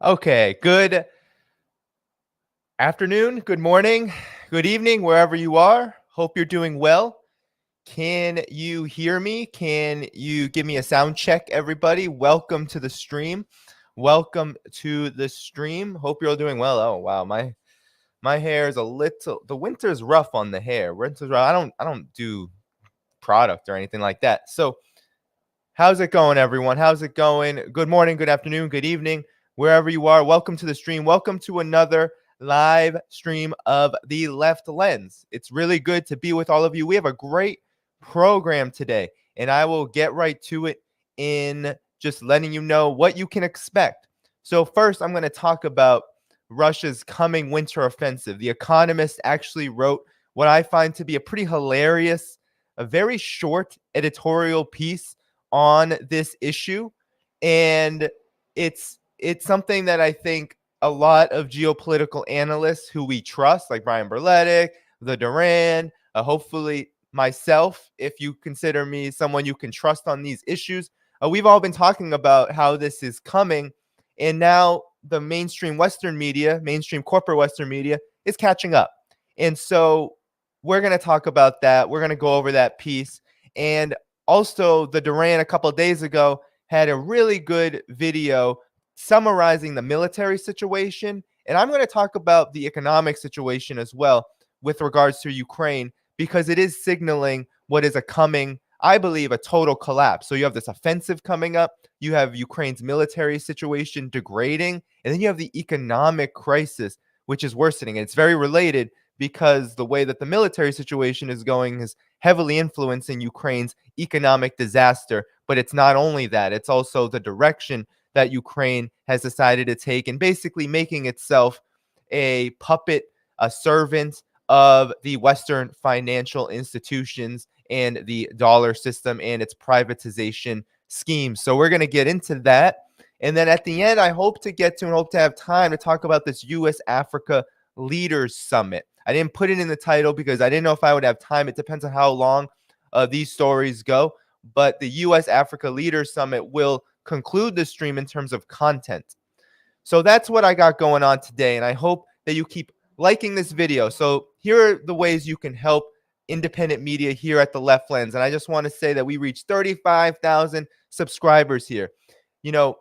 Okay, good afternoon, good morning, good evening, wherever you are. Hope you're doing well. Can you hear me? Can you give me a sound check, everybody? Welcome to the stream. Welcome to the stream. Hope you're all doing well. Oh wow, my hair is a little. The winter's rough on the hair. Winter's rough. I don't do product or anything like that. So how's it going, everyone? How's it going? Good morning, good afternoon, good evening, wherever you are. Welcome to the stream. Welcome to another live stream of The Left Lens. It's really good to be with all of you. We have a great program today, and I will get right to it in just letting you know what you can expect. So first, I'm going to talk about Russia's coming winter offensive. The Economist actually wrote what I find to be a pretty hilarious, a very short editorial piece on this issue, and it's something that I think a lot of geopolitical analysts who we trust, like Brian Berletic, the Duran, hopefully myself, if you consider me someone you can trust on these issues, we've all been talking about how this is coming, and now the mainstream Western media, mainstream corporate Western media, is catching up. And so we're going to talk about that. We're going to go over that piece. And also, the Duran a couple of days ago had a really good video summarizing the military situation. And I'm going to talk about the economic situation as well with regards to Ukraine, because it is signaling what is a coming, I believe, a total collapse. So you have this offensive coming up, you have Ukraine's military situation degrading, and then you have the economic crisis, which is worsening. And it's very related because the way that the military situation is going is heavily influencing Ukraine's economic disaster. But it's not only that, it's also the direction that Ukraine has decided to take and basically making itself a puppet, a servant of the Western financial institutions and the dollar system and its privatization schemes. So we're going to get into that. And then at the end, I hope to get to and hope to have time to talk about this U.S.-Africa Leaders Summit. I didn't put it in the title because I didn't know if I would have time. It depends on how long these stories go. But the U.S.-Africa Leaders Summit will conclude the stream in terms of content. So that's what I got going on today, and I hope that you keep liking this video. So here are the ways you can help independent media here at The Left Lens. And I just want to say that we reached 35,000 subscribers here. You know,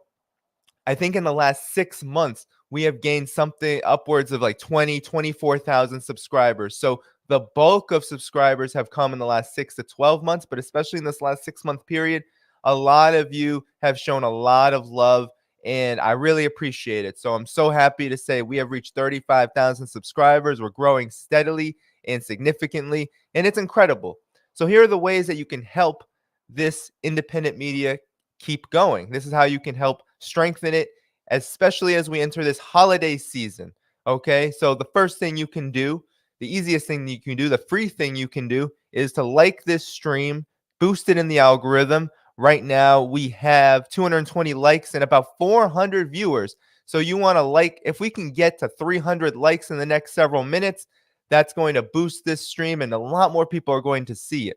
I think in the last 6 months, we have gained something upwards of like 24,000 subscribers. So the bulk of subscribers have come in the last 6 to 12 months, but especially in this last 6-month period, a lot of you have shown a lot of love, and I really appreciate it. So I'm so happy to say we have reached 35,000 subscribers. We're growing steadily and significantly, and it's incredible. So here are the ways that you can help this independent media keep going. This is how you can help strengthen it, especially as we enter this holiday season. Okay, so the first thing you can do, the easiest thing you can do, the free thing you can do is to like this stream, boost it in the algorithm. Right now, we have 220 likes and about 400 viewers. So you want to like, if we can get to 300 likes in the next several minutes, that's going to boost this stream and a lot more people are going to see it.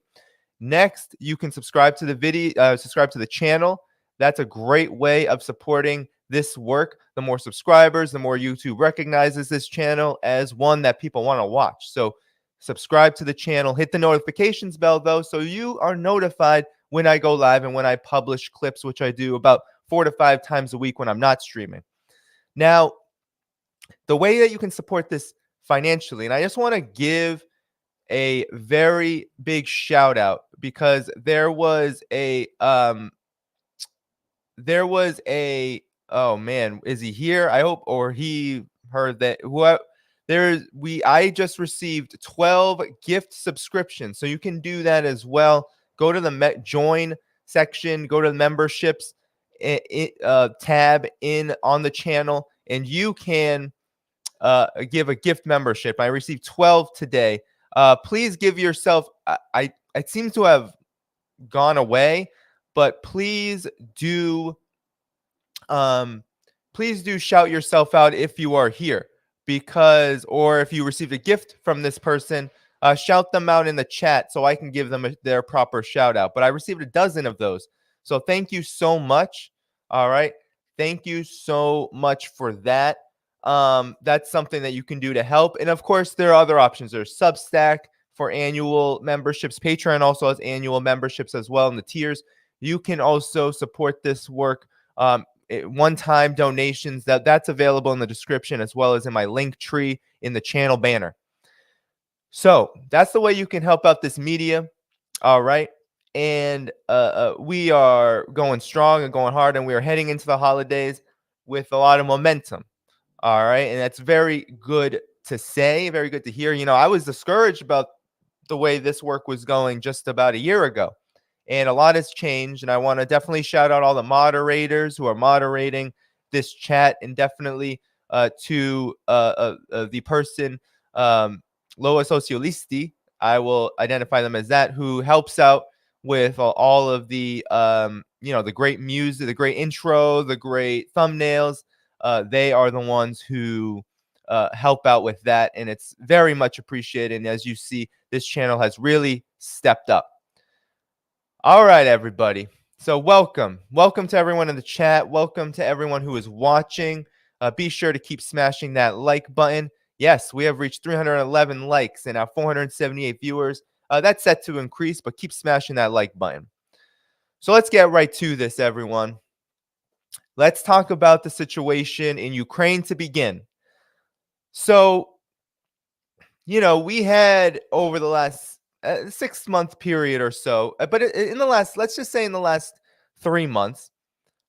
Next, you can subscribe to the video, subscribe to the channel. That's a great way of supporting this work. The more subscribers, the more YouTube recognizes this channel as one that people want to watch. So subscribe to the channel, hit the notifications bell though, so you are notified when I go live and when I publish clips, which I do about 4 to 5 times a week when I'm not streaming. Now, the way that you can support this financially, and I just want to give a very big shout out because there was a oh man, is he here? I hope, or he heard that I just received 12 gift subscriptions. So you can do that as well. Go to the join section, go to the memberships tab on the channel, and you can give a gift membership. I received 12 today. Please give yourself, it seems to have gone away, but please do shout yourself out if you are here, because, or if you received a gift from this person, shout them out in the chat so I can give them their proper shout out. But I received a dozen of those. So thank you so much. All right. Thank you so much for that. That's something that you can do to help. And of course, there are other options. There's Substack for annual memberships. Patreon also has annual memberships as well in the tiers. You can also support this work. One-time donations that's available in the description as well as in my link tree in the channel banner. So that's the way you can help out this media. All right. And we are going strong and going hard, and we are heading into the holidays with a lot of momentum. All right. And that's very good to say, very good to hear. I was discouraged about the way this work was going just about a year ago. And a lot has changed. And I want to definitely shout out all the moderators who are moderating this chat, and definitely to the person, Loa Socialisti. I will identify them as that, who helps out with all of the, the great music, the great intro, the great thumbnails. They are the ones who help out with that, and it's very much appreciated. And as you see, this channel has really stepped up. All right, everybody. So welcome to everyone in the chat. Welcome to everyone who is watching. Be sure to keep smashing that like button. Yes, we have reached 311 likes and now 478 viewers. That's set to increase, but keep smashing that like button. So let's get right to this, everyone. Let's talk about the situation in Ukraine to begin. So, we had over the last 6-month period or so, but in the last, let's just say in the last 3 months,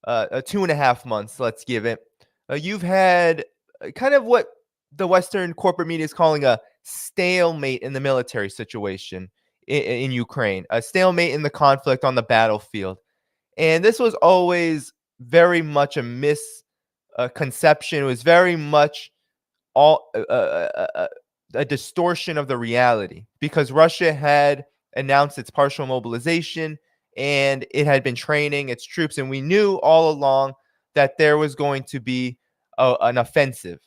2.5 months, let's give it, you've had kind of what the Western corporate media is calling a stalemate in the military situation in Ukraine, a stalemate in the conflict on the battlefield. And this was always very much a misconception. It was very much all a distortion of the reality, because Russia had announced its partial mobilization and it had been training its troops, and we knew all along that there was going to be an offensive,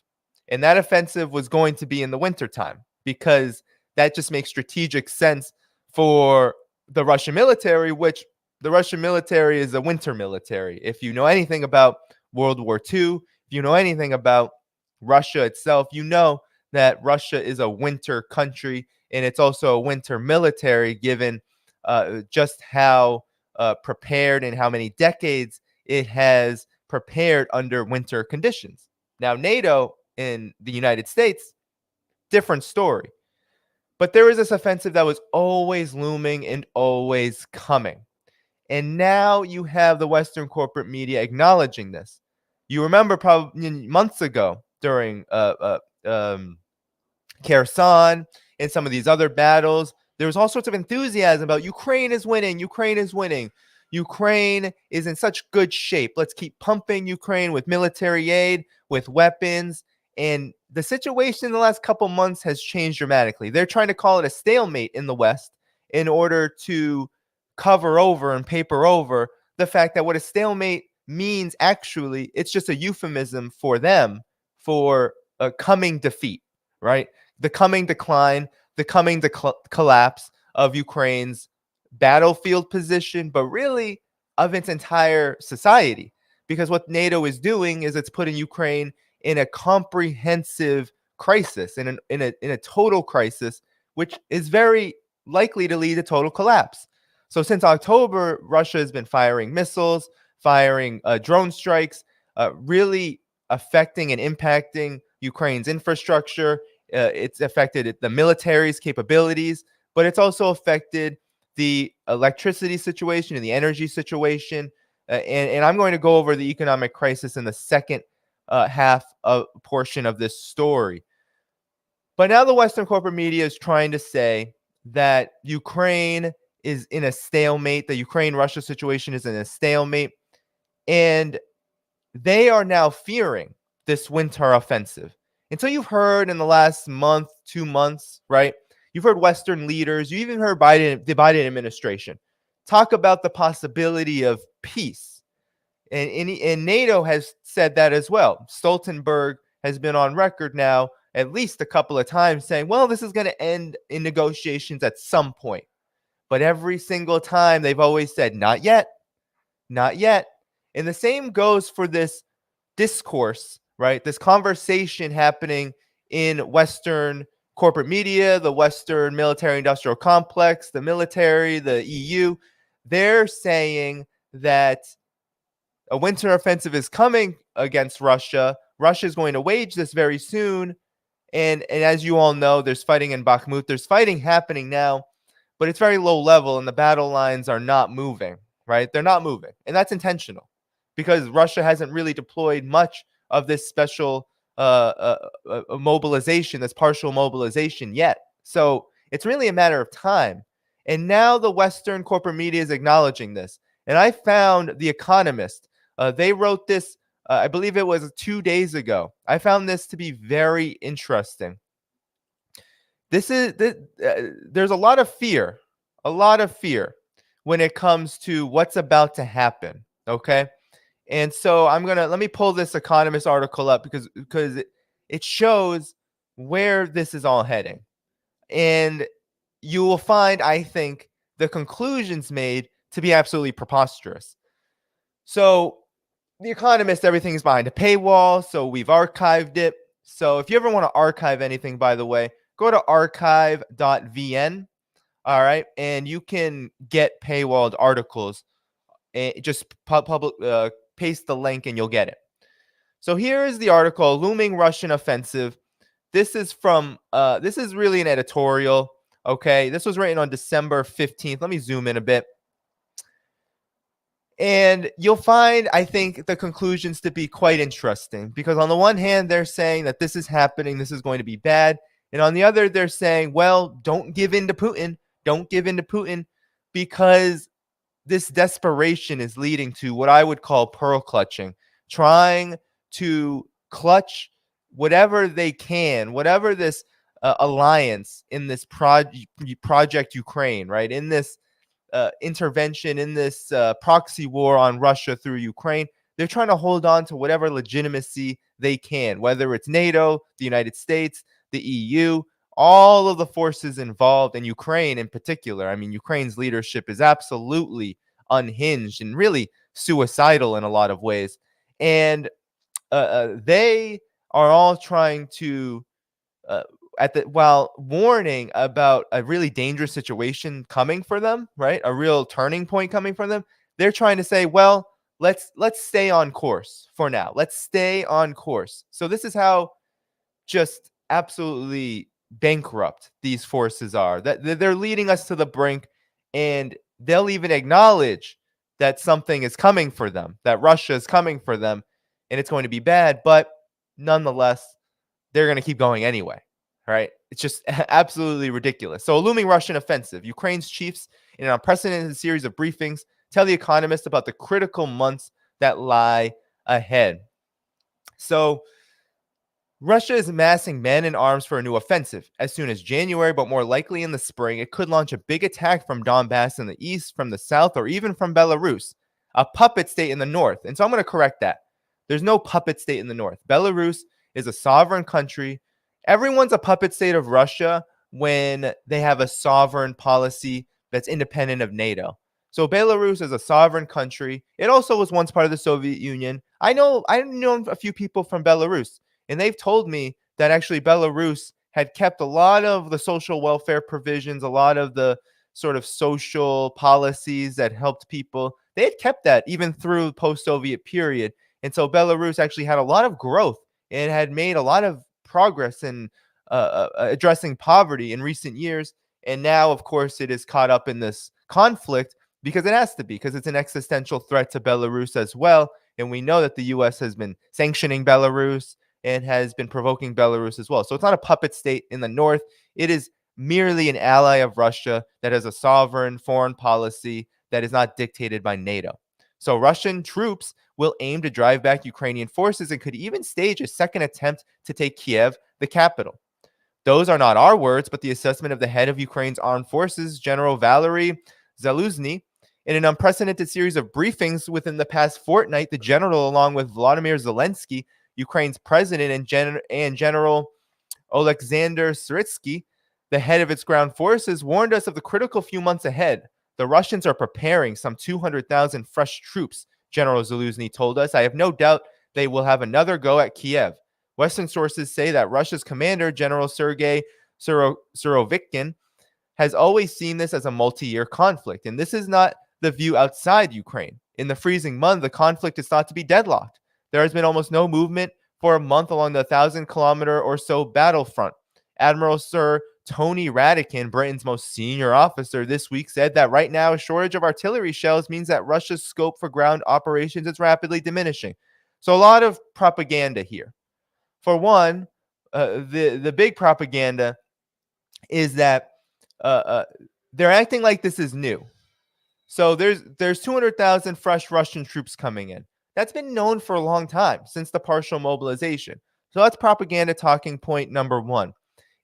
and that offensive was going to be in the wintertime, because that just makes strategic sense for the Russian military, which the Russian military is a winter military. If you know anything about World War II, if you know anything about Russia itself, you know that Russia is a winter country, and it's also a winter military, given just how prepared and how many decades it has prepared under winter conditions. Now, NATO in the United States, different story. But there was this offensive that was always looming and always coming. And now you have the Western corporate media acknowledging this. You remember probably months ago during Kherson and some of these other battles, there was all sorts of enthusiasm about Ukraine is winning. Ukraine is winning. Ukraine is in such good shape. Let's keep pumping Ukraine with military aid, with weapons. And the situation in the last couple months has changed dramatically. They're trying to call it a stalemate in the West in order to cover over and paper over the fact that what a stalemate means, actually, it's just a euphemism for them for a coming defeat, right? The coming decline, the coming collapse of Ukraine's battlefield position, but really of its entire society. Because what NATO is doing is it's putting Ukraine in a comprehensive crisis, in a total crisis, which is very likely to lead to total collapse. So since October, Russia has been firing missiles, firing drone strikes, really affecting and impacting Ukraine's infrastructure. It's affected the military's capabilities, but it's also affected the electricity situation and the energy situation. And I'm going to go over the economic crisis in the second half of portion of this story. But now the Western corporate media is trying to say that Ukraine is in a stalemate, the Ukraine-Russia situation is in a stalemate, and they are now fearing this winter offensive. And so you've heard in the last month, 2 months, right? You've heard Western leaders, you even heard the Biden administration talk about the possibility of peace. And NATO has said that as well. Stoltenberg has been on record now at least a couple of times saying, well, this is going to end in negotiations at some point. But every single time they've always said, not yet, not yet. And the same goes for this discourse, right? This conversation happening in Western corporate media, the Western military industrial complex, the military, the EU. They're saying that a winter offensive is coming against Russia. Russia is going to wage this very soon. And as you all know, there's fighting in Bakhmut. There's fighting happening now, but it's very low level and the battle lines are not moving, right? They're not moving. And that's intentional because Russia hasn't really deployed much of this special mobilization, this partial mobilization yet. So it's really a matter of time. And now the Western corporate media is acknowledging this. And I found The Economist. They wrote this, I believe it was 2 days ago. I found this to be very interesting. There's a lot of fear when it comes to what's about to happen. Okay. And so let me pull this Economist article up because it shows where this is all heading. And you will find, I think, the conclusions made to be absolutely preposterous. So The Economist, everything is behind a paywall, so we've archived it. So if you ever want to archive anything, by the way, go to archive.vn, all right? And you can get paywalled articles. And just paste the link and you'll get it. So here is the article, Looming Russian Offensive. This is really an editorial, okay? This was written on December 15th. Let me zoom in a bit. And you'll find, I think, the conclusions to be quite interesting because on the one hand, they're saying that this is happening, this is going to be bad. And on the other, they're saying, well, don't give in to Putin. Don't give in to Putin because this desperation is leading to what I would call pearl clutching, trying to clutch whatever they can, whatever this alliance in this project Ukraine, right? In this intervention, in this proxy war on Russia through Ukraine, they're trying to hold on to whatever legitimacy they can, whether it's NATO, the United States, the EU, all of the forces involved in Ukraine in particular. I mean, Ukraine's leadership is absolutely unhinged and really suicidal in a lot of ways. And they are all trying to, while warning about a really dangerous situation coming for them, right? A real turning point coming for them. They're trying to say, well, let's stay on course for now. Let's stay on course. So this is how just absolutely bankrupt these forces are. That they're leading us to the brink, and they'll even acknowledge that something is coming for them, that Russia is coming for them, and it's going to be bad. But nonetheless, they're going to keep going anyway. Right? It's just absolutely ridiculous. So a looming Russian offensive. Ukraine's chiefs, in an unprecedented series of briefings, tell The Economist about the critical months that lie ahead. So Russia is amassing men and arms for a new offensive. As soon as January, but more likely in the spring, it could launch a big attack from Donbass in the east, from the south, or even from Belarus, a puppet state in the north. And so I'm going to correct that. There's no puppet state in the north. Belarus is a sovereign country. Everyone's a puppet state of Russia when they have a sovereign policy that's independent of NATO. So Belarus is a sovereign country. It also was once part of the Soviet Union. I know a few people from Belarus, and they've told me that actually Belarus had kept a lot of the social welfare provisions, a lot of the sort of social policies that helped people. They had kept that even through the post-Soviet period. And so Belarus actually had a lot of growth and had made a lot of progress in addressing poverty in recent years. And now, of course, it is caught up in this conflict because it has to be, because it's an existential threat to Belarus as well. And we know that the U.S. has been sanctioning Belarus and has been provoking Belarus as well. So it's not a puppet state in the north. It is merely an ally of Russia that has a sovereign foreign policy that is not dictated by NATO. So Russian troops will aim to drive back Ukrainian forces and could even stage a second attempt to take Kiev, the capital. Those are not our words, but the assessment of the head of Ukraine's armed forces, General Valery Zaluzny. In an unprecedented series of briefings within the past fortnight, the general, along with Volodymyr Zelensky, Ukraine's president, and General Oleksandr Syrskyi, the head of its ground forces, warned us of the critical few months ahead. The Russians are preparing some 200,000 fresh troops, General Zaluzny told us. I have no doubt they will have another go at Kiev. Western sources say that Russia's commander, General Sergei Surovikin, has always seen this as a multi-year conflict, and this is not the view outside Ukraine. In the freezing month, the conflict is thought to be deadlocked. There has been almost no movement for a month along the 1,000-kilometer or so battlefront. Admiral Sir Tony Radakin, Britain's most senior officer, this week said that right now a shortage of artillery shells means that Russia's scope for ground operations is rapidly diminishing. So a lot of propaganda here. For one, the big propaganda is that they're acting like this is new. So there's 200,000 fresh Russian troops coming in. That's been known for a long time, since the partial mobilization. So that's propaganda talking point number one.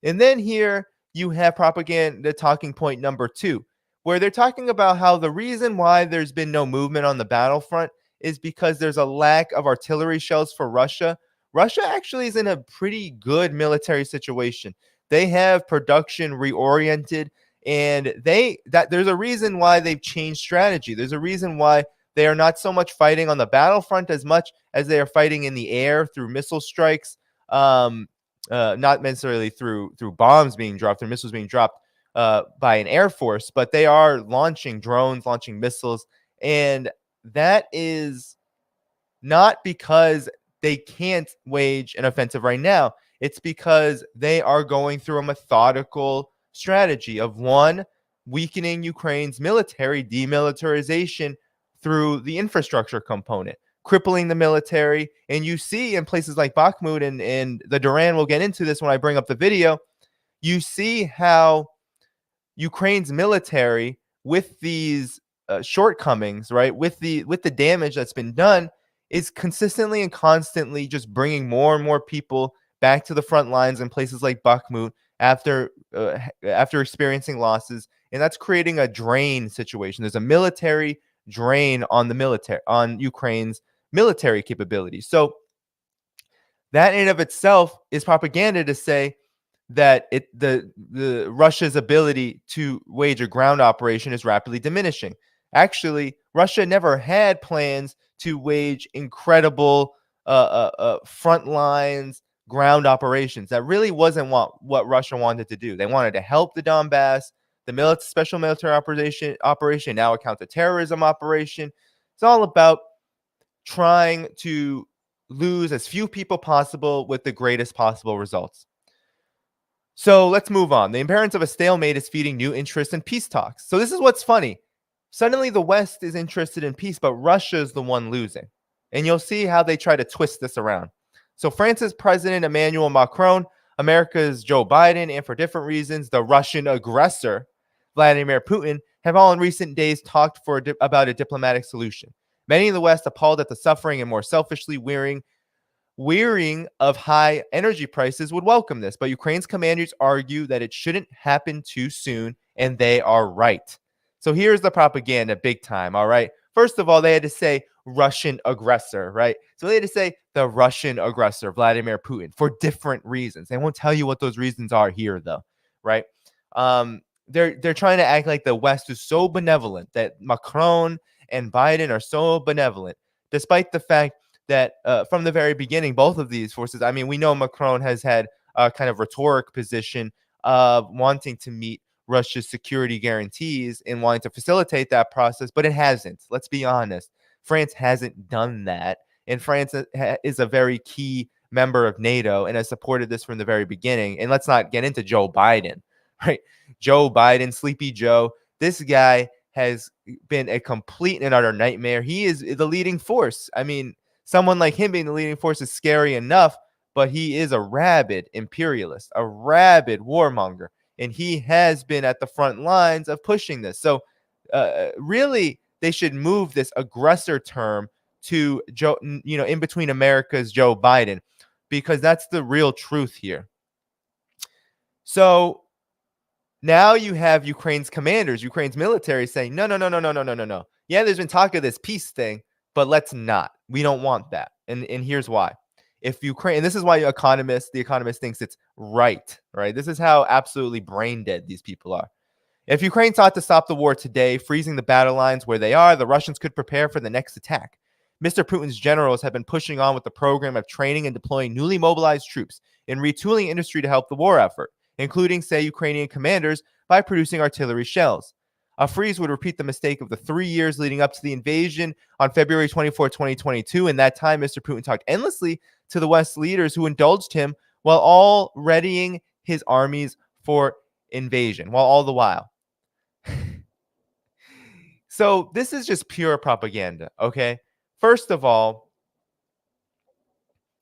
And then here you have propaganda talking point number two, where they're talking about how the reason why there's been no movement on the battlefront is because there's a lack of artillery shells for Russia. Russia actually is in a pretty good military situation. They have production reoriented, and there's a reason why they've changed strategy. There's a reason why they are not so much fighting on the battlefront as much as they are fighting in the air through missile strikes, not necessarily through bombs being dropped or missiles being dropped by an air force, but they are launching drones, launching missiles, and that is not because they can't wage an offensive right now. It's because they are going through a methodical strategy of, one, weakening Ukraine's military, demilitarization through the infrastructure component, crippling the military. And you see in places like Bakhmut and the Duran, we'll get into this when I bring up the video, you see how Ukraine's military, with these shortcomings, right, with the damage that's been done, is consistently and constantly just bringing more and more people back to the front lines in places like Bakhmut after experiencing losses, and that's creating a drain situation. There's a military drain on Ukraine's military capabilities. So that in and of itself is propaganda to say that the Russia's ability to wage a ground operation is rapidly diminishing. Actually, Russia never had plans to wage incredible front lines ground operations. That really wasn't what Russia wanted to do. They wanted to help the Donbass, the special military operation, now a counterterrorism operation. It's all about trying to lose as few people possible with the greatest possible results. So let's move on. The appearance of a stalemate is feeding new interest in peace talks. So this is what's funny. Suddenly the West is interested in peace, but Russia is the one losing. And you'll see how they try to twist this around. So France's President Emmanuel Macron, America's Joe Biden, and for different reasons, the Russian aggressor, Vladimir Putin, have all in recent days talked about a diplomatic solution. Many in the West, appalled at the suffering and more selfishly wearying of high energy prices, would welcome this. But Ukraine's commanders argue that it shouldn't happen too soon, and they are right. So here's the propaganda big time, all right? First of all, they had to say Russian aggressor, right? So they had to say the Russian aggressor, Vladimir Putin, for different reasons. They won't tell you what those reasons are here, though, right? They're trying to act like the West is so benevolent, that Macron and Biden are so benevolent, despite the fact that from the very beginning, both of these forces, I mean, we know Macron has had a kind of rhetoric position of wanting to meet Russia's security guarantees and wanting to facilitate that process, but it hasn't. Let's be honest. France hasn't done that. And France is a very key member of NATO and has supported this from the very beginning. And let's not get into Joe Biden, right? Joe Biden, Sleepy Joe, this guy has been a complete and utter nightmare. He is the leading force. I mean, someone like him being the leading force is scary enough, but he is a rabid imperialist, a rabid warmonger. And he has been at the front lines of pushing this. So really, they should move this aggressor term to Joe, in between America's Joe Biden, because that's the real truth here. So now you have Ukraine's commanders, Ukraine's military saying, no. Yeah, there's been talk of this peace thing, but let's not. We don't want that. And here's why. If Ukraine, and this is why the economist thinks it's right? This is how absolutely brain dead these people are. If Ukraine sought to stop the war today, freezing the battle lines where they are, the Russians could prepare for the next attack. Mr. Putin's generals have been pushing on with the program of training and deploying newly mobilized troops and retooling industry to help the war effort, including, say, Ukrainian commanders by producing artillery shells. A freeze would repeat the mistake of the 3 years leading up to the invasion on February 24, 2022. In that time, Mr. Putin talked endlessly to the West leaders who indulged him while all readying his armies for invasion, while all the while. So this is just pure propaganda, okay? First of all,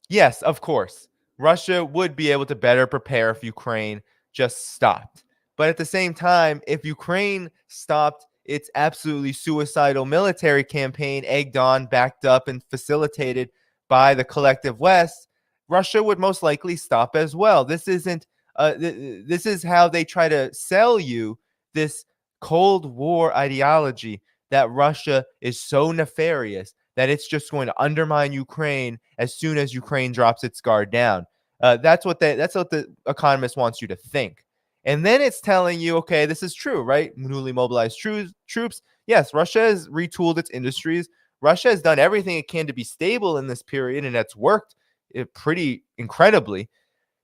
yes, of course, Russia would be able to better prepare if Ukraine just stopped. But at the same time, if Ukraine stopped its absolutely suicidal military campaign, egged on, backed up, and facilitated by the collective West, Russia would most likely stop as well. This isn't. This is how they try to sell you this Cold War ideology that Russia is so nefarious that it's just going to undermine Ukraine as soon as Ukraine drops its guard down. That's what the Economist wants you to think. And then it's telling you, okay, this is true, right? Newly mobilized troops. Yes, Russia has retooled its industries. Russia has done everything it can to be stable in this period, and that's worked pretty incredibly.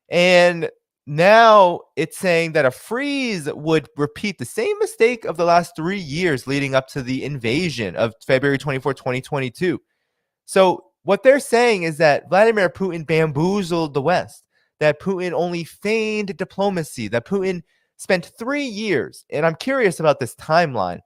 And now it's saying that a freeze would repeat the same mistake of the last 3 years leading up to the invasion of February 24, 2022. So what they're saying is that Vladimir Putin bamboozled the West, that Putin only feigned diplomacy, that Putin spent 3 years. And I'm curious about this timeline,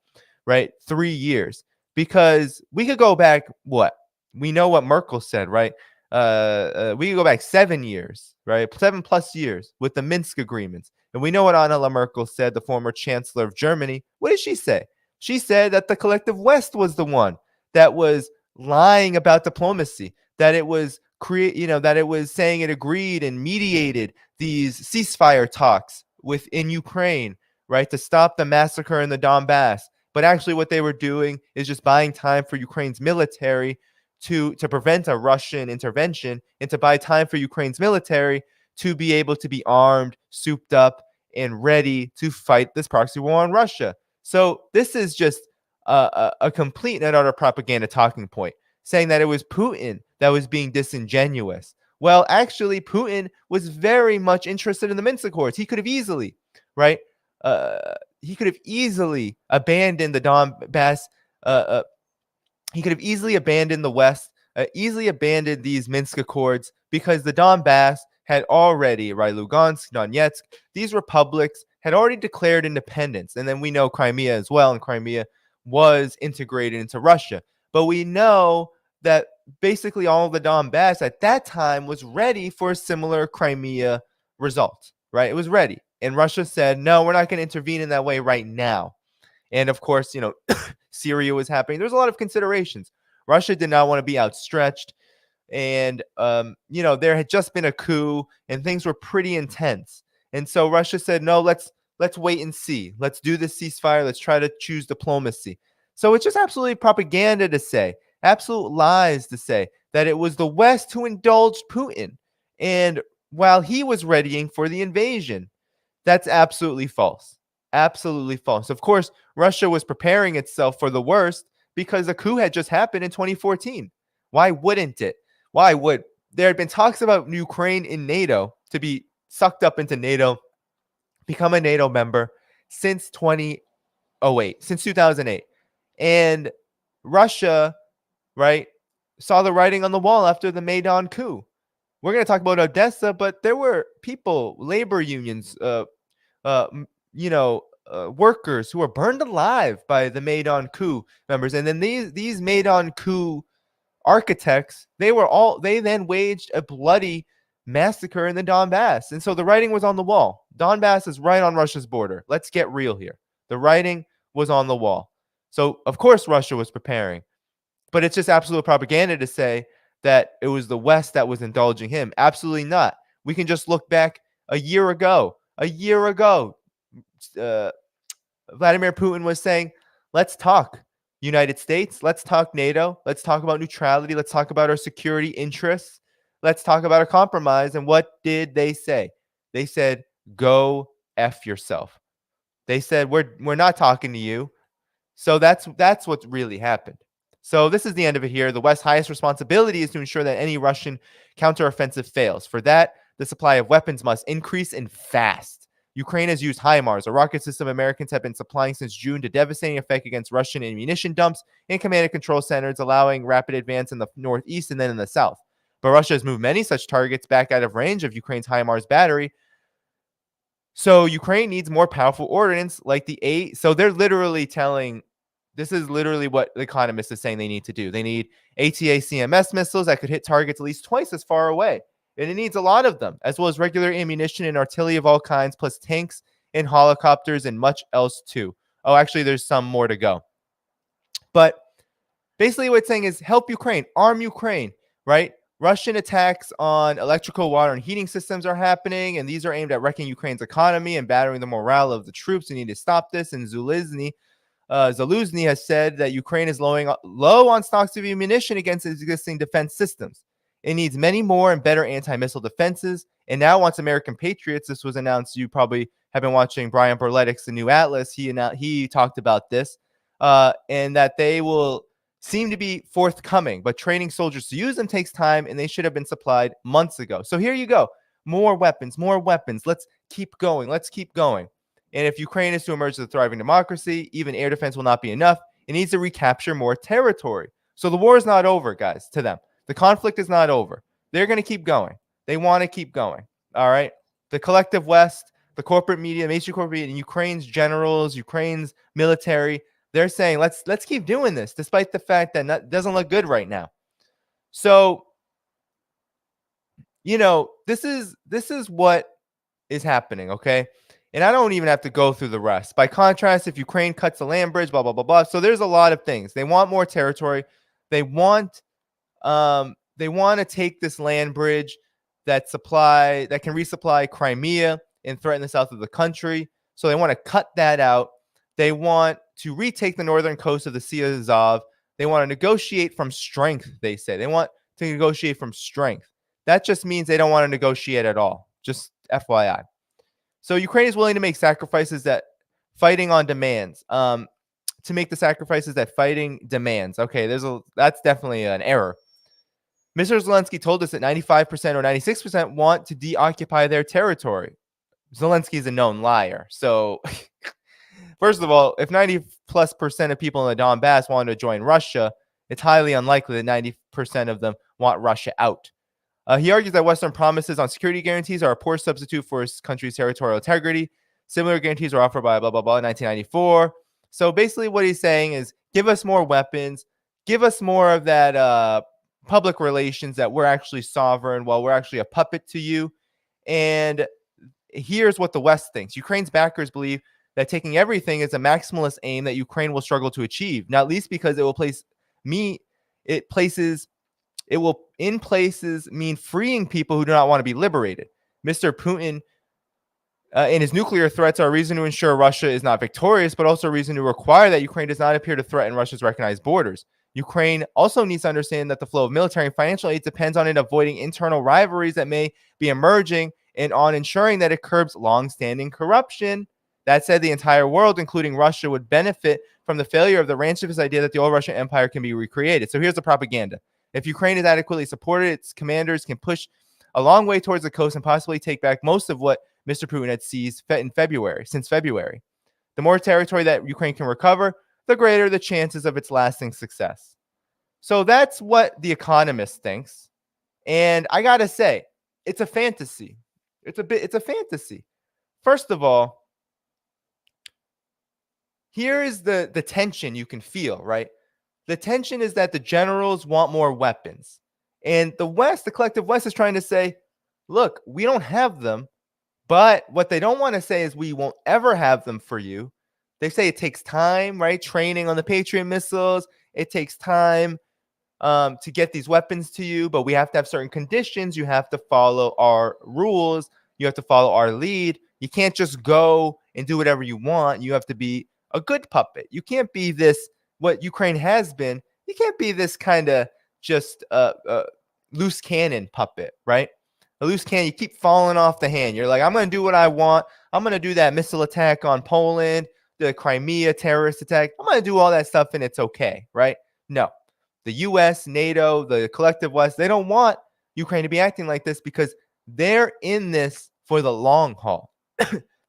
right? 3 years. Because we could go back, what? We know what Merkel said, right? We could go back 7 years, right? 7+ years with the Minsk agreements. And we know what Angela Merkel said, the former chancellor of Germany. What did she say? She said that the collective West was the one that was lying about diplomacy, that it was that it was saying it agreed and mediated these ceasefire talks within Ukraine, right, to stop the massacre in the Donbass. But actually what they were doing is just buying time for Ukraine's military to prevent a Russian intervention and to buy time for Ukraine's military to be able to be armed, souped up, and ready to fight this proxy war on Russia. So this is just a complete and utter propaganda talking point, saying that it was Putin that was being disingenuous. Well, actually, Putin was very much interested in the Minsk Accords. He could have easily, right? He could have easily abandoned the Donbass. He could have easily abandoned the West, easily abandoned these Minsk Accords because the Donbass had already, right, Lugansk, Donetsk, these republics had already declared independence. And then we know Crimea as well, and Crimea was integrated into Russia. But we know that basically all of the Donbass at that time was ready for a similar Crimea result, right? It was ready. And Russia said, no, we're not going to intervene in that way right now. And of course, Syria was happening. There's a lot of considerations. Russia did not want to be outstretched. And, there had just been a coup and things were pretty intense. And so Russia said, no, let's wait and see. Let's do this ceasefire. Let's try to choose diplomacy. So it's just absolutely propaganda to say, absolute lies to say that it was the West who indulged Putin. And while he was readying for the invasion, that's absolutely false. Absolutely false. Of course, Russia was preparing itself for the worst because a coup had just happened in 2014. Why wouldn't it? Why would there had been talks about Ukraine in NATO to be sucked up into NATO, become a NATO member since 2008, since 2008. And Russia, right, saw the writing on the wall after the Maidan coup. We're going to talk about Odessa, but there were people, labor unions, workers who were burned alive by the Maidan coup members. And then these Maidan coup architects, they then waged a bloody massacre in the Donbass. And so the writing was on the wall. Donbass is right on Russia's border. Let's get real here. The writing was on the wall. So of course Russia was preparing. But it's just absolute propaganda to say that it was the West that was indulging him. Absolutely not. We can just look back a year ago. Vladimir Putin was saying, let's talk United States. Let's talk NATO. Let's talk about neutrality. Let's talk about our security interests. Let's talk about a compromise. And what did they say? They said, go F yourself. They said, we're not talking to you. So that's what really happened. So this is the end of it here. The West's highest responsibility is to ensure that any Russian counteroffensive fails. For that, the supply of weapons must increase and fast. Ukraine has used HIMARS, a rocket system Americans have been supplying since June, to devastating effect against Russian ammunition dumps and command and control centers, allowing rapid advance in the northeast and then in the south. But Russia has moved many such targets back out of range of Ukraine's HIMARS battery. So Ukraine needs more powerful ordnance like the A. So they're literally telling, this is literally what The Economist is saying they need to do. They need ATACMS missiles that could hit targets at least twice as far away. And it needs a lot of them, as well as regular ammunition and artillery of all kinds, plus tanks and helicopters and much else too. Oh, actually, there's some more to go. But basically what it's saying is help Ukraine, arm Ukraine, right? Russian attacks on electrical, water, and heating systems are happening, and these are aimed at wrecking Ukraine's economy and battering the morale of the troops. We need to stop this. And Zaluzny has said that Ukraine is low on stocks of ammunition against its existing defense systems. It needs many more and better anti-missile defenses, and now wants American Patriots. This was announced. You probably have been watching Brian Berletic's The New Atlas. He talked about this, and that they will seem to be forthcoming, but training soldiers to use them takes time, and they should have been supplied months ago. So here you go. More weapons, more weapons. Let's keep going. Let's keep going. And if Ukraine is to emerge as a thriving democracy, even air defense will not be enough. It needs to recapture more territory. So the war is not over, guys, to them. The conflict is not over. They're going to keep going. They want to keep going. All right. The collective West, the corporate media, mainstream corporate media, and Ukraine's generals, Ukraine's military, they're saying, let's keep doing this, despite the fact that it doesn't look good right now. So, this is what is happening, okay? And I don't even have to go through the rest. By contrast, if Ukraine cuts the land bridge, blah, blah, blah, blah. So there's a lot of things. They want more territory. They want to take this land bridge that can resupply Crimea and threaten the south of the country. So they want to cut that out. They want to retake the northern coast of the Sea of Azov. They want to negotiate from strength, they say. They want to negotiate from strength. That just means they don't want to negotiate at all. Just FYI. So Ukraine is willing to make sacrifices that fighting on demands. To make the sacrifices that fighting demands. Okay, that's definitely an error. Mr. Zelensky told us that 95% or 96% want to deoccupy their territory. Zelensky is a known liar. So, first of all, if 90+% of people in the Donbass want to join Russia, it's highly unlikely that 90% of them want Russia out. He argues that Western promises on security guarantees are a poor substitute for his country's territorial integrity. Similar guarantees were offered by blah, blah, blah in 1994. So basically what he's saying is give us more weapons, give us more of that public relations that we're actually sovereign while we're actually a puppet to you. And here's what the West thinks. Ukraine's backers believe that taking everything is a maximalist aim that Ukraine will struggle to achieve, not least because it will in places mean freeing people who do not want to be liberated. Mr. Putin and his nuclear threats are a reason to ensure Russia is not victorious, but also a reason to require that Ukraine does not appear to threaten Russia's recognized borders. Ukraine also needs to understand that the flow of military and financial aid depends on it avoiding internal rivalries that may be emerging and on ensuring that it curbs long-standing corruption. That said, the entire world, including Russia, would benefit from the failure of the rancidous idea that the old Russian Empire can be recreated. So here's the propaganda. If Ukraine is adequately supported, its commanders can push a long way towards the coast and possibly take back most of what Mr. Putin had seized since February. The more territory that Ukraine can recover, the greater the chances of its lasting success. So that's what The Economist thinks. And I got to say, it's a fantasy. It's a fantasy. First of all, here is the tension you can feel, right? The tension is that the generals want more weapons. And the West, the collective West, is trying to say, look, we don't have them. But what they don't want to say is we won't ever have them for you. They say it takes time, right? Training on the Patriot missiles. It takes time to get these weapons to you. But we have to have certain conditions. You have to follow our rules. You have to follow our lead. You can't just go and do whatever you want. You have to be a good puppet. You can't be this, what Ukraine has been. You can't be this kind of just loose cannon puppet, right? A loose cannon, you keep falling off the hand. You're like, I'm going to do what I want. I'm going to do that missile attack on Poland, the Crimea terrorist attack. I'm going to do all that stuff and it's okay, right? No. the US, NATO, the collective West, they don't want Ukraine to be acting like this because they're in this for the long haul.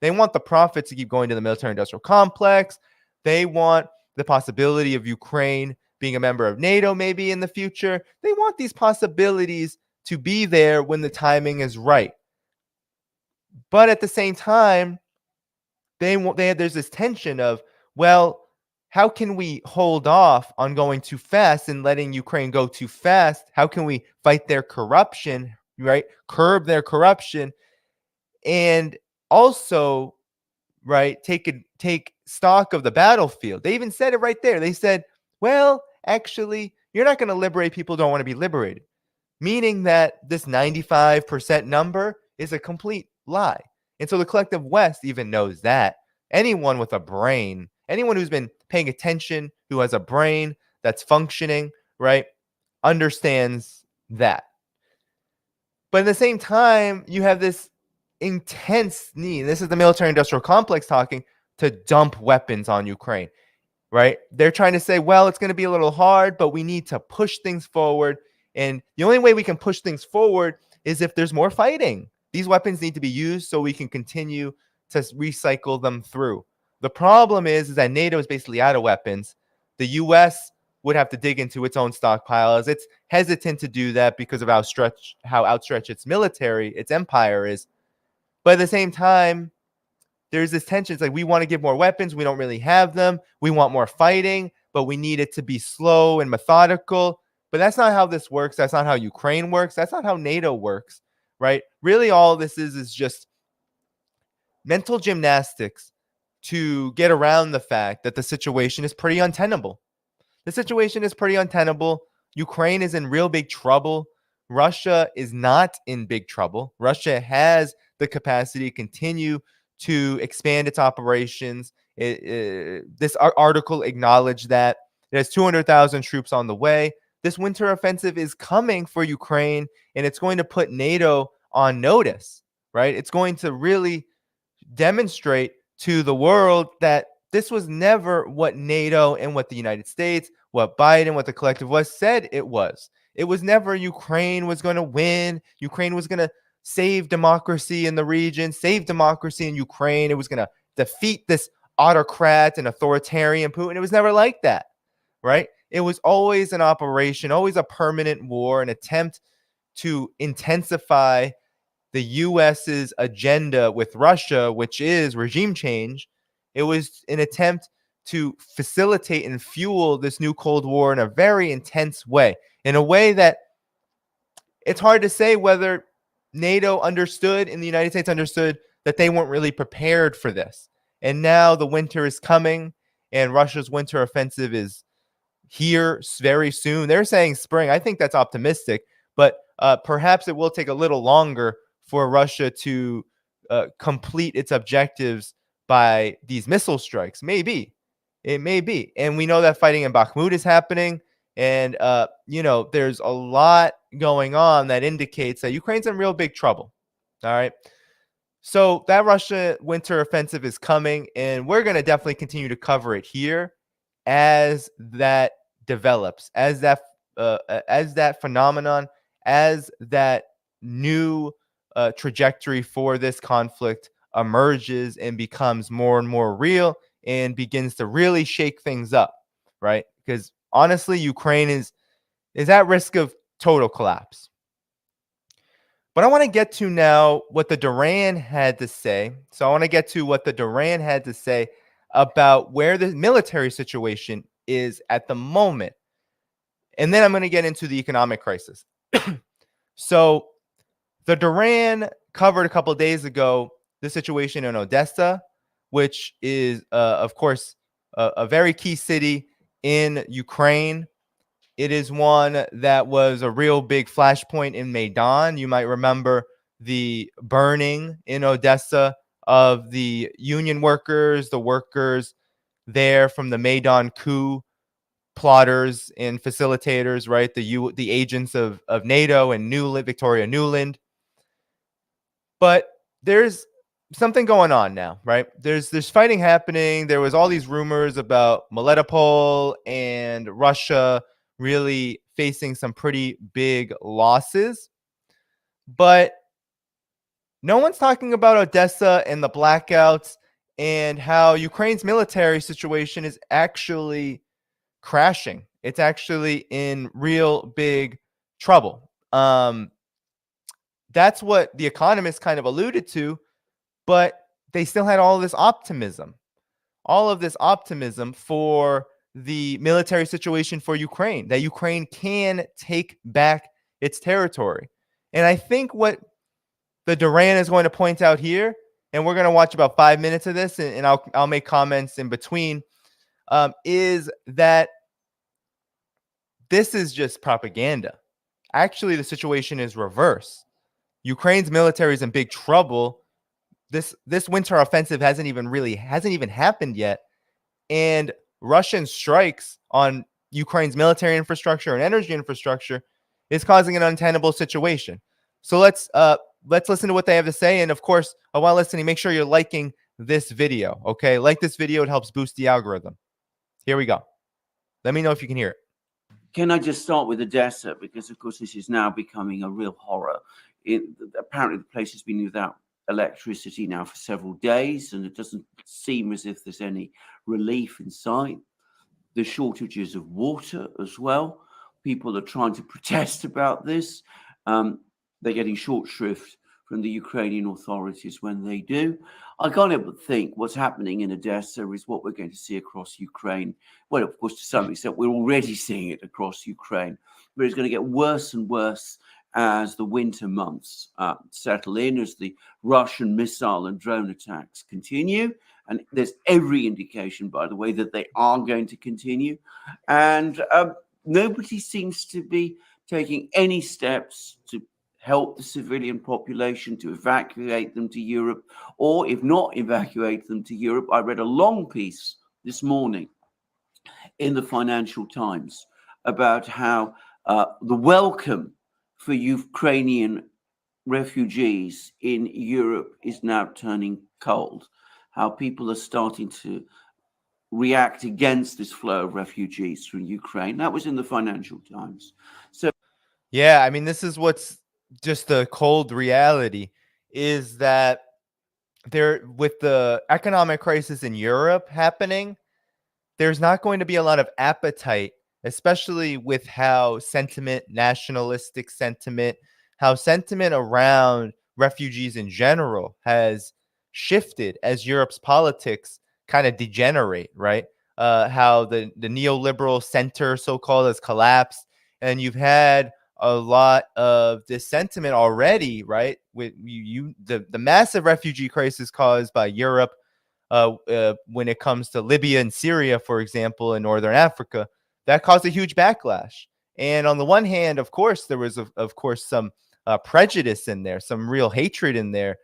They want the profits to keep going to the military industrial complex. They want the possibility of Ukraine being a member of NATO maybe in the future. They want these possibilities to be there when the timing is right. But at the same time, there's this tension of, well, how can we hold off on going too fast and letting Ukraine go too fast? How can we fight their corruption, right? Curb their corruption, and also, right, take stock of the battlefield. They even said it right there. They said, well, actually, you're not going to liberate people who don't want to be liberated, meaning that this 95% number is a complete lie. And so the collective West even knows that. Anyone with a brain, anyone who's been paying attention, who has a brain that's functioning, right, understands that. But at the same time, you have this intense need. This is the military industrial complex talking, to dump weapons on Ukraine, right? They're trying to say, well, it's going to be a little hard, but we need to push things forward. And the only way we can push things forward is if there's more fighting. These weapons need to be used so we can continue to recycle them through. The problem is that NATO is basically out of weapons. The US would have to dig into its own stockpiles. It's hesitant to do that because of how outstretched its military, its empire is. But at the same time, there's this tension. It's like, we want to give more weapons. We don't really have them. We want more fighting, but we need it to be slow and methodical. But that's not how this works. That's not how Ukraine works. That's not how NATO works, right? Really, all this is just mental gymnastics to get around the fact that the situation is pretty untenable. The situation is pretty untenable. Ukraine is in real big trouble. Russia is not in big trouble. Russia has the capacity to continue to expand its operations. This article acknowledged that. It has 200,000 troops on the way. This winter offensive is coming for Ukraine, and it's going to put NATO on notice, right? It's going to really demonstrate to the world that this was never what NATO and what the United States, what Biden, what the collective West said it was. It was never Ukraine was going to win. Ukraine was going to save democracy in the region, save democracy in Ukraine. It was going to defeat this autocrat and authoritarian Putin. It was never like that, right? It was always an operation, always a permanent war, an attempt to intensify the US's agenda with Russia, which is regime change. It was an attempt to facilitate and fuel this new Cold War in a very intense way, in a way that it's hard to say whether NATO understood and the United States understood that they weren't really prepared for this. And now the winter is coming, and Russia's winter offensive is here very soon. They're saying spring. I think that's optimistic, but perhaps it will take a little longer for Russia to complete its objectives by these missile strikes. Maybe. It may be. And we know that fighting in Bakhmut is happening. And, there's a lot going on that indicates that Ukraine's in real big trouble. All right. So that Russia winter offensive is coming, and we're going to definitely continue to cover it here as that develops, as that phenomenon, as that new trajectory for this conflict emerges and becomes more and more real and begins to really shake things up, right? Because honestly, Ukraine is at risk of total collapse. But I want to get to now what the Duran had to say. So I want to get to what the Duran had to say about where the military situation is at the moment. And then I'm going to get into the economic crisis. So the Duran covered a couple of days ago the situation in Odessa, which is, of course, a very key city in Ukraine. It is one that was a real big flashpoint in Maidan. You might remember the burning in Odessa of the union workers, the workers there from the Maidan coup, plotters and facilitators, right? The agents of NATO and Victoria Nuland. But there's something going on now, right? There's fighting happening. There was all these rumors about Melitopol and Russia really facing some pretty big losses. But no one's talking about Odessa and the blackouts and how Ukraine's military situation is actually crashing. It's actually in real big trouble. That's what the economists kind of alluded to, but they still had all this optimism, for the military situation for Ukraine, that Ukraine can take back its territory. And I think what the Duran is going to point out here, and we're going to watch about 5 minutes of this, and I'll make comments in between, is that this is just propaganda. Actually, the situation is reverse. Ukraine's military is in big trouble. This winter offensive hasn't even happened yet, and Russian strikes on Ukraine's military infrastructure and energy infrastructure is causing an untenable situation. So let's listen to what they have to say. And of course, while listening, make sure you're liking this video. Okay, like this video; it helps boost the algorithm. Here we go. Let me know if you can hear it. Can I just start with Odessa, because of course this is now becoming a real horror. Apparently the place has been without electricity now for several days, and it doesn't seem as if there's any relief in sight. The shortages of water as well. People are trying to protest about this. They're getting short shrift from the Ukrainian authorities when they do. I can't help but think what's happening in Odessa is what we're going to see across Ukraine. Well, of course, to some extent, we're already seeing it across Ukraine, but it's going to get worse and worse as the winter months settle in, as the Russian missile and drone attacks continue. And there's every indication, by the way, that they are going to continue. And nobody seems to be taking any steps to help the civilian population, to evacuate them to Europe, or if not evacuate them to Europe. I read a long piece this morning in the Financial Times about how the welcome for Ukrainian refugees in Europe is now turning cold, how people are starting to react against this flow of refugees from Ukraine. That was in the Financial Times. So, yeah, I mean, this is what's just the cold reality, is that with the economic crisis in Europe happening, there's not going to be a lot of appetite, especially with how nationalistic sentiment, how sentiment around refugees in general has shifted as Europe's politics kind of degenerate, right? How the neoliberal center, so-called, has collapsed, and you've had a lot of this sentiment already, right? With the massive refugee crisis caused by Europe, when it comes to Libya and Syria, for example, in Northern Africa, that caused a huge backlash. And on the one hand, of course, there was, of course, some prejudice in there, some real hatred in there,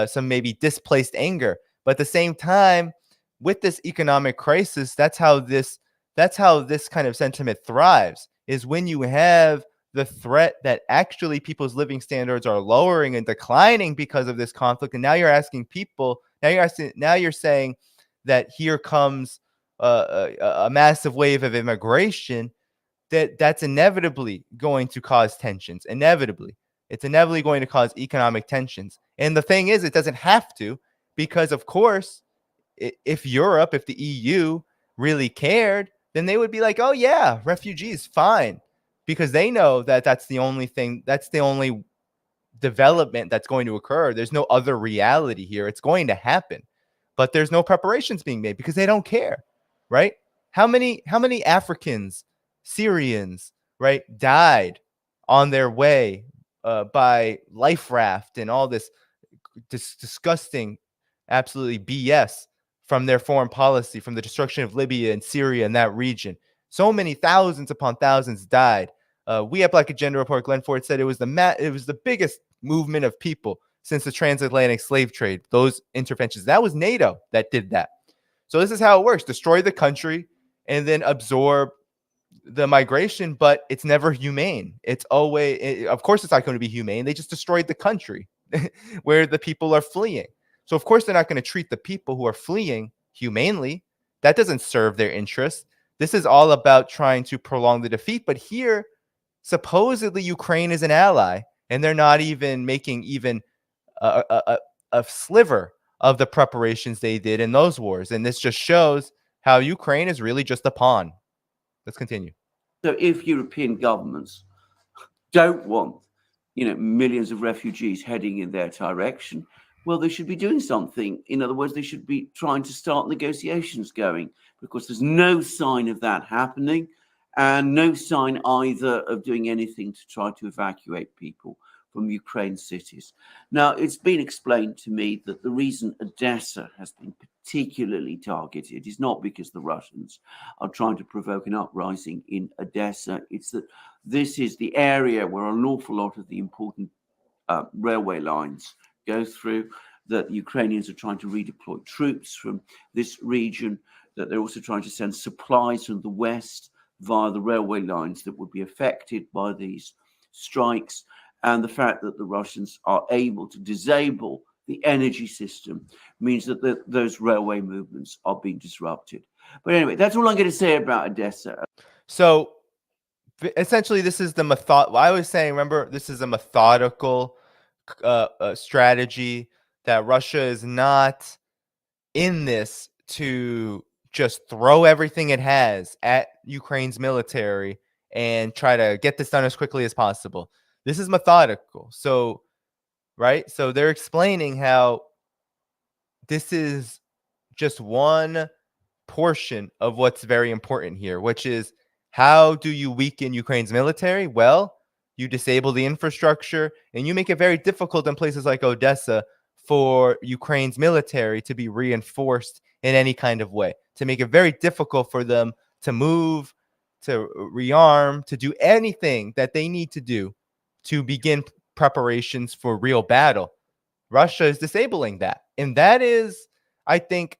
some maybe displaced anger. But at the same time, with this economic crisis, that's how this kind of sentiment thrives, is when you have the threat that actually people's living standards are lowering and declining because of this conflict. And now you're asking people, now you're saying that here comes a massive wave of immigration that's inevitably going to cause tensions. It's inevitably going to cause economic tensions. And the thing is, it doesn't have to, because of course, if the EU really cared, then they would be like, oh yeah, refugees, fine. Because they know that that's the only development that's going to occur. There's no other reality here. It's going to happen. But there's no preparations being made because they don't care, right? How many Africans, Syrians, right, died on their way by life raft and all this disgusting, absolutely BS from their foreign policy, from the destruction of Libya and Syria and that region. So many thousands upon thousands died. We at Black Agenda Report, Glenn Ford said it was the biggest movement of people since the transatlantic slave trade. Those interventions, that was NATO that did that. So this is how it works: destroy the country and then absorb the migration, but it's never humane. It's always, of course, it's not going to be humane. They just destroyed the country where the people are fleeing. So of course they're not going to treat the people who are fleeing humanely. That doesn't serve their interests. This is all about trying to prolong the defeat. But here, supposedly Ukraine is an ally, and they're not even making even a sliver of the preparations they did in those wars. And this just shows how Ukraine is really just a pawn. Let's continue. So if European governments don't want, millions of refugees heading in their direction, well, they should be doing something. In other words, they should be trying to start negotiations going, because there's no sign of that happening, and no sign either of doing anything to try to evacuate people from Ukraine cities. Now, it's been explained to me that the reason Odessa has been particularly targeted is not because the Russians are trying to provoke an uprising in Odessa. It's that this is the area where an awful lot of the important railway lines go through, that the Ukrainians are trying to redeploy troops from this region, that they're also trying to send supplies from the west via the railway lines that would be affected by these strikes. And the fact that the Russians are able to disable the energy system means that those railway movements are being disrupted. But anyway, that's all I'm going to say about Odessa. So essentially, this is the I was saying, remember, this is a methodical strategy, that Russia is not in this to just throw everything it has at Ukraine's military and try to get this done as quickly as possible. This is methodical. So, right? So they're explaining how this is just one portion of what's very important here, which is, how do you weaken Ukraine's military? Well, you disable the infrastructure, and you make it very difficult in places like Odessa for Ukraine's military to be reinforced in any kind of way, to make it very difficult for them to move, to rearm, to do anything that they need to do to begin preparations for real battle. Russia is disabling that. And that is, I think,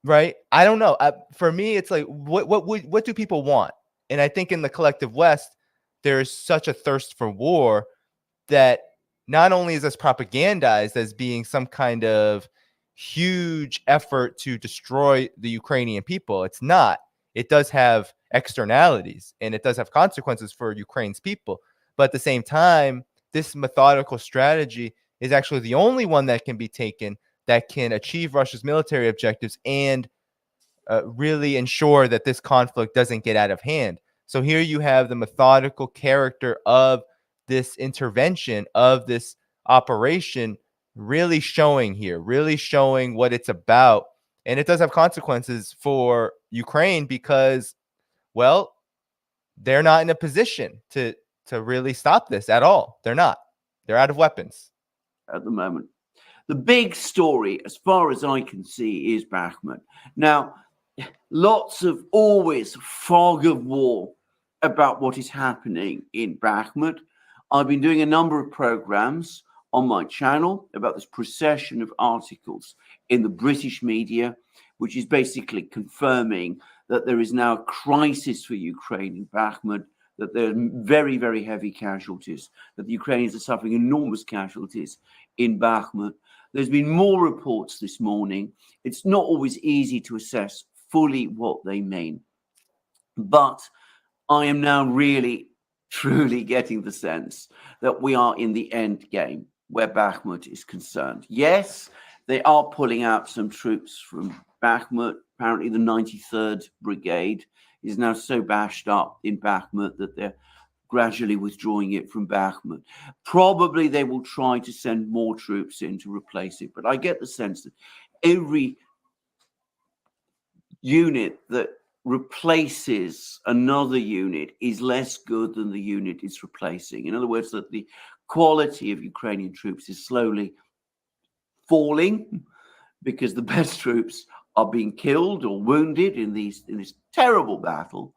right? I don't know. For me, it's like, what do people want? And I think in the collective West, there is such a thirst for war that not only is this propagandized as being some kind of huge effort to destroy the Ukrainian people, it's not. It does have externalities, and it does have consequences for Ukraine's people. But at the same time, this methodical strategy is actually the only one that can be taken that can achieve Russia's military objectives and really ensure that this conflict doesn't get out of hand. So here you have the methodical character of this intervention, of this operation, really showing what it's about. And it does have consequences for Ukraine because, well, they're not in a position to really stop this at all. They're not. They're out of weapons at the moment. The big story, as far as I can see, is Bakhmut. Now, lots of always fog of war about what is happening in Bakhmut. I've been doing a number of programs on my channel about this procession of articles in the British media, which is basically confirming that there is now a crisis for Ukraine in Bakhmut, that there are very, very heavy casualties, that the Ukrainians are suffering enormous casualties in Bakhmut. There's been more reports this morning. It's not always easy to assess fully what they mean. But I am now really, truly getting the sense that we are in the end game where Bakhmut is concerned. Yes, they are pulling out some troops from Bakhmut. Apparently the 93rd Brigade is now so bashed up in Bakhmut that they're gradually withdrawing it from Bakhmut. Probably they will try to send more troops in to replace it. But I get the sense that every unit that replaces another unit is less good than the unit it's replacing. In other words, that the quality of Ukrainian troops is slowly falling because the best troops are being killed or wounded in this terrible battle,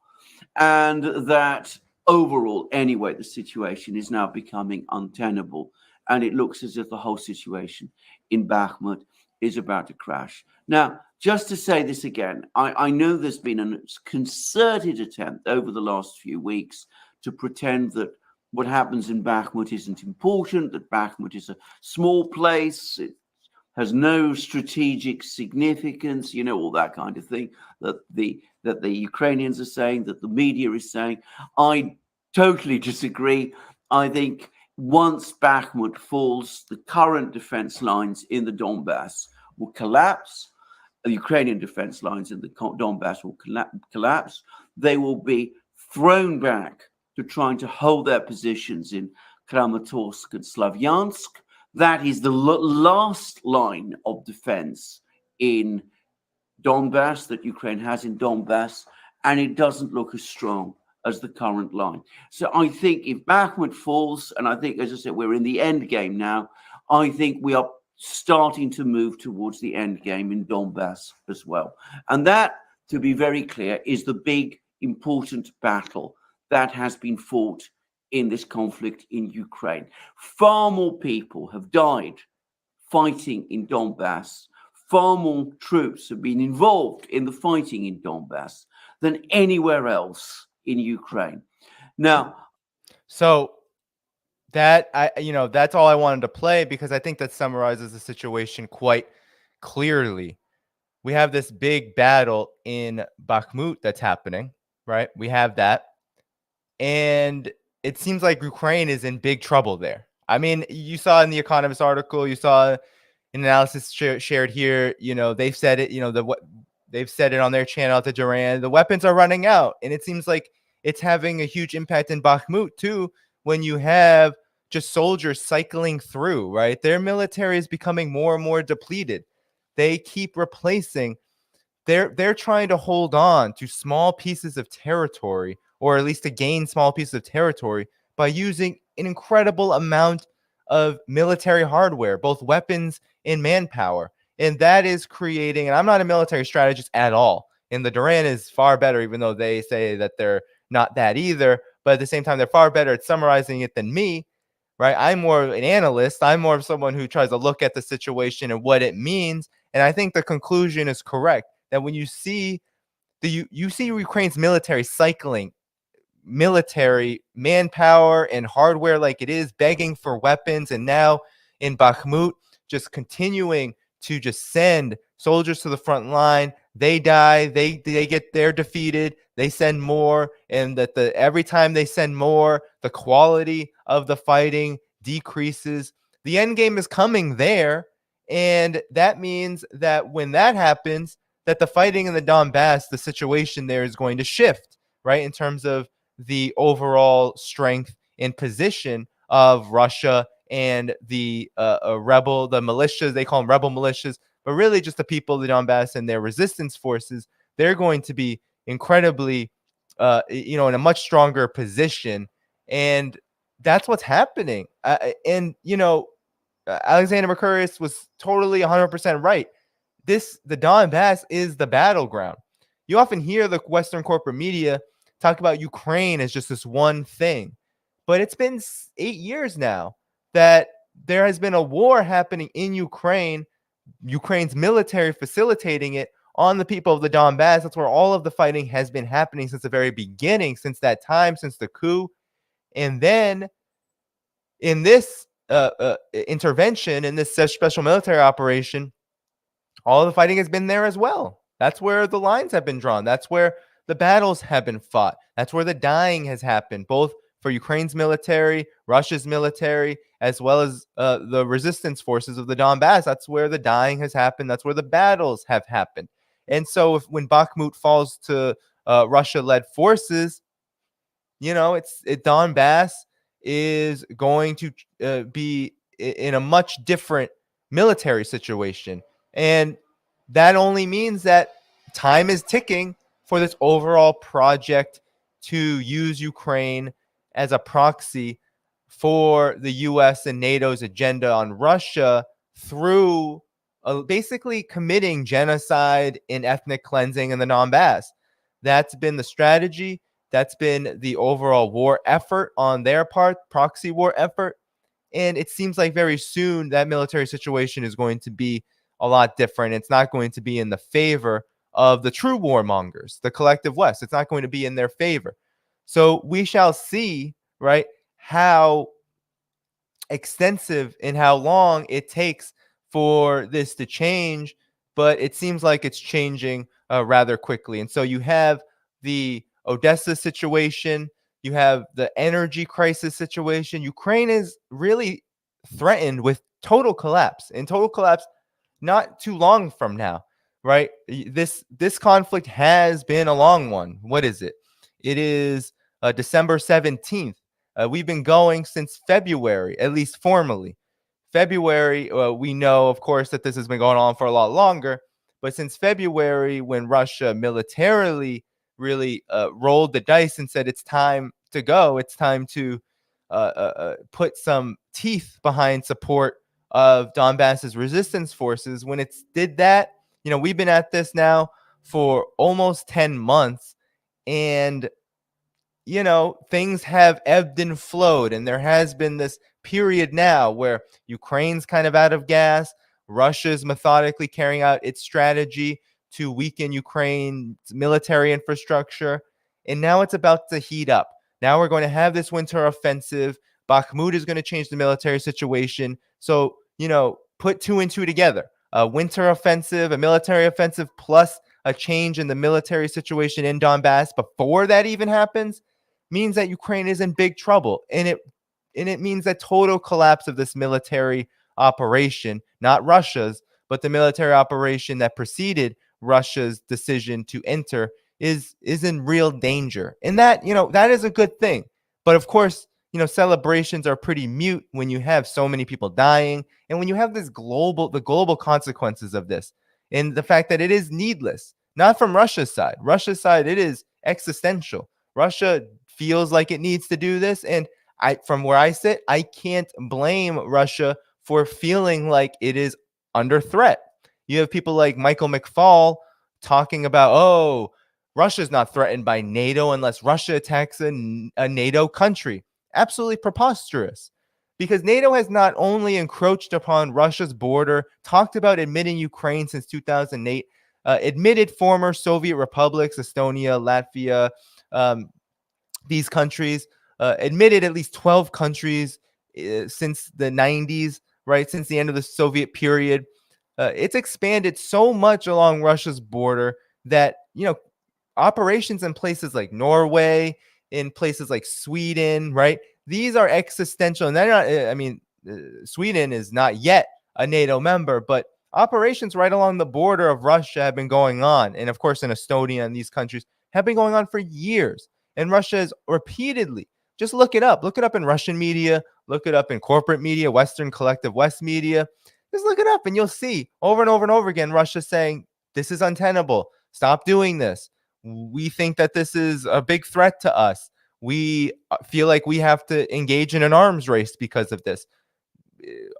and that overall, anyway, the situation is now becoming untenable, and it looks as if the whole situation in Bakhmut is about to crash. Now, just to say this again, I know there's been a concerted attempt over the last few weeks to pretend that what happens in Bakhmut isn't important, that Bakhmut is a small place, it has no strategic significance, all that kind of thing that the Ukrainians are saying, that the media is saying. I totally disagree. I think once Bakhmut falls, the current defense lines in the Donbass will collapse. The Ukrainian defense lines in the Donbass will collapse. They will be thrown back to trying to hold their positions in Kramatorsk and Slavyansk. That is the last line of defense in Donbass that Ukraine has in Donbass, and it doesn't look as strong as the current line. So I think if Bakhmut falls, and I think, as I said, we're in the end game now, I think we are starting to move towards the end game in Donbass as well. And that, to be very clear, is the big, important battle that has been fought in this conflict in Ukraine. Far more people have died fighting in Donbass. Far more troops have been involved in the fighting in Donbass than anywhere else in Ukraine. Now, So that's all I wanted to play, because I think that summarizes the situation quite clearly. We have this big battle in Bakhmut that's happening, right? We have that. And it seems like Ukraine is in big trouble there. I mean, you saw in the Economist article, you saw an analysis shared here, they've said it, they've said it on their channel to Duran, the weapons are running out. And it seems like it's having a huge impact in Bakhmut too, when you have just soldiers cycling through, right? Their military is becoming more and more depleted. They keep replacing. They're trying to hold on to small pieces of territory, or at least to gain small pieces of territory, by using an incredible amount of military hardware, both weapons and manpower. And that is creating, and I'm not a military strategist at all, and the Duran is far better, even though they say that they're not that either. But at the same time, they're far better at summarizing it than me, right? I'm more of an analyst. I'm more of someone who tries to look at the situation and what it means. And I think the conclusion is correct, that when you see you see Ukraine's military cycling military manpower and hardware like it is, begging for weapons, and now in Bakhmut just continuing to just send soldiers to the front line. They die, they're defeated, they send more, and that every time they send more, the quality of the fighting decreases. The end game is coming there, and that means that when that happens, that the fighting in the Donbass, the situation there is going to shift, right, in terms of the overall strength and position of Russia and the the militias. They call them rebel militias, but really just the people of the Donbass and their resistance forces. They're going to be incredibly, in a much stronger position, and that's what's happening. Alexander Mercurius was totally 100% right. The Donbass is the battleground. You often hear the Western corporate media talk about Ukraine as just this one thing, but it's been 8 years now that there has been a war happening in Ukraine, Ukraine's military facilitating it on the people of the Donbass. That's where all of the fighting has been happening since the very beginning, since that time, since the coup. And then in this intervention, in this special military operation, all the fighting has been there as well. That's where the lines have been drawn. That's where the battles have been fought. That's where the dying has happened, both for Ukraine's military, Russia's military, as well as the resistance forces of the Donbass. That's where the dying has happened. That's where the battles have happened. And so when Bakhmut falls to Russia-led forces, Donbass is going to be in a much different military situation. And that only means that time is ticking for this overall project to use Ukraine as a proxy for the US and NATO's agenda on Russia through basically committing genocide and ethnic cleansing in the Donbass. That's been the strategy. That's been the overall war effort on their part, proxy war effort. And it seems like very soon that military situation is going to be a lot different. It's not going to be in the favor of the true warmongers, the collective West. It's not going to be in their favor. So we shall see, right, how extensive and how long it takes for this to change, but it seems like it's changing rather quickly. And so you have the Odessa situation, you have the energy crisis situation. Ukraine is really threatened with total collapse, and total collapse not too long from now, right? This conflict has been a long one. What is it? It is December 17th. We've been going since February, at least formally. February, we know, of course, that this has been going on for a lot longer. But since February, when Russia militarily really rolled the dice and said it's time to go, it's time to put some teeth behind support of Donbass's resistance forces. When it did that, we've been at this now for almost 10 months, and things have ebbed and flowed, and there has been this period now where Ukraine's kind of out of gas. Russia's methodically carrying out its strategy to weaken Ukraine's military infrastructure, and now it's about to heat up. Now we're going to have this winter offensive. Bakhmut is going to change the military situation. So, put two and two together. A winter offensive, a military offensive, plus a change in the military situation in Donbass before that even happens, means that Ukraine is in big trouble. And it means that total collapse of this military operation, not Russia's, but the military operation that preceded Russia's decision to enter, is in real danger. And that, that is a good thing. But of course, celebrations are pretty mute when you have so many people dying, and when you have the global consequences of this, and the fact that it is needless, not from Russia's side. Russia's side, it is existential. Russia feels like it needs to do this, and from where I sit, I can't blame Russia for feeling like it is under threat. You have people like Michael McFaul talking about, oh, Russia's not threatened by NATO unless Russia attacks a NATO country. Absolutely preposterous, because NATO has not only encroached upon Russia's border, talked about admitting Ukraine since 2008, admitted former Soviet republics, Estonia, Latvia, these countries, admitted at least 12 countries since the 90s, right? Since the end of the Soviet period. It's expanded so much along Russia's border that, operations in places like Norway, in places like Sweden, right? These are existential. And they're not, Sweden is not yet a NATO member, but operations right along the border of Russia have been going on. And of course, in Estonia and these countries have been going on for years. And Russia has repeatedly, just look it up in Russian media, look it up in corporate media, Western Collective West media. Just look it up and you'll see over and over and over again, Russia saying, this is untenable. Stop doing this. We think that this is a big threat to us. We feel like we have to engage in an arms race because of this.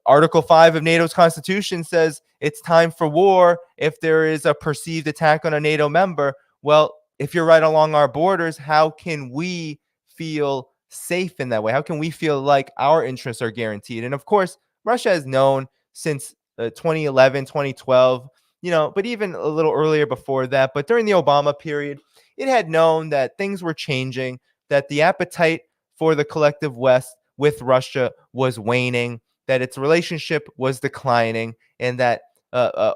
Article 5 of NATO's constitution says it's time for war if there is a perceived attack on a NATO member. Well, if you're right along our borders, how can we feel safe in that way? How can we feel like our interests are guaranteed? And of course, Russia has known since 2011, 2012, but even a little earlier before that, but during the Obama period, it had known that things were changing, that the appetite for the collective West with Russia was waning, that its relationship was declining, and that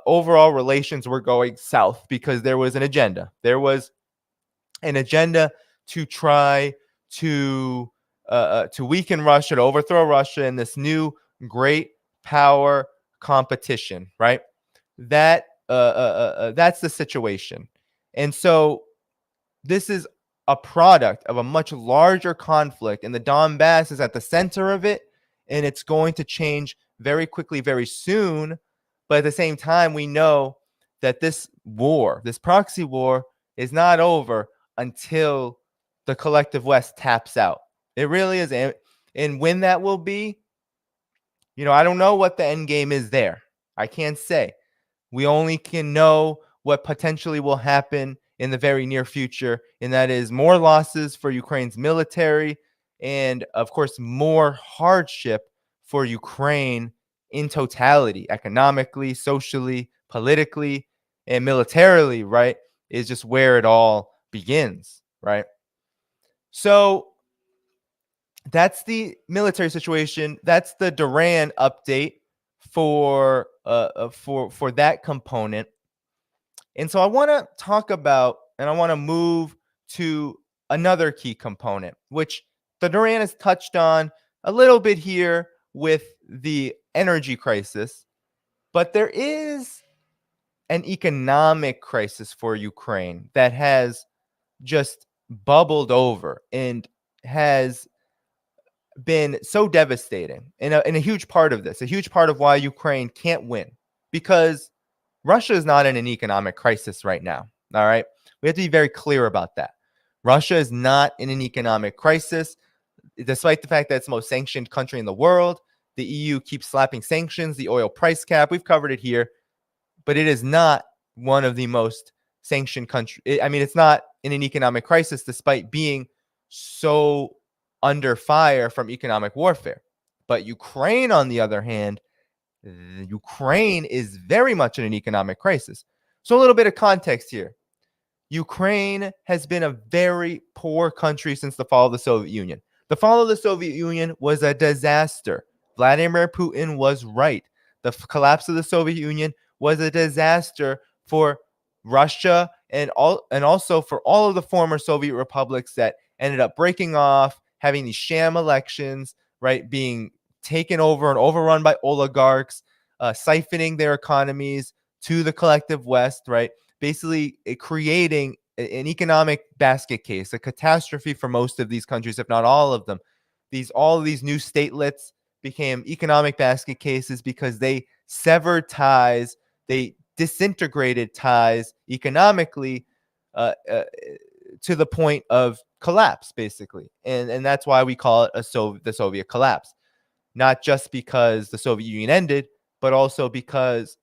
overall relations were going south because there was an agenda. There was an agenda to try to weaken Russia, to overthrow Russia in this new great power competition, right? That's the situation. And so this is a product of a much larger conflict, and the Donbass is at the center of it, and it's going to change very quickly, very soon. But at the same time, we know that this war, this proxy war, is not over until the collective West taps out. It really is. And when that will be, I don't know what the end game is there. I can't say. We only can know what potentially will happen in the very near future, and that is more losses for Ukraine's military and, of course, more hardship for Ukraine in totality, economically, socially, politically, and militarily, right, is just where it all begins, right? So that's the military situation. That's the Duran update for that component. And so I want to talk about, and I want to move to another key component, which the Duran has touched on a little bit here with the energy crisis, but there is an economic crisis for Ukraine that has just bubbled over and has been so devastating, and a huge part of this, a huge part of why Ukraine can't win, because Russia is not in an economic crisis right now. All right. We have to be very clear about that. Russia is not in an economic crisis, despite the fact that it's the most sanctioned country in the world. The EU keeps slapping sanctions, the oil price cap. We've covered it here, but it is not one of the most sanctioned countries. I mean, it's not in an economic crisis, despite being so under fire from economic warfare. But Ukraine, on the other hand, Ukraine is very much in an economic crisis. So a little bit of context here. Ukraine has been a very poor country since the fall of the Soviet Union. The fall of the Soviet Union was a disaster. Vladimir Putin was right. The collapse of the Soviet Union was a disaster for Russia and also for all of the former Soviet republics that ended up breaking off, having these sham elections, right, being taken over and overrun by oligarchs, siphoning their economies to the collective West, right? Basically creating an economic basket case, a catastrophe for most of these countries, if not all of them. All of these new statelets became economic basket cases because they severed ties, they disintegrated ties economically to the point of collapse, basically. And that's why we call it the Soviet collapse. Not just because the Soviet Union ended, but also because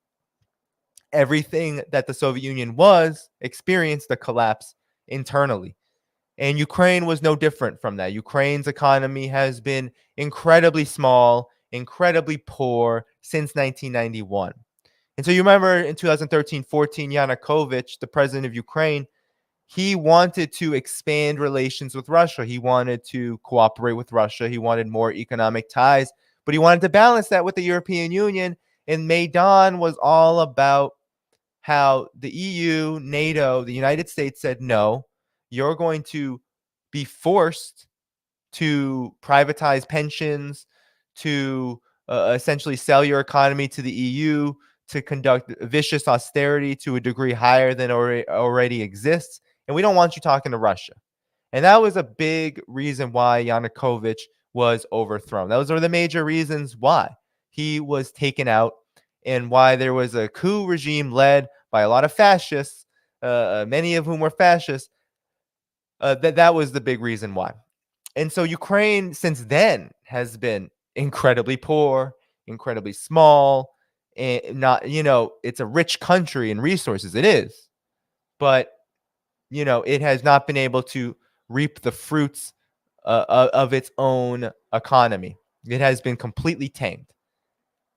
everything that the Soviet Union was experienced a collapse internally. And Ukraine was no different from that. Ukraine's economy has been incredibly small, incredibly poor since 1991. And so you remember in 2013-14, Yanukovych, the president of Ukraine, he wanted to expand relations with Russia. He wanted to cooperate with Russia. He wanted more economic ties, but he wanted to balance that with the European Union. And Maidan was all about how the EU, NATO, the United States said, no, you're going to be forced to privatize pensions, to essentially sell your economy to the EU, to conduct vicious austerity to a degree higher than already exists. And we don't want you talking to Russia. And that was a big reason why Yanukovych was overthrown. Those are the major reasons why he was taken out and why there was a coup regime led by a lot of fascists, many of whom were fascists. That was the big reason why. And so Ukraine, since then, has been incredibly poor, incredibly small, and not, it's a rich country in resources. It is. But, it has not been able to reap the fruits of its own economy. It has been completely tamed.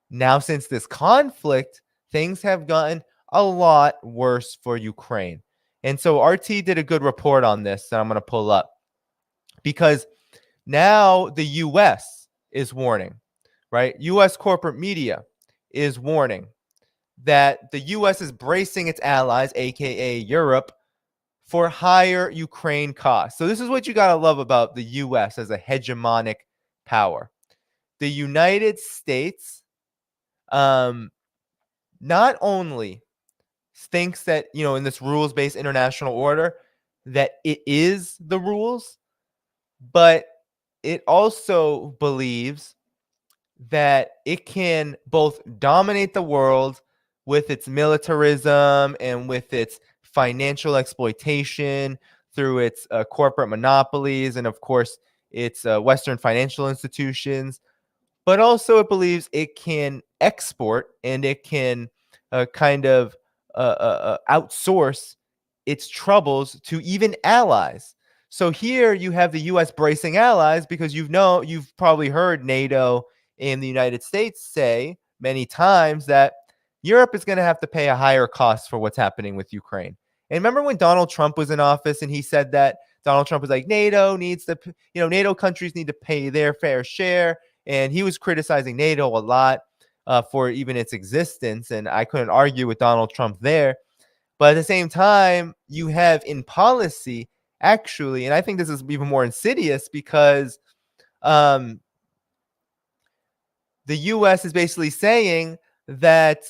Now, since this conflict, things have gotten a lot worse for Ukraine. And so RT did a good report on this that I'm going to pull up, because now the U.S. is warning, right? U.S. corporate media is warning that the U.S. is bracing its allies, aka Europe, for higher Ukraine costs. So this is what you got to love about the U.S. as a hegemonic power. The United States not only thinks that, in this rules-based international order, that it is the rules, but it also believes that it can both dominate the world with its militarism and with its financial exploitation through its corporate monopolies and, of course, its Western financial institutions, but also it believes it can export and it can kind of outsource its troubles to even allies. So here you have the U.S. bracing allies because you've probably heard NATO and the United States say many times that Europe is going to have to pay a higher cost for what's happening with Ukraine. And remember when Donald Trump was in office and he said that Donald Trump was like, NATO needs to, NATO countries need to pay their fair share. And he was criticizing NATO a lot. for even its existence. And I couldn't argue with Donald Trump there. But at the same time, you have in policy, actually, and I think this is even more insidious because um, the U.S. is basically saying that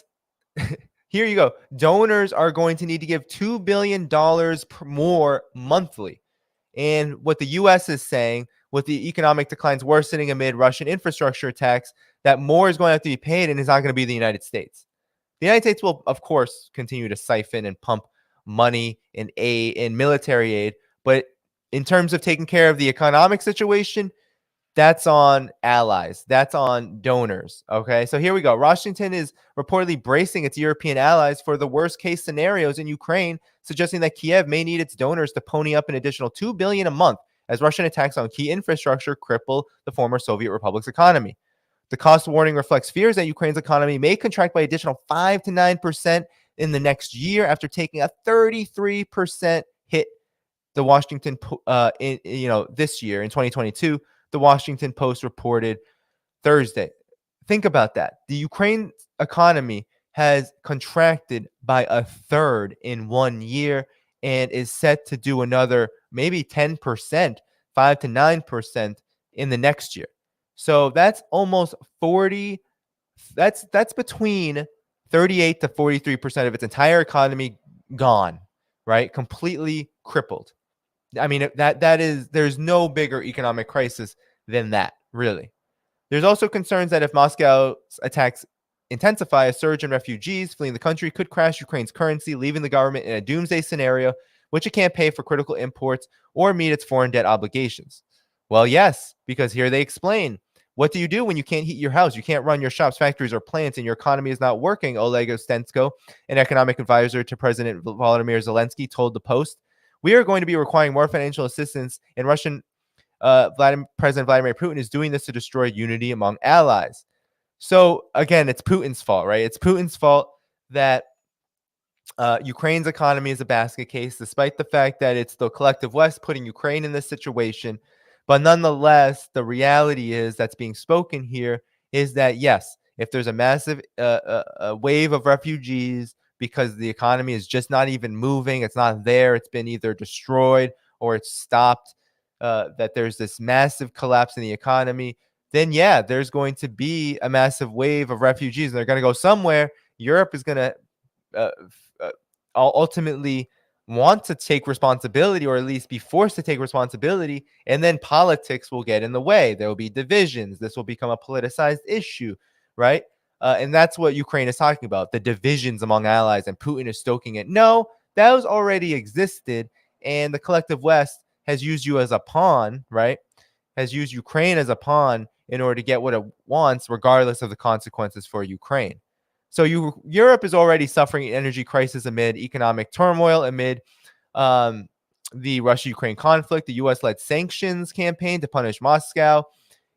here you go, donors are going to need to give $2 billion more monthly. And what the U.S. is saying, with the economic declines worsening amid Russian infrastructure attacks, that more is going to have to be paid, and it's not going to be the United States. The United States will, of course, continue to siphon and pump money and aid and military aid, but in terms of taking care of the economic situation, that's on allies. That's on donors. Okay. So here we go. Washington is reportedly bracing its European allies for the worst case scenarios in Ukraine, suggesting that Kiev may need its donors to pony up an additional $2 billion a month as Russian attacks on key infrastructure cripple the former Soviet republic's economy. The cost warning reflects fears that Ukraine's economy may contract by additional 5 to 9% in the next year after taking a 33% hit. The Washington, this year in 2022, the Washington Post reported Thursday. Think about that. The Ukraine economy has contracted by a third in 1 year and is set to do another maybe 10%, 5 to 9% in the next year. So that's almost 40. That's between 38 to 43% of its entire economy gone, right? Completely crippled. I mean, there's no bigger economic crisis than that, really. There's also concerns that if Moscow's attacks intensify, a surge in refugees fleeing the country could crash Ukraine's currency, leaving the government in a doomsday scenario, which it can't pay for critical imports or meet its foreign debt obligations. Well, yes, because here they explain. What do you do when you can't heat your house? You can't run your shops, factories, or plants, and your economy is not working, Oleg Ostensko, an economic advisor to President Volodymyr Zelensky, told the Post. We are going to be requiring more financial assistance, and Russian President Vladimir Putin is doing this to destroy unity among allies. So again, it's Putin's fault, right? It's Putin's fault that Ukraine's economy is a basket case, despite the fact that it's the collective West putting Ukraine in this situation. But nonetheless, the reality is that's being spoken here is that, yes, if there's a massive wave of refugees because the economy is just not even moving, it's not there, it's been either destroyed or it's stopped, that there's this massive collapse in the economy, then yeah, there's going to be a massive wave of refugees and they're going to go somewhere. Europe is going to ultimately want to take responsibility, or at least be forced to take responsibility, and then politics will get in the way. There will be divisions. This will become a politicized issue, right? And that's what Ukraine is talking about, the divisions among allies, and Putin is stoking it. No, those already existed, and the collective West has used you as a pawn, right? Has used Ukraine as a pawn in order to get what it wants, regardless of the consequences for Ukraine. So Europe is already suffering an energy crisis amid economic turmoil, amid the Russia-Ukraine conflict. The U.S.-led sanctions campaign to punish Moscow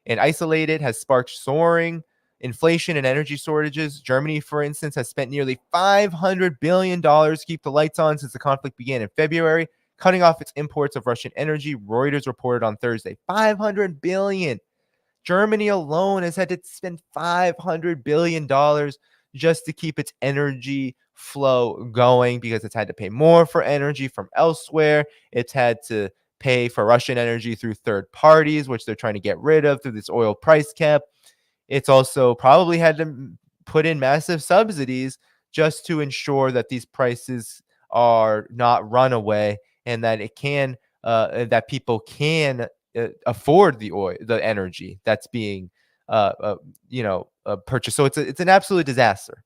and isolate it has sparked soaring inflation and energy shortages. Germany, for instance, has spent nearly $500 billion to keep the lights on since the conflict began in February, cutting off its imports of Russian energy, Reuters reported on Thursday. $500 billion. Germany alone has had to spend $500 billion just to keep its energy flow going because it's had to pay more for energy from elsewhere. It's had to pay for Russian energy through third parties, which they're trying to get rid of through this oil price cap. It's also probably had to put in massive subsidies just to ensure that these prices are not runaway and that that people can afford the oil, the energy that's being purchased. So it's an absolute disaster.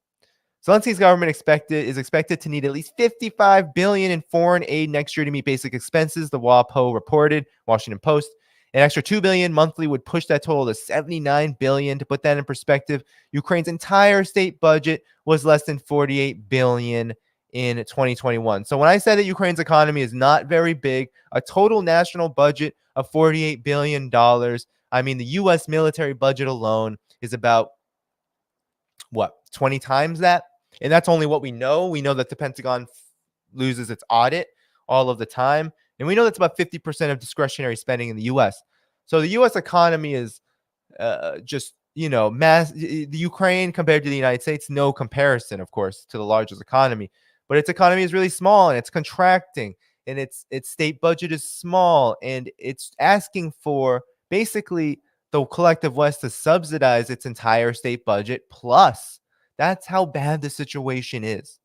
Zelensky's government is expected to need at least $55 billion in foreign aid next year to meet basic expenses, the WAPO reported, Washington Post. An extra $2 billion monthly would push that total to $79 billion. To put that in perspective, Ukraine's entire state budget was less than $48 billion in 2021. So when I said that Ukraine's economy is not very big, a total national budget of $48 billion, I mean, the U.S. military budget alone is about, 20 times that? And that's only what we know. We know that the Pentagon loses its audit all of the time. And we know that's about 50% of discretionary spending in the U.S. So the U.S. economy is just the Ukraine compared to the United States, no comparison, of course, to the largest economy, but its economy is really small and it's contracting, and its state budget is small, and it's asking for basically the collective West to subsidize its entire state budget plus. That's how bad the situation is.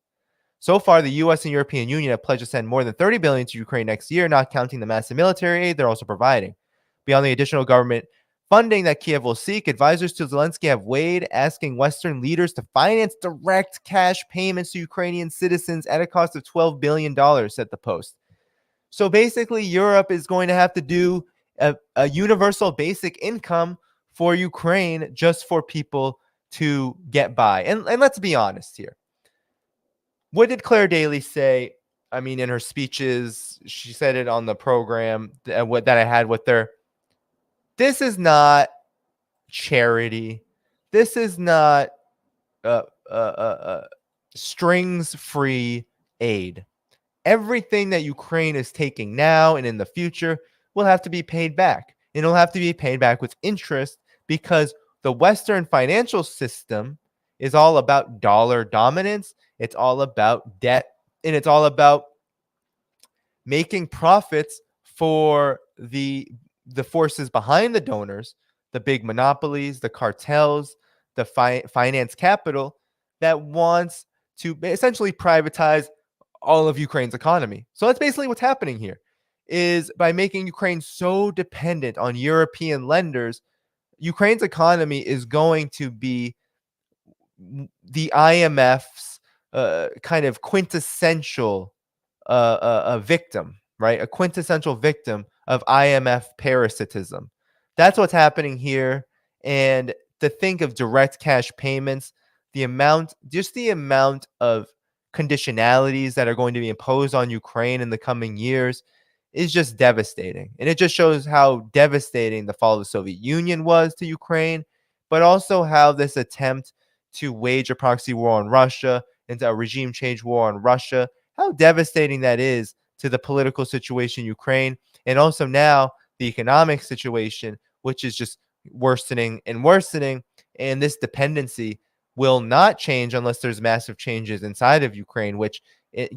So far, the U.S. and European Union have pledged to send more than $30 billion to Ukraine next year, not counting the massive military aid they're also providing. Beyond the additional government funding that Kiev will seek, advisors to Zelensky have weighed asking Western leaders to finance direct cash payments to Ukrainian citizens at a cost of $12 billion, said the Post. So basically, Europe is going to have to do a universal basic income for Ukraine just for people to get by. And let's be honest here. What did Claire Daly say? I mean, in her speeches, she said it on the program that I had with her. This is not charity. This is not uh, uh, strings-free aid. Everything that Ukraine is taking now and in the future will have to be paid back. And it'll have to be paid back with interest because the Western financial system is all about dollar dominance. It's all about debt, and it's all about making profits for the forces behind the donors, the big monopolies, the cartels, the finance capital that wants to essentially privatize all of Ukraine's economy. So that's basically what's happening here, is by making Ukraine so dependent on European lenders, Ukraine's economy is going to be the IMF's kind of quintessential a victim, right? A quintessential victim of IMF parasitism. That's what's happening here. And to think of direct cash payments, the amount of conditionalities that are going to be imposed on Ukraine in the coming years is just devastating. And it just shows how devastating the fall of the Soviet Union was to Ukraine, but also how this attempt to wage a proxy war on Russia and a regime change war on Russia, how devastating that is to the political situation in Ukraine, and also now the economic situation, which is just worsening and worsening. And this dependency will not change unless there's massive changes inside of Ukraine, which,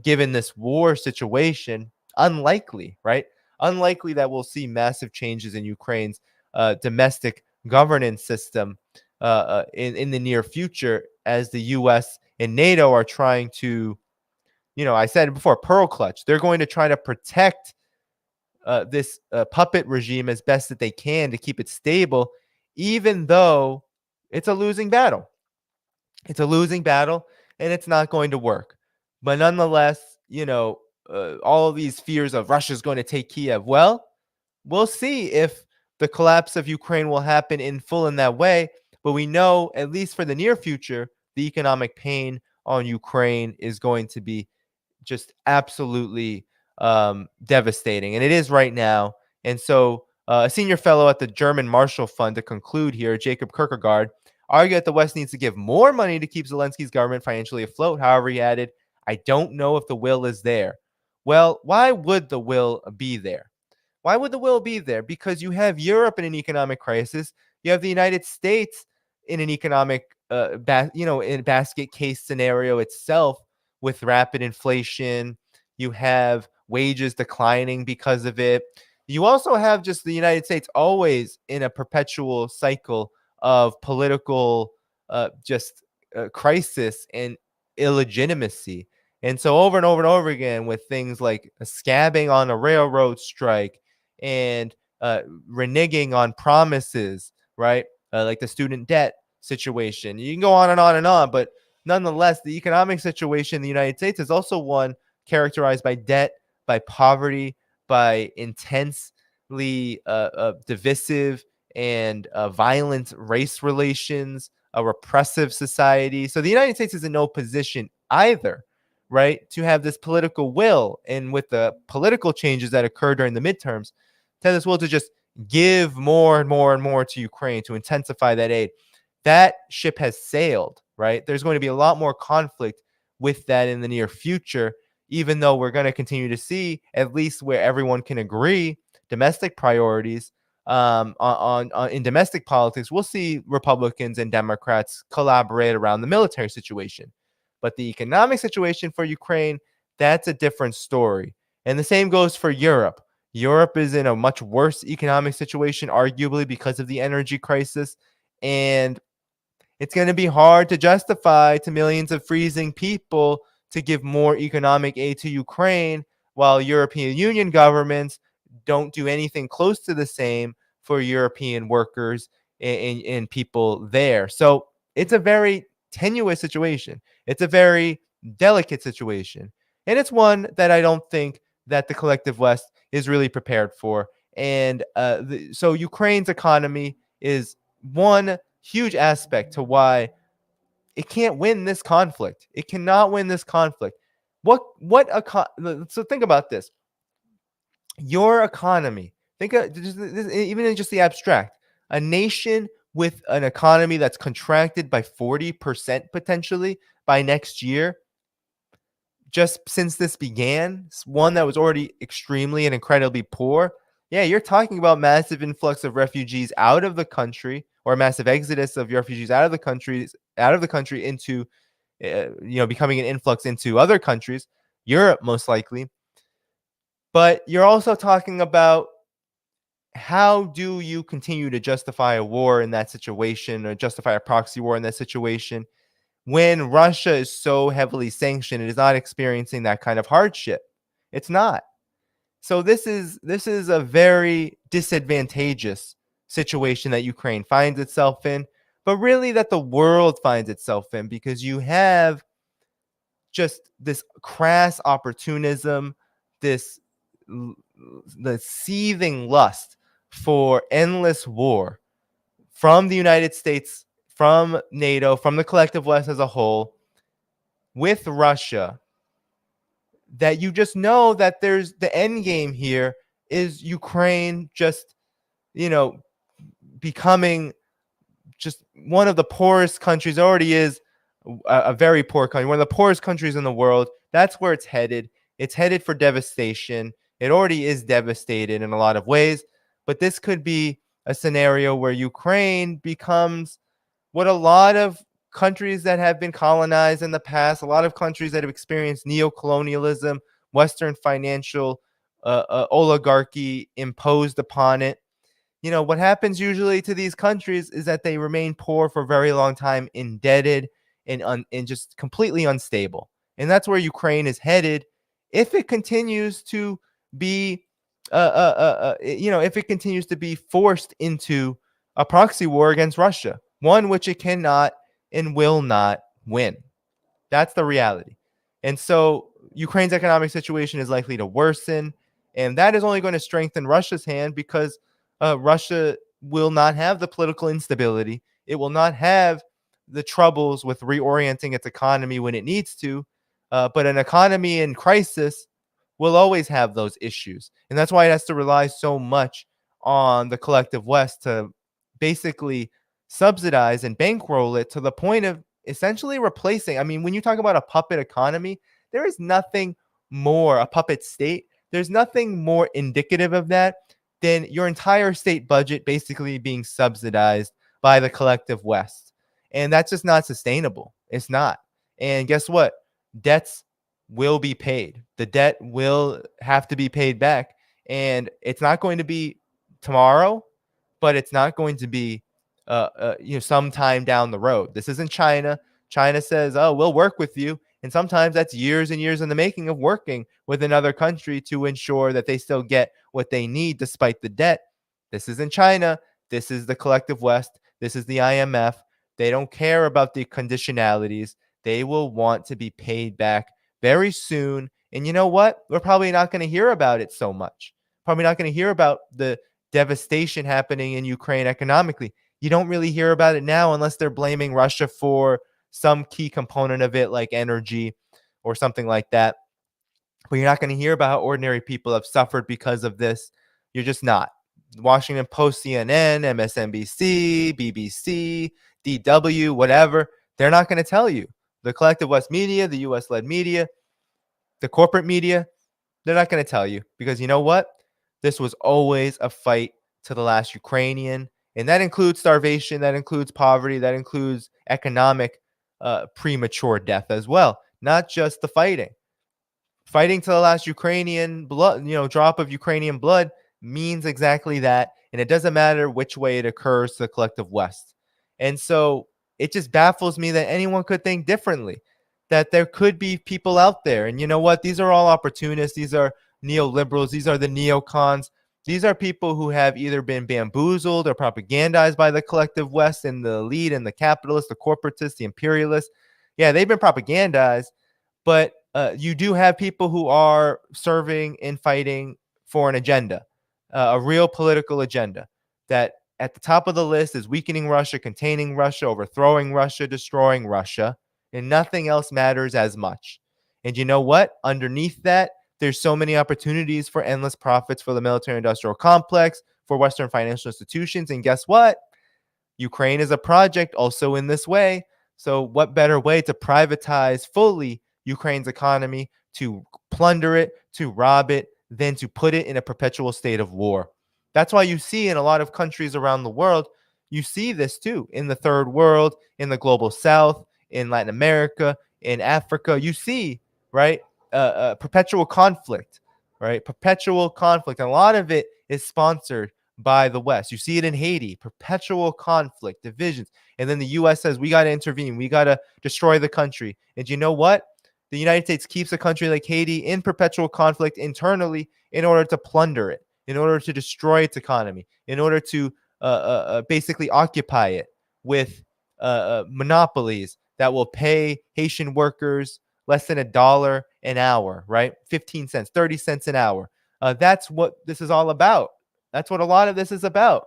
given this war situation, unlikely, right? Unlikely that we'll see massive changes in Ukraine's domestic governance system in the near future, as the U.S. and NATO are trying to, I said it before, pearl clutch. They're going to try to protect this puppet regime as best that they can to keep it stable, even though it's a losing battle. It's a losing battle, and it's not going to work. But nonetheless, all of these fears of Russia's going to take Kiev. Well, we'll see if the collapse of Ukraine will happen in full in that way. But we know, at least for the near future, the economic pain on Ukraine is going to be just absolutely devastating. And it is right now. And so a senior fellow at the German Marshall Fund, to conclude here, Jacob Kierkegaard, argued that the West needs to give more money to keep Zelensky's government financially afloat. However, he added, I don't know if the will is there. Well, why would the will be there? Why would the will be there? Because you have Europe in an economic crisis. You have the United States in an economic, in basket case scenario itself, with rapid inflation. You have wages declining because of it. You also have just the United States always in a perpetual cycle of political crisis and illegitimacy. And so over and over and over again, with things like scabbing on a railroad strike and reneging on promises, right? Like the student debt situation. You can go on and on and on, but nonetheless, the economic situation in the United States is also one characterized by debt, by poverty, by intensely divisive and violent race relations, a repressive society. So the United States is in no position either, right, to have this political will, and with the political changes that occurred during the midterms, to have this will to just give more and more and more to Ukraine, to intensify that aid. That ship has sailed, right? There's going to be a lot more conflict with that in the near future, even though we're going to continue to see, at least where everyone can agree, domestic priorities in domestic politics, we'll see Republicans and Democrats collaborate around the military situation. But the economic situation for Ukraine, that's a different story. And the same goes for Europe. Europe is in a much worse economic situation, arguably because of the energy crisis. And it's going to be hard to justify to millions of freezing people to give more economic aid to Ukraine while European Union governments don't do anything close to the same for European workers and people there. So it's a very tenuous situation. It's a very delicate situation. And it's one that I don't think that the collective West is really prepared for. And so Ukraine's economy is one huge aspect to why it can't win this conflict. It cannot win this conflict. So think about this. Your economy, think of even in just the abstract, a nation with an economy that's contracted by 40% potentially by next year, just since this began, one that was already extremely and incredibly poor. Yeah, you're talking about massive influx of refugees out of the country, or massive exodus of refugees out of the country into, becoming an influx into other countries, Europe most likely. But you're also talking about how do you continue to justify a war in that situation, or justify a proxy war in that situation, when Russia is so heavily sanctioned and is not experiencing that kind of hardship? It's not. So this is a very disadvantageous situation that Ukraine finds itself in, but really that the world finds itself in, because you have just this crass opportunism, this the seething lust for endless war from the United States, from NATO, from the collective West as a whole, with Russia, that you just know that there's the end game here is Ukraine just, becoming just one of the poorest countries. Already is a very poor country, one of the poorest countries in the world. That's where it's headed. It's headed for devastation. It already is devastated in a lot of ways, but this could be a scenario where Ukraine becomes what a lot of countries that have been colonized in the past, a lot of countries that have experienced neo-colonialism, Western financial oligarchy imposed upon it. What happens usually to these countries is that they remain poor for a very long time, indebted and just completely unstable. And that's where Ukraine is headed if it continues to be, if it continues to be forced into a proxy war against Russia, one which it cannot and will not win. That's the reality. And so Ukraine's economic situation is likely to worsen, and that is only going to strengthen Russia's hand, because Russia will not have the political instability. It will not have the troubles with reorienting its economy when it needs to. But an economy in crisis will always have those issues. And that's why it has to rely so much on the collective West to basically subsidize and bankroll it to the point of essentially replacing. I mean, when you talk about a puppet economy, there is nothing more, a puppet state, there's nothing more indicative of that than your entire state budget basically being subsidized by the collective West. And that's just not sustainable. It's not. And guess what? Debts will be paid. The debt will have to be paid back. And it's not going to be tomorrow, but it's not going to be sometime down the road. This isn't China. China says, oh, we'll work with you. And sometimes that's years and years in the making of working with another country to ensure that they still get what they need despite the debt. This isn't China. This is the collective West. This is the IMF. They don't care about the conditionalities. They will want to be paid back very soon. And you know what? We're probably not going to hear about it so much. Probably not going to hear about the devastation happening in Ukraine economically. You don't really hear about it now unless they're blaming Russia for some key component of it, like energy or something like that. But you're not going to hear about how ordinary people have suffered because of this. You're just not. Washington Post, CNN, MSNBC, BBC, DW, whatever, they're not going to tell you. The collective West media, the US-led media, the corporate media, they're not going to tell you, because you know what? This was always a fight to the last Ukrainian. And that includes starvation, that includes poverty, that includes economic premature death as well, not just the fighting. Fighting to the last Ukrainian blood, drop of Ukrainian blood means exactly that. And it doesn't matter which way it occurs to the collective West. And so it just baffles me that anyone could think differently, that there could be people out there. And you know what? These are all opportunists. These are neoliberals. These are the neocons. These are people who have either been bamboozled or propagandized by the collective West and the elite and the capitalists, the corporatists, the imperialists. Yeah, they've been propagandized, but you do have people who are serving and fighting for an agenda, a real political agenda that at the top of the list is weakening Russia, containing Russia, overthrowing Russia, destroying Russia, and nothing else matters as much. And you know what? Underneath that, there's so many opportunities for endless profits for the military-industrial complex, for Western financial institutions. And guess what? Ukraine is a project also in this way. So what better way to privatize fully Ukraine's economy, to plunder it, to rob it, than to put it in a perpetual state of war? That's why you see in a lot of countries around the world, you see this too, in the third world, in the global south, in Latin America, in Africa. You see, right, perpetual conflict, right? Perpetual conflict. And a lot of it is sponsored by the West. You see it in Haiti, perpetual conflict, divisions. And then the U.S. says, we got to intervene. We got to destroy the country. And you know what? The United States keeps a country like Haiti in perpetual conflict internally in order to plunder it, in order to destroy its economy, in order to basically occupy it with monopolies that will pay Haitian workers less than $1 an hour, right? 15 cents, 30 cents an hour. That's what this is all about. That's what a lot of this is about.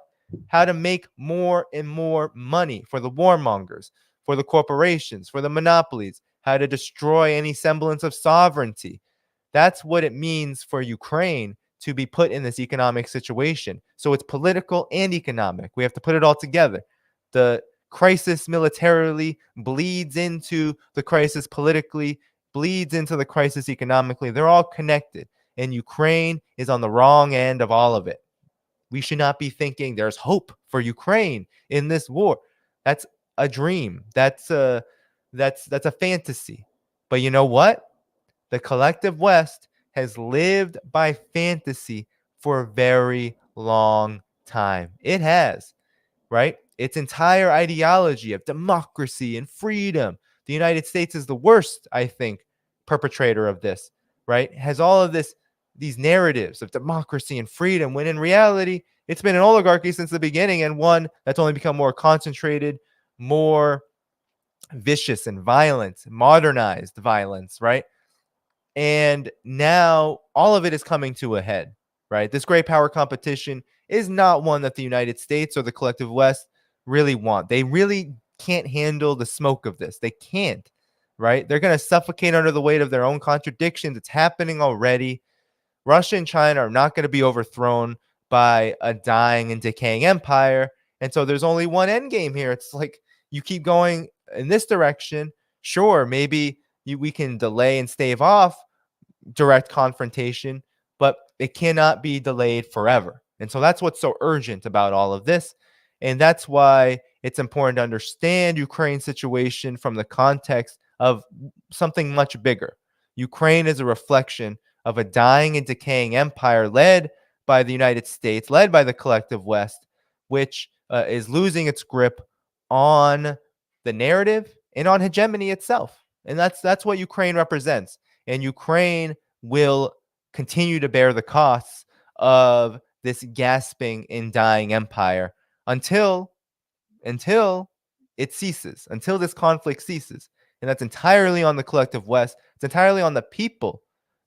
How to make more and more money for the warmongers, for the corporations, for the monopolies, how to destroy any semblance of sovereignty. That's what it means for Ukraine to be put in this economic situation. So it's political and economic. We have to put it all together. The crisis militarily bleeds into the crisis politically, bleeds into the crisis economically. They're all connected. And Ukraine is on the wrong end of all of it. We should not be thinking there's hope for Ukraine in this war. That's a dream. That's a fantasy. But you know what? The collective West has lived by fantasy for a very long time. It has, right? Its entire ideology of democracy and freedom. The United States is the worst, I think, perpetrator of this, right? Has all of these narratives of democracy and freedom, when in reality, it's been an oligarchy since the beginning, and one that's only become more concentrated, more vicious and violent, modernized violence, right? And now all of it is coming to a head, right? This great power competition is not one that the United States or the collective West really want. They really can't handle the smoke of this. They can't, right? They're going to suffocate under the weight of their own contradictions. It's happening already. Russia and China are not going to be overthrown by a dying and decaying empire. And so there's only one end game here. It's like you keep going in this direction. Sure, maybe we can delay and stave off direct confrontation, but it cannot be delayed forever. And so that's what's so urgent about all of this. And that's why it's important to understand Ukraine's situation from the context of something much bigger. Ukraine is a reflection of a dying and decaying empire led by the United States, led by the collective West, which is losing its grip on the narrative and on hegemony itself. And that's what Ukraine represents. And Ukraine will continue to bear the costs of this gasping and dying empire until it ceases, until this conflict ceases. And that's entirely on the collective West. It's entirely on the people,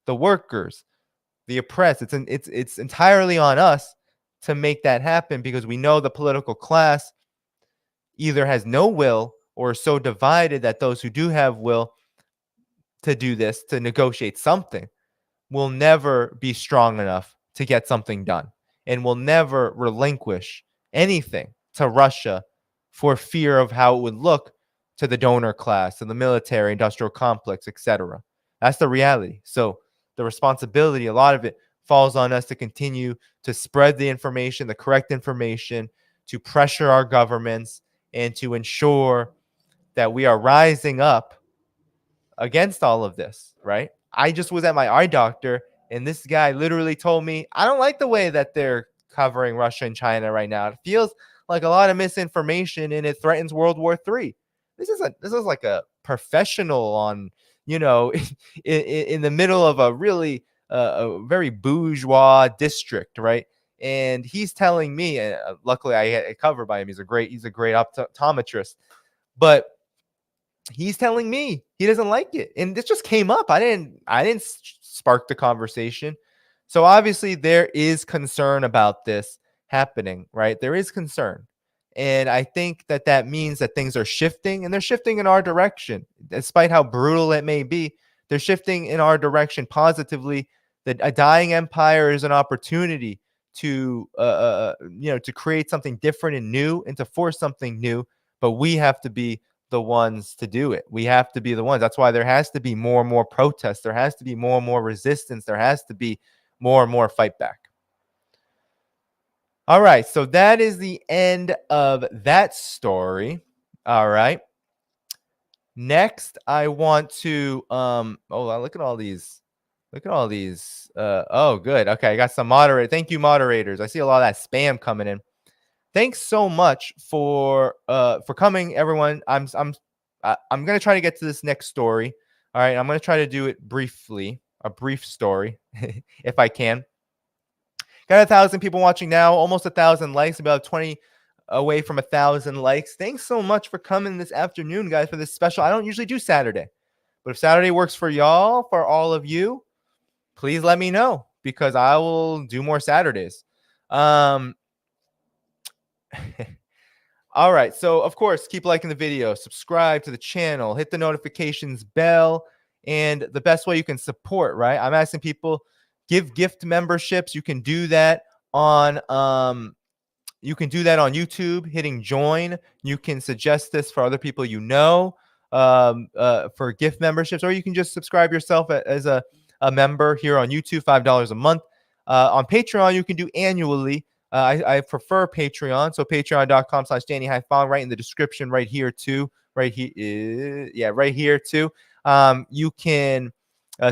the workers, the oppressed. It's entirely on us to make that happen, because we know the political class either has no will or is so divided that those who do have will to do this, to negotiate something, will never be strong enough to get something done, and will never relinquish anything to Russia for fear of how it would look to the donor class, to the military industrial complex, etc. That's the reality. So the responsibility, a lot of it, falls on us to continue to spread the information, the correct information, to pressure our governments, and to ensure that we are rising up against all of this, right? I just was at my eye doctor, and this guy literally told me, I don't like the way that they're covering Russia and China right now. It feels like a lot of misinformation, and it threatens World War III. This is like a professional on, in the middle of a really a very bourgeois district, right? And he's telling me, luckily I had it covered by him. He's a great optometrist, but he's telling me he doesn't like it, and this just came up. I didn't spark the conversation. So obviously there is concern about this happening, right? There is concern, and I think that means that things are shifting, and they're shifting in our direction, despite how brutal it may be. They're shifting in our direction positively. That a dying empire is an opportunity to to create something different and new, and to force something new. But we have to be the ones to do it. We have to be the ones. That's why there has to be more and more protests. There has to be more and more resistance. There has to be more and more fight back. All right. So that is the end of that story. All right. Next, I want to look at all these. Look at all these. Oh, good. Okay, I got some moderators. Thank you, moderators. I see a lot of that spam coming in. Thanks so much for coming, everyone. I'm gonna try to get to this next story. All right, I'm gonna try to do it briefly, a brief story, if I can. Got 1,000 people watching now, almost 1,000 likes, about 20 away from 1,000 likes. Thanks so much for coming this afternoon, guys, for this special. I don't usually do Saturday, but if Saturday works for y'all, for all of you, please let me know, because I will do more Saturdays. All right. So, of course, keep liking the video, subscribe to the channel, hit the notifications bell, and the best way you can support, right? I'm asking people, give gift memberships. You can do that on YouTube, hitting join. You can suggest this for other people for gift memberships, or you can just subscribe yourself as a member here on YouTube, $5 a month. On Patreon, you can do annually. I prefer Patreon, so patreon.com/Dhaiphong, right in the description right here too. Right here too. You can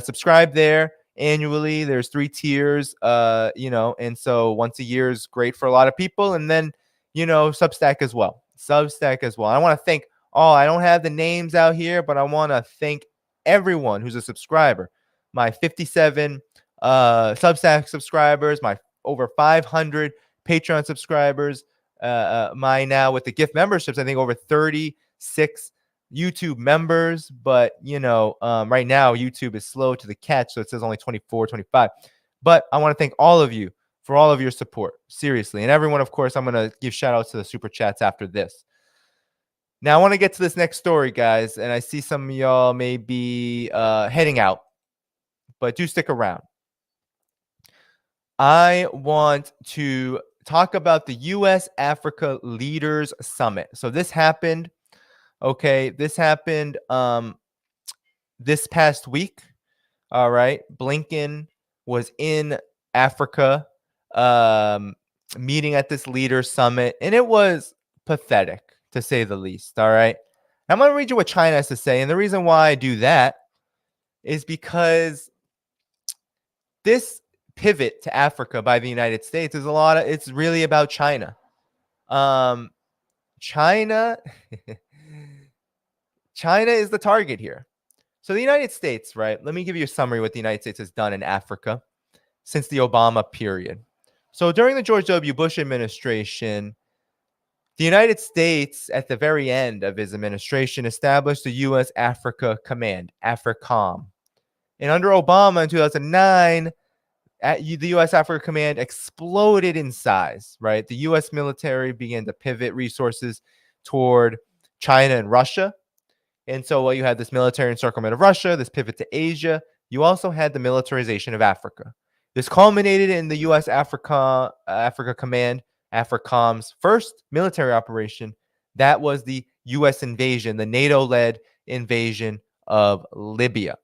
subscribe there annually. There's 3 tiers, and so once a year is great for a lot of people. And then, Substack as well. I want to thank I don't have the names out here, but I want to thank everyone who's a subscriber. My 57 Substack subscribers, my over 500 Patreon subscribers, my now with the gift memberships, I think over 36 YouTube members. But right now YouTube is slow to the catch, so it says only 24, 25. But I want to thank all of you for all of your support, seriously. And everyone, of course, I'm going to give shout outs to the super chats after this. Now I want to get to this next story, guys, and I see some of y'all may be heading out, but do stick around. I want to talk about the U.S. Africa Leaders Summit. So this happened. Okay, this happened this past week. All right, Blinken was in Africa, meeting at this Leaders Summit, and it was pathetic, to say the least. All right, I'm going to read you what China has to say, and the reason why I do that is because this pivot to Africa by the United States is it's really about China. China is the target here. So the United States, right? Let me give you a summary of what the United States has done in Africa since the Obama period. So during the George W. Bush administration, the United States, at the very end of his administration, established the U.S. Africa Command, AFRICOM. And under Obama in 2009, the U.S. Africa Command exploded in size, right? The U.S. military began to pivot resources toward China and Russia. And so you had this military encirclement of Russia, this pivot to Asia. You also had the militarization of Africa. This culminated in the U.S. Africa Command, AFRICOM's first military operation. That was the U.S. invasion, the NATO-led invasion of Libya.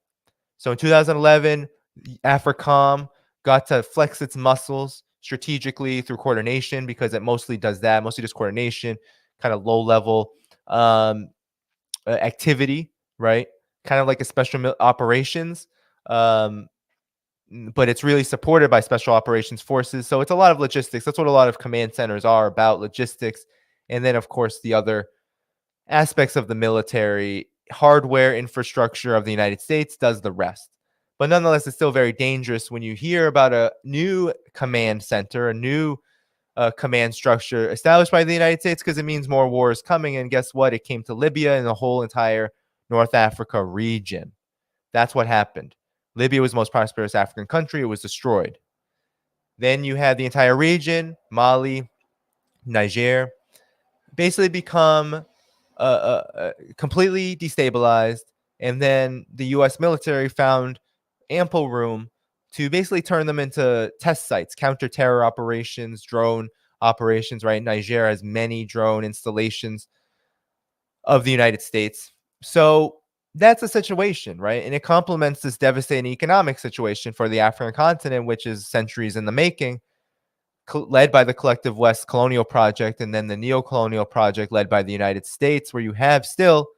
So in 2011, AFRICOM got to flex its muscles strategically through coordination, because it mostly does that, mostly just coordination, kind of low level activity, right? Kind of like a special operations, but it's really supported by special operations forces. So it's a lot of logistics. That's what a lot of command centers are about, logistics. And then, of course, the other aspects of the military hardware infrastructure of the United States does the rest. But nonetheless, it's still very dangerous when you hear about a new command center, a new command structure established by the United States, because it means more war is coming. And guess what? It came to Libya and the whole entire North Africa region. That's what happened. Libya was the most prosperous African country. It was destroyed. Then you had the entire region, Mali, Niger, basically become completely destabilized. And then the U.S. military found ample room to basically turn them into test sites, counter-terror operations, drone operations, right? Niger has many drone installations of the United States. So that's a situation, right? And it complements this devastating economic situation for the African continent, which is centuries in the making, led by the Collective West Colonial Project, and then the Neo-Colonial Project led by the United States, where you have still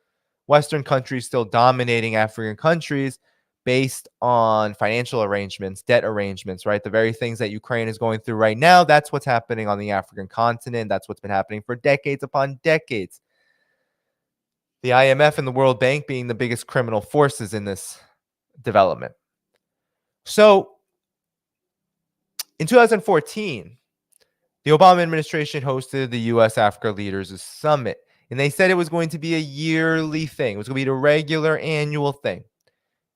Western countries still dominating African countries based on financial arrangements, debt arrangements, right? The very things that Ukraine is going through right now, that's what's happening on the African continent. That's what's been happening for decades upon decades. The IMF and the World Bank being the biggest criminal forces in this development. So in 2014, the Obama administration hosted the U.S. Africa Leaders Summit, and they said it was going to be a yearly thing. It was going to be a regular annual thing.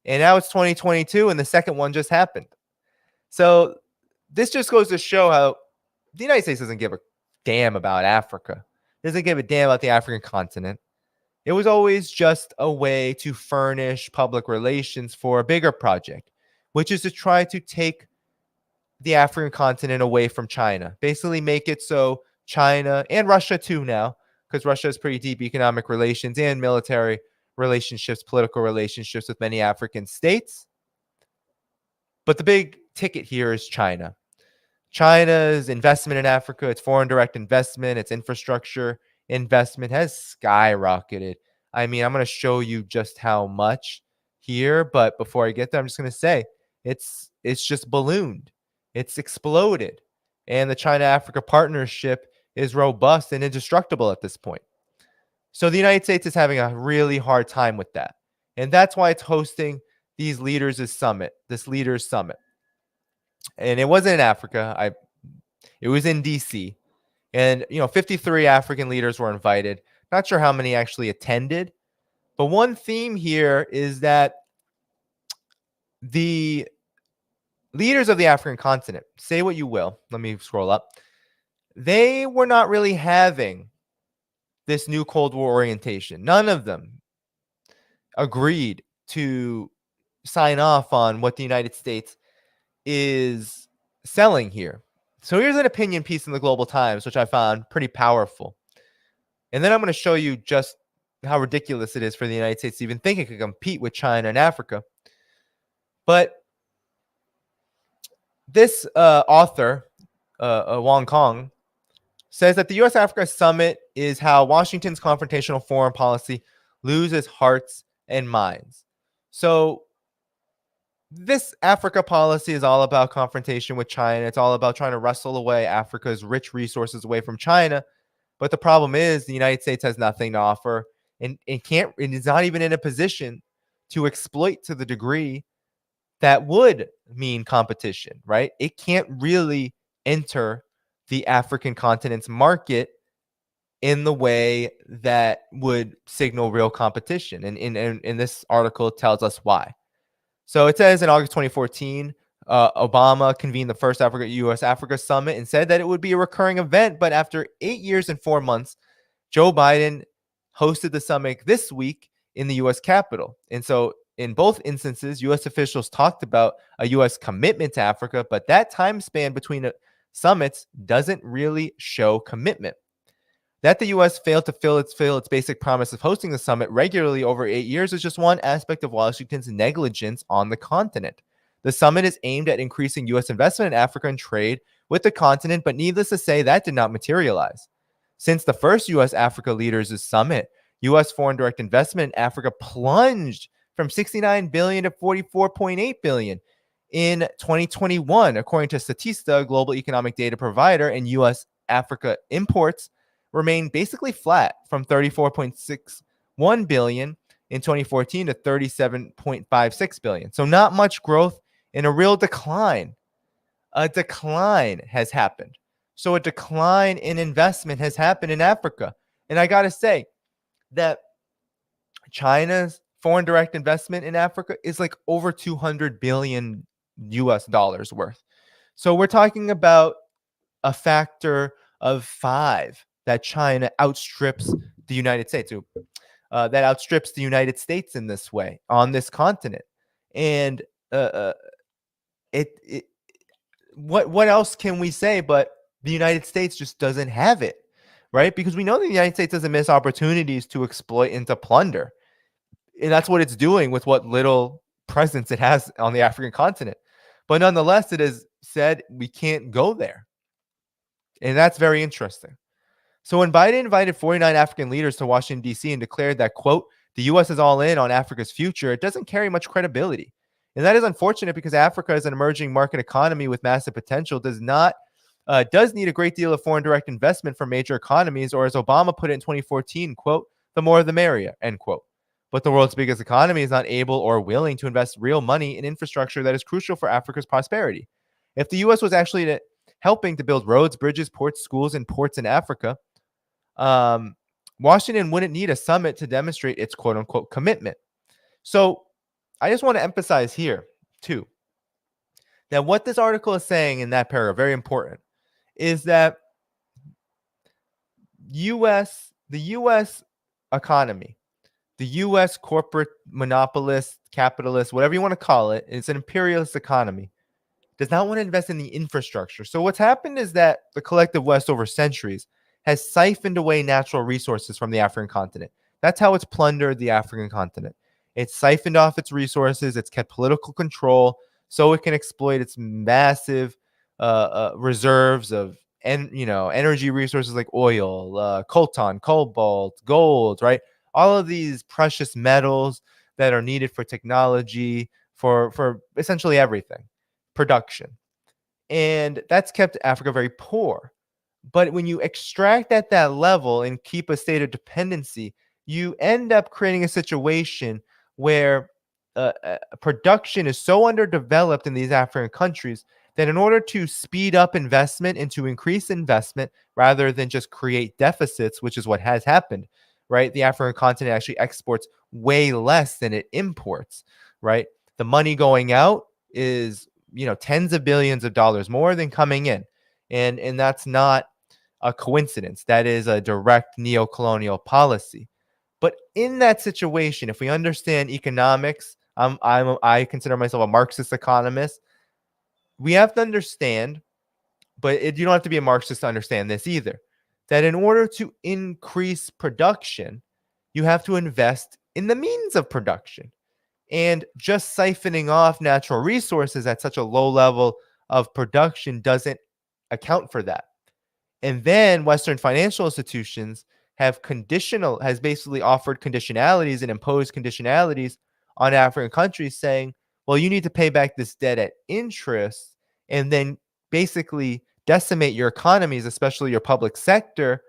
And now it's 2022, and the second one just happened. So this just goes to show how the United States doesn't give a damn about Africa. It doesn't give a damn about the African continent. It was always just a way to furnish public relations for a bigger project, which is to try to take the African continent away from China. Basically make it so China and Russia too now, because Russia has pretty deep economic relations and military relationships, political relationships with many African states. But the big ticket here is China. China's investment in Africa, its foreign direct investment, its infrastructure investment has skyrocketed. I mean, I'm going to show you just how much here, but before I get there, I'm just going to say it's just ballooned. It's exploded. And the China-Africa partnership is robust and indestructible at this point. So the United States is having a really hard time with that. And that's why it's hosting these leaders' summit, this leaders' summit. And it wasn't in Africa. It was in DC. And, 53 African leaders were invited. Not sure how many actually attended. But one theme here is that the leaders of the African continent, say what you will, let me scroll up, they were not really having this new Cold War orientation. None of them agreed to sign off on what the United States is selling here. So here's an opinion piece in the Global Times, which I found pretty powerful. And then I'm going to show you just how ridiculous it is for the United States to even think it could compete with China and Africa. But this author, Wong Kong, says that the U.S.-Africa Summit is how Washington's confrontational foreign policy loses hearts and minds. So this Africa policy is all about confrontation with China. It's all about trying to wrestle away Africa's rich resources away from China. But the problem is the United States has nothing to offer and is not even in a position to exploit to the degree that would mean competition, right? It can't really enter the African continent's market in the way that would signal real competition. And in this article, it tells us why. So it says in August 2014, Obama convened the first U.S.-Africa Summit and said that it would be a recurring event. But after 8 years and 4 months, Joe Biden hosted the summit this week in the U.S. Capitol. And so in both instances, U.S. officials talked about a U.S. commitment to Africa, but that time span between summits doesn't really show commitment. That the U.S. failed to fill its basic promise of hosting the summit regularly over 8 years is just one aspect of Washington's negligence on the continent. The summit is aimed at increasing U.S. investment in Africa and trade with the continent, but needless to say, that did not materialize. Since the first U.S.-Africa Leaders Summit, U.S. foreign direct investment in Africa plunged from $69 billion to $44.8 billion in 2021, according to Statista, a global economic data provider, and U.S. Africa imports remained basically flat from $34.61 billion in 2014 to $37.56 billion. So not much growth and a real decline. A decline has happened. So a decline in investment has happened in Africa. And I got to say that China's foreign direct investment in Africa is like over 200 billion US dollars worth. So we're talking about a factor of 5 that China outstrips the United States. That outstrips the United States in this way on this continent. And it what else can we say but the United States just doesn't have it, right? Because we know the United States doesn't miss opportunities to exploit and to plunder. And that's what it's doing with what little presence it has on the African continent. But nonetheless, it has said we can't go there. And that's very interesting. So when Biden invited 49 African leaders to Washington, D.C. and declared that, quote, the U.S. is all in on Africa's future, it doesn't carry much credibility. And that is unfortunate because Africa is an emerging market economy with massive potential, does need a great deal of foreign direct investment from major economies, or as Obama put it in 2014, quote, the more the merrier, end quote. But the world's biggest economy is not able or willing to invest real money in infrastructure that is crucial for Africa's prosperity. If the U.S. was actually helping to build roads, bridges, ports, schools, and ports in Africa, Washington wouldn't need a summit to demonstrate its quote unquote commitment. So I just want to emphasize here too, that what this article is saying in that paragraph, very important, is that the U.S. economy, the U.S. corporate monopolist, capitalist, whatever you want to call it, it's an imperialist economy, does not want to invest in the infrastructure. So what's happened is that the collective West over centuries has siphoned away natural resources from the African continent. That's how it's plundered the African continent. It's siphoned off its resources. It's kept political control so it can exploit its massive reserves of energy resources like oil, coltan, cobalt, gold, right? All of these precious metals that are needed for technology, for essentially everything, production. And that's kept Africa very poor. But when you extract at that level and keep a state of dependency, you end up creating a situation where production is so underdeveloped in these African countries that in order to speed up investment and to increase investment rather than just create deficits, which is what has happened, right? The African continent actually exports way less than it imports, right? The money going out is, tens of billions of dollars more than coming in. And that's not a coincidence. That is a direct neo-colonial policy. But in that situation, if we understand economics, I consider myself a Marxist economist. We have to understand, but you don't have to be a Marxist to understand this either, that in order to increase production, you have to invest in the means of production. And just siphoning off natural resources at such a low level of production doesn't account for that. And then Western financial institutions has basically offered conditionalities and imposed conditionalities on African countries saying, well, you need to pay back this debt at interest and then basically decimate your economies, especially your public sector,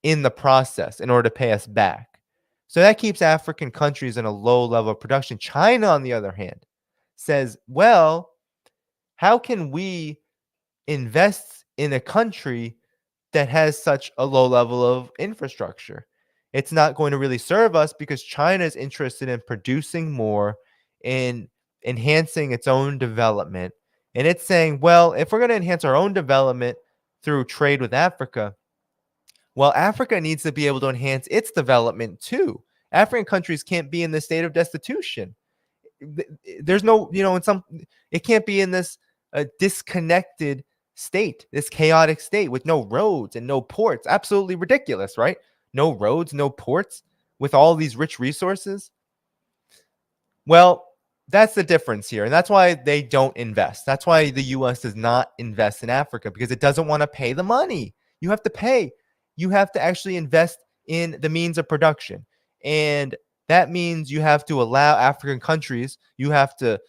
in the process in order to pay us back. So that keeps African countries in a low level of production. China, on the other hand, says, well, how can we invest in a country that has such a low level of infrastructure? It's not going to really serve us because China is interested in producing more, in enhancing its own development. And it's saying, well, if we're going to enhance our own development through trade with Africa, well, Africa needs to be able to enhance its development too. African countries can't be in this state of destitution. There's no, it can't be in this disconnected state, this chaotic state with no roads and no ports. Absolutely ridiculous, right? No roads, no ports with all these rich resources. Well, that's the difference here. And that's why they don't invest. That's why the US does not invest in Africa, because it doesn't want to pay the money. You have to pay. You have to actually invest in the means of production. And that means you have to allow African countries, you have to,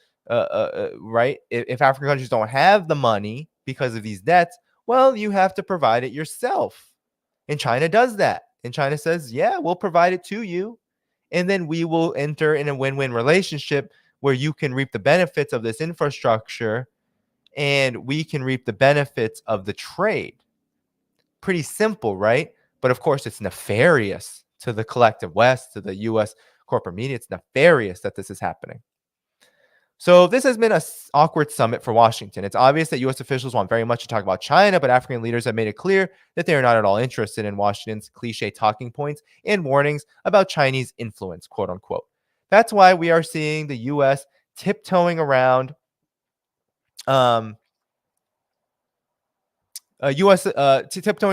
right? If African countries don't have the money because of these debts, well, you have to provide it yourself. And China does that. And China says, yeah, we'll provide it to you. And then we will enter in a win-win relationship where you can reap the benefits of this infrastructure and we can reap the benefits of the trade. Pretty simple, right? But of course, it's nefarious to the collective West, to the US corporate media. It's nefarious that this is happening. So this has been an awkward summit for Washington. It's obvious that U.S. officials want very much to talk about China, but African leaders have made it clear that they are not at all interested in Washington's cliche talking points and warnings about Chinese influence, quote unquote. That's why we are seeing the U.S. tiptoeing around tiptoeing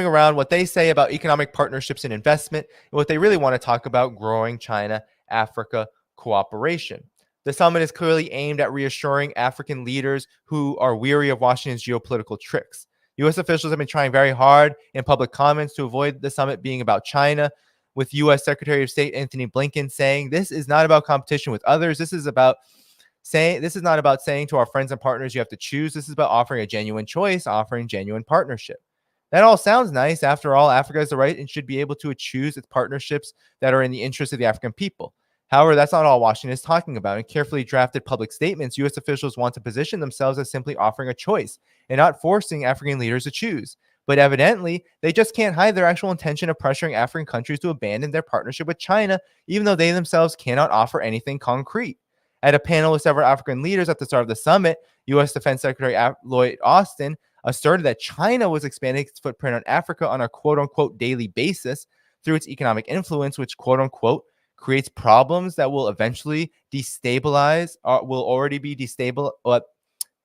around what they say about economic partnerships and investment, and what they really want to talk about, growing China-Africa cooperation. The summit is clearly aimed at reassuring African leaders who are weary of Washington's geopolitical tricks. U.S. officials have been trying very hard in public comments to avoid the summit being about China, with U.S. Secretary of State Anthony Blinken saying, this is not about competition with others. This is not about saying to our friends and partners, you have to choose. This is about offering a genuine choice, offering genuine partnership. That all sounds nice. After all, Africa has the right and should be able to choose its partnerships that are in the interest of the African people. However, that's not all Washington is talking about. In carefully drafted public statements, U.S. officials want to position themselves as simply offering a choice and not forcing African leaders to choose. But evidently, they just can't hide their actual intention of pressuring African countries to abandon their partnership with China, even though they themselves cannot offer anything concrete. At a panel with several African leaders at the start of the summit, U.S. Defense Secretary Lloyd Austin asserted that China was expanding its footprint on Africa on a quote-unquote daily basis through its economic influence, which quote-unquote creates problems that will eventually destabilize,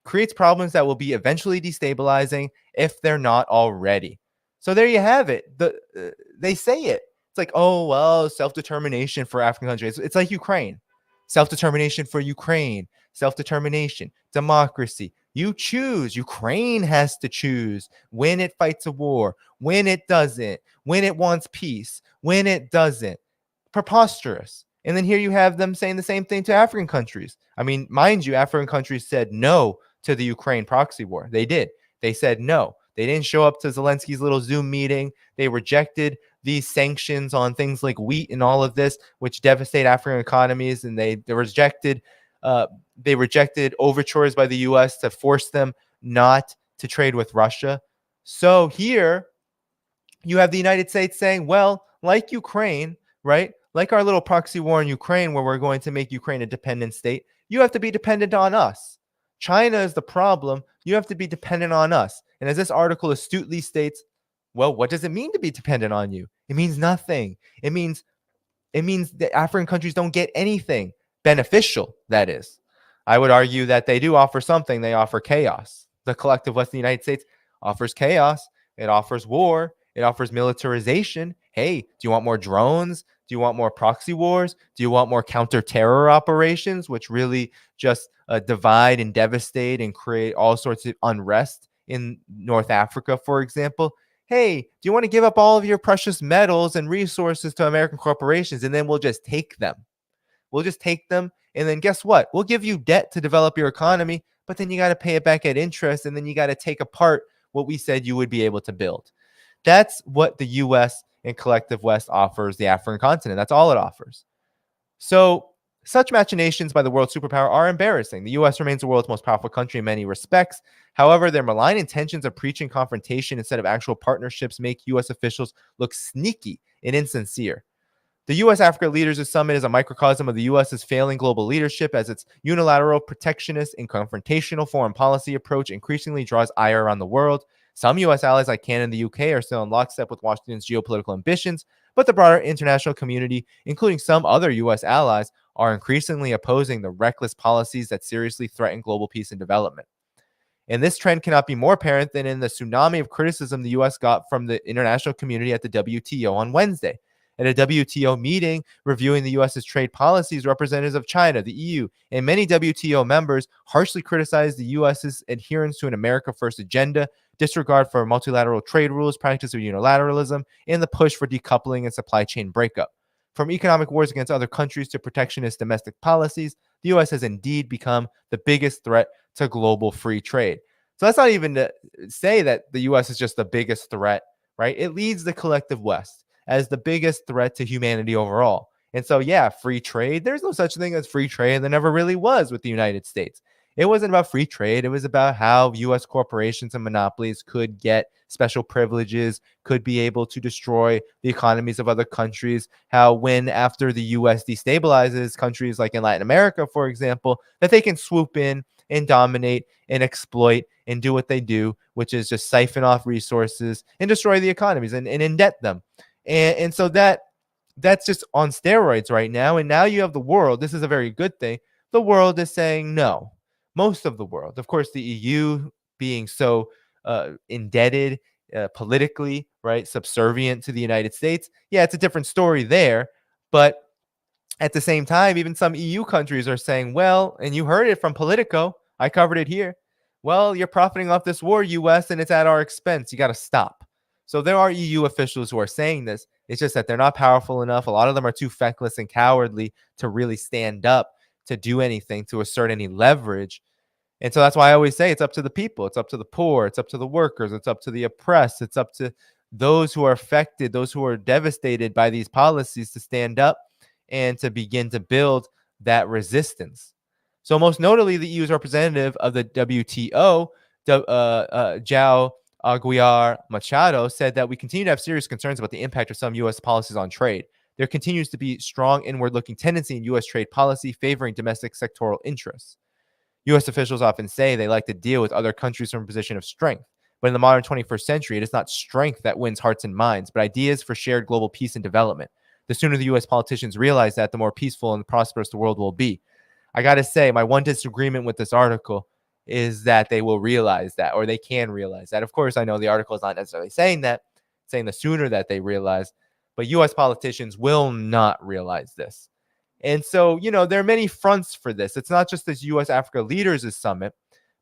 creates problems that will be eventually destabilizing if they're not already. So there you have it. They say it. It's like, oh, well, self-determination for African countries. It's like Ukraine. Self-determination for Ukraine. Self-determination. Democracy. You choose. Ukraine has to choose when it fights a war, when it doesn't, when it wants peace, when it doesn't. Preposterous. And then here you have them saying the same thing to African countries. I mean, mind you, African countries said no to the Ukraine proxy war. They did. They said no. They didn't show up to Zelensky's little Zoom meeting. They rejected these sanctions on things like wheat and all of this, which devastate African economies. And they rejected overtures by the U.S. to force them not to trade with Russia. So here you have the United States saying, well, like Ukraine, right? Like our little proxy war in Ukraine, where we're going to make Ukraine a dependent state, you have to be dependent on us. China is the problem. You have to be dependent on us. And as this article astutely states, well, what does it mean to be dependent on you? It means nothing. It means that African countries don't get anything beneficial, that is. I would argue that they do offer something. They offer chaos. The collective West of the United States offers chaos. It offers war. It offers militarization. Hey, do you want more drones? Do you want more proxy wars? Do you want more counter-terror operations, which really just divide and devastate and create all sorts of unrest in North Africa, for example? Hey, do you want to give up all of your precious metals and resources to American corporations, and then we'll just take them? We'll just take them, and then guess what? We'll give you debt to develop your economy, but then you got to pay it back at interest, and then you got to take apart what we said you would be able to build. That's what the U.S. and collective West offers the African continent. That's all it offers. So such machinations by the world superpower are embarrassing. The U.S. remains the world's most powerful country in many respects. However, their malign intentions of preaching confrontation instead of actual partnerships make U.S. officials look sneaky and insincere. The U.S.-Africa Leaders Summit is a microcosm of the U.S.'s failing global leadership, as its unilateral, protectionist, and confrontational foreign policy approach increasingly draws ire around the world. Some U.S. allies like Canada and the U.K. are still in lockstep with Washington's geopolitical ambitions, but the broader international community, including some other U.S. allies, are increasingly opposing the reckless policies that seriously threaten global peace and development. And this trend cannot be more apparent than in the tsunami of criticism the U.S. got from the international community at the WTO on Wednesday. At a WTO meeting reviewing the U.S.'s trade policies, representatives of China, the EU, and many WTO members harshly criticized the U.S.'s adherence to an America First agenda, disregard for multilateral trade rules, practice of unilateralism, and the push for decoupling and supply chain breakup. From economic wars against other countries to protectionist domestic policies, the U.S. has indeed become the biggest threat to global free trade. So that's not even to say that the U.S. is just the biggest threat, right? It leads the collective West as the biggest threat to humanity overall. And so, yeah, free trade, there's no such thing as free trade. There never really was with the United States. It wasn't about free trade. It was about how U.S. corporations and monopolies could get special privileges, could be able to destroy the economies of other countries. How when after the U.S. destabilizes countries like in Latin America, for example, that they can swoop in and dominate and exploit and do what they do, which is just siphon off resources and destroy the economies and indebt them. And so that's just on steroids right now. And now you have the world. This is a very good thing. The world is saying no. Most of the world, of course, the EU being so indebted politically, right, subservient to the United States. Yeah, it's a different story there. But at the same time, even some EU countries are saying, well, and you heard it from Politico, I covered it here. Well, you're profiting off this war, US, and it's at our expense. You got to stop. So there are EU officials who are saying this. It's just that they're not powerful enough. A lot of them are too feckless and cowardly to really stand up, to do anything, to assert any leverage. And so that's why I always say it's up to the people. It's up to the poor. It's up to the workers. It's up to the oppressed. It's up to those who are affected, those who are devastated by these policies to stand up and to begin to build that resistance. So most notably, the EU's representative of the WTO, Zhao Aguiar Machado, said that we continue to have serious concerns about the impact of some U.S. policies on trade. There continues to be strong inward-looking tendency in U.S. trade policy favoring domestic sectoral interests. U.S. officials often say they like to deal with other countries from a position of strength. But in the modern 21st century, it is not strength that wins hearts and minds, but ideas for shared global peace and development. The sooner the U.S. politicians realize that, the more peaceful and prosperous the world will be. I got to say, my one disagreement with this article is that they will realize that, or they can realize that. Of course, I know the article is not necessarily saying that, saying the sooner that they realize, but U.S. politicians will not realize this. And so, there are many fronts for this. It's not just this U.S. Africa Leaders Summit,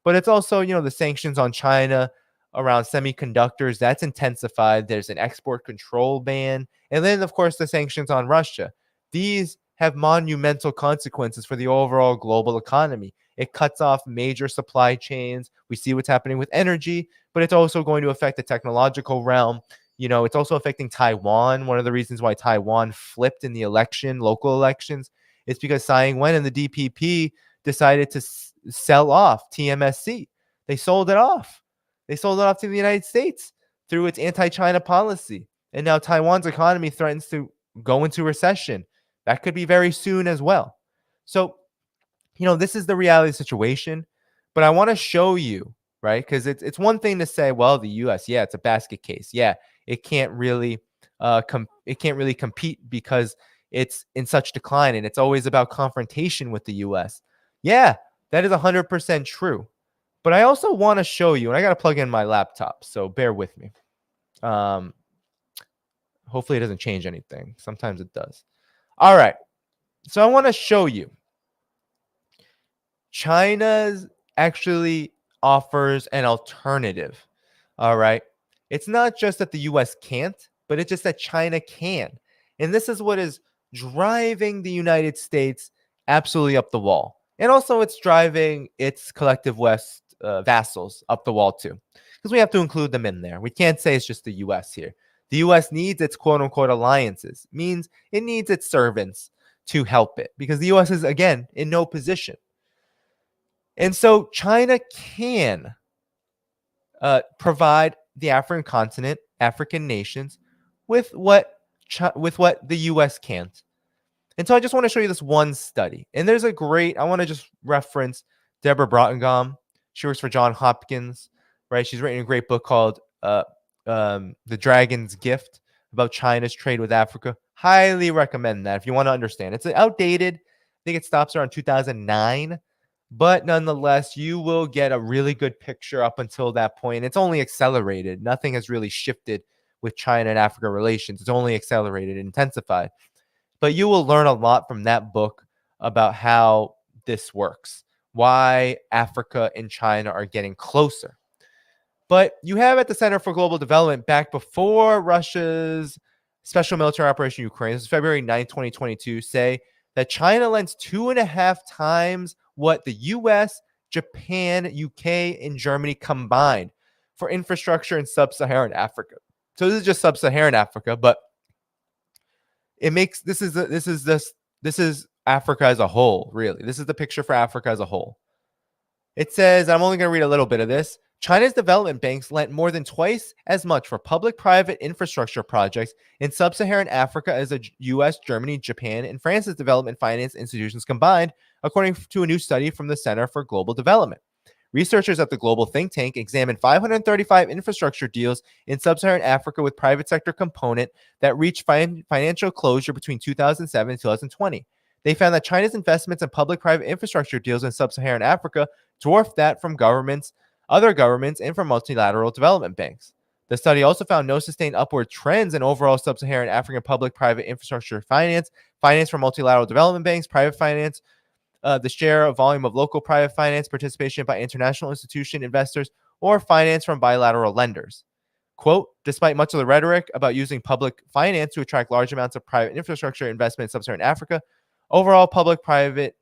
but it's also, the sanctions on China around semiconductors. That's intensified. There's an export control ban. And then, of course, the sanctions on Russia. These have monumental consequences for the overall global economy. It cuts off major supply chains. We see what's happening with energy, but it's also going to affect the technological realm. It's also affecting Taiwan. One of the reasons why Taiwan flipped in the local elections, is because Tsai Ing-wen and the DPP decided to sell off TMSC. They sold it off. They sold it off to the United States through its anti-China policy. And now Taiwan's economy threatens to go into recession. That could be very soon as well. So, this is the reality situation. But I want to show you, right? Because it's one thing to say, well, the U.S., yeah, it's a basket case. Yeah, it can't really compete because it's in such decline, and it's always about confrontation with the U.S. Yeah, that is 100% true. But I also want to show you, and I got to plug in my laptop, so bear with me. Hopefully it doesn't change anything. Sometimes it does. All right. So I want to show you. China's actually offers an alternative. All right. It's not just that the US can't, but it's just that China can. And this is what is driving the United States absolutely up the wall. And also it's driving its collective West vassals up the wall too. Because we have to include them in there. We can't say it's just the US here. The US needs its quote unquote alliances, means it needs its servants to help it because the US is, again, in no position. And so China can provide the African continent, African nations, with what the U.S. can't. And so I just want to show you this one study. And there's I want to just reference Deborah Brottingam. She works for Johns Hopkins, right? She's written a great book called The Dragon's Gift about China's trade with Africa. Highly recommend that if you want to understand. It's outdated. I think it stops around 2009. But nonetheless, you will get a really good picture up until that point. It's only accelerated. Nothing has really shifted with China and Africa relations. It's only accelerated and intensified. But you will learn a lot from that book about how this works, why Africa and China are getting closer. But you have at the Center for Global Development back before Russia's special military operation Ukraine, this is February 9th, 2022, say that China lends 2.5 times what the US, Japan, UK, and Germany combined for infrastructure in sub-Saharan Africa. So this is just sub-Saharan Africa, but it makes this is Africa as a whole, really. This is the picture for Africa as a whole. It says, I'm only going to read a little bit of this. China's development banks lent more than twice as much for public-private infrastructure projects in sub-Saharan Africa as the US, Germany, Japan, and France's development finance institutions combined, according to a new study from the Center for Global Development. Researchers at the global think tank examined 535 infrastructure deals in sub-Saharan Africa with private sector component that reached financial closure between 2007 and 2020. They found that China's investments in public-private infrastructure deals in sub-Saharan Africa dwarfed that from governments, other governments, and from multilateral development banks. The study also found no sustained upward trends in overall sub-Saharan African public-private infrastructure finance from multilateral development banks, private finance, the share of volume of local private finance participation by international institution investors, or finance from bilateral lenders. Quote, despite much of the rhetoric about using public finance to attract large amounts of private infrastructure investment in sub-Saharan Africa, overall public-private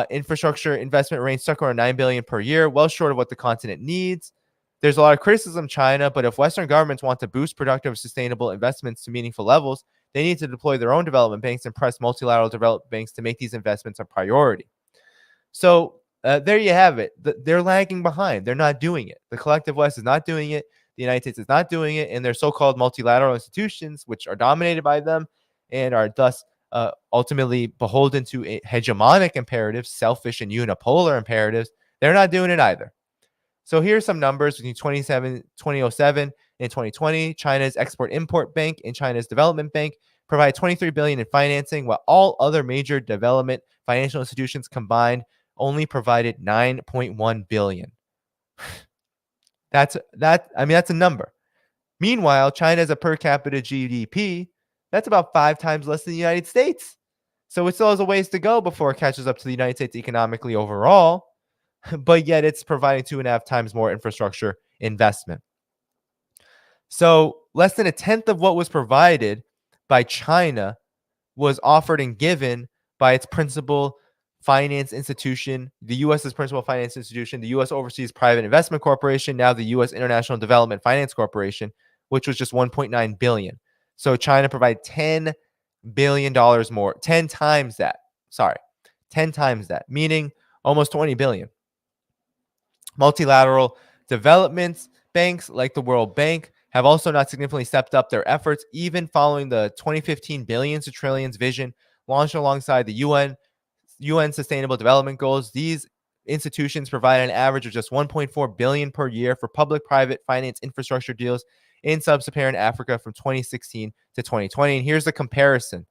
infrastructure investment range stuck around $9 billion per year, well short of what the continent needs. There's a lot of criticism of China, but if Western governments want to boost productive, sustainable investments to meaningful levels, they need to deploy their own development banks and press multilateral development banks to make these investments a priority. So there you have it. They're lagging behind. They're not doing it. The collective West is not doing it. The United States is not doing it. And their so-called multilateral institutions, which are dominated by them and are thus ultimately beholden to hegemonic imperatives, selfish and unipolar imperatives, they're not doing it either. So here's some numbers between 2007 and 2020. China's Export-Import Bank and China's Development Bank provide $23 billion in financing, while all other major development financial institutions combined only provided $9.1 billion. That's a number. Meanwhile, China has a per capita GDP that's about 5 times less than the United States. So it still has a ways to go before it catches up to the United States economically overall, but yet it's providing 2.5 times more infrastructure investment. So less than a tenth of what was provided by China was offered and given by its principal finance institution, the U.S.'s principal finance institution, the U.S. Overseas Private Investment Corporation, now the U.S. International Development Finance Corporation, which was just $1.9 billion. So China provided $10 billion more, 10 times that, meaning almost $20 billion. Multilateral development banks like the World Bank have also not significantly stepped up their efforts, even following the 2015 billions to trillions vision launched alongside the UN Sustainable Development Goals. These institutions provide an average of just $1.4 billion per year for public-private finance infrastructure deals in sub-Saharan Africa from 2016 to 2020. And here's the comparison.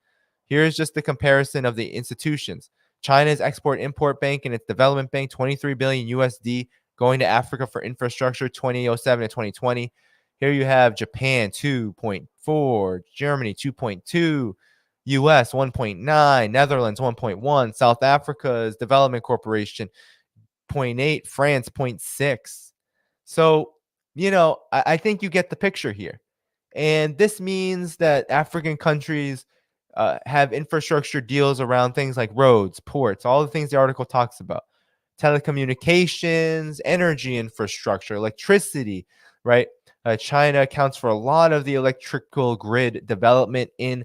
Here's just the comparison of the institutions. China's Export-Import Bank and its Development Bank, $23 billion USD going to Africa for infrastructure 2007 to 2020. Here you have Japan 2.4, Germany 2.2, US 1.9, Netherlands 1.1, South Africa's Development Corporation 0.8, France 0.6. So, I think you get the picture here. And this means that African countries have infrastructure deals around things like roads, ports, all the things the article talks about, telecommunications, energy infrastructure, electricity, right? China accounts for a lot of the electrical grid development in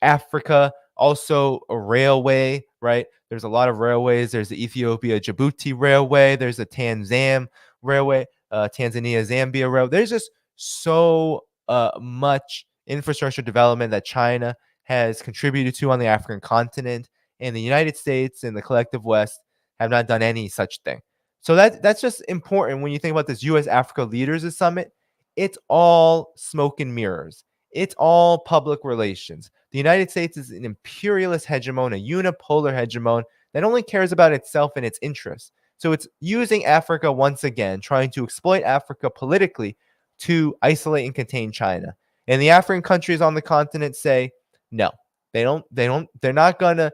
Africa. Also a railway, right? There's a lot of railways. There's the Ethiopia-Djibouti railway. There's the Tanzam railway, Tanzania-Zambia railway. There's just so much infrastructure development that China has contributed to on the African continent, and the United States and the collective West have not done any such thing. So that's just important when you think about this U.S.-Africa Leaders Summit. It's all smoke and mirrors. It's all public relations. The United States is an imperialist hegemon, a unipolar hegemon that only cares about itself and its interests. So it's using Africa once again, trying to exploit Africa politically to isolate and contain China. And the African countries on the continent say, no, they're not going to.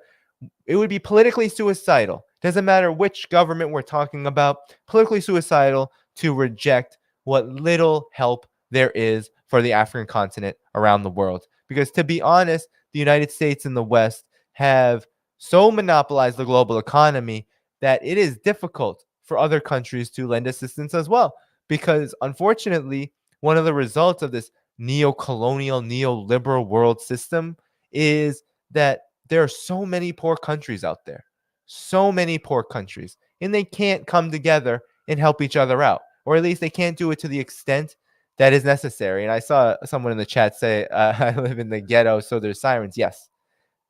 It would be politically suicidal. Doesn't matter which government we're talking about, politically suicidal to reject what little help there is for the African continent around the world. Because to be honest, the United States and the West have so monopolized the global economy that it is difficult for other countries to lend assistance as well. Because unfortunately, one of the results of this neo-colonial, neoliberal world system is that there are so many poor countries out there, so many poor countries, and they can't come together and help each other out, or at least they can't do it to the extent that is necessary. And I saw someone in the chat say, I live in the ghetto, so there's sirens. Yes,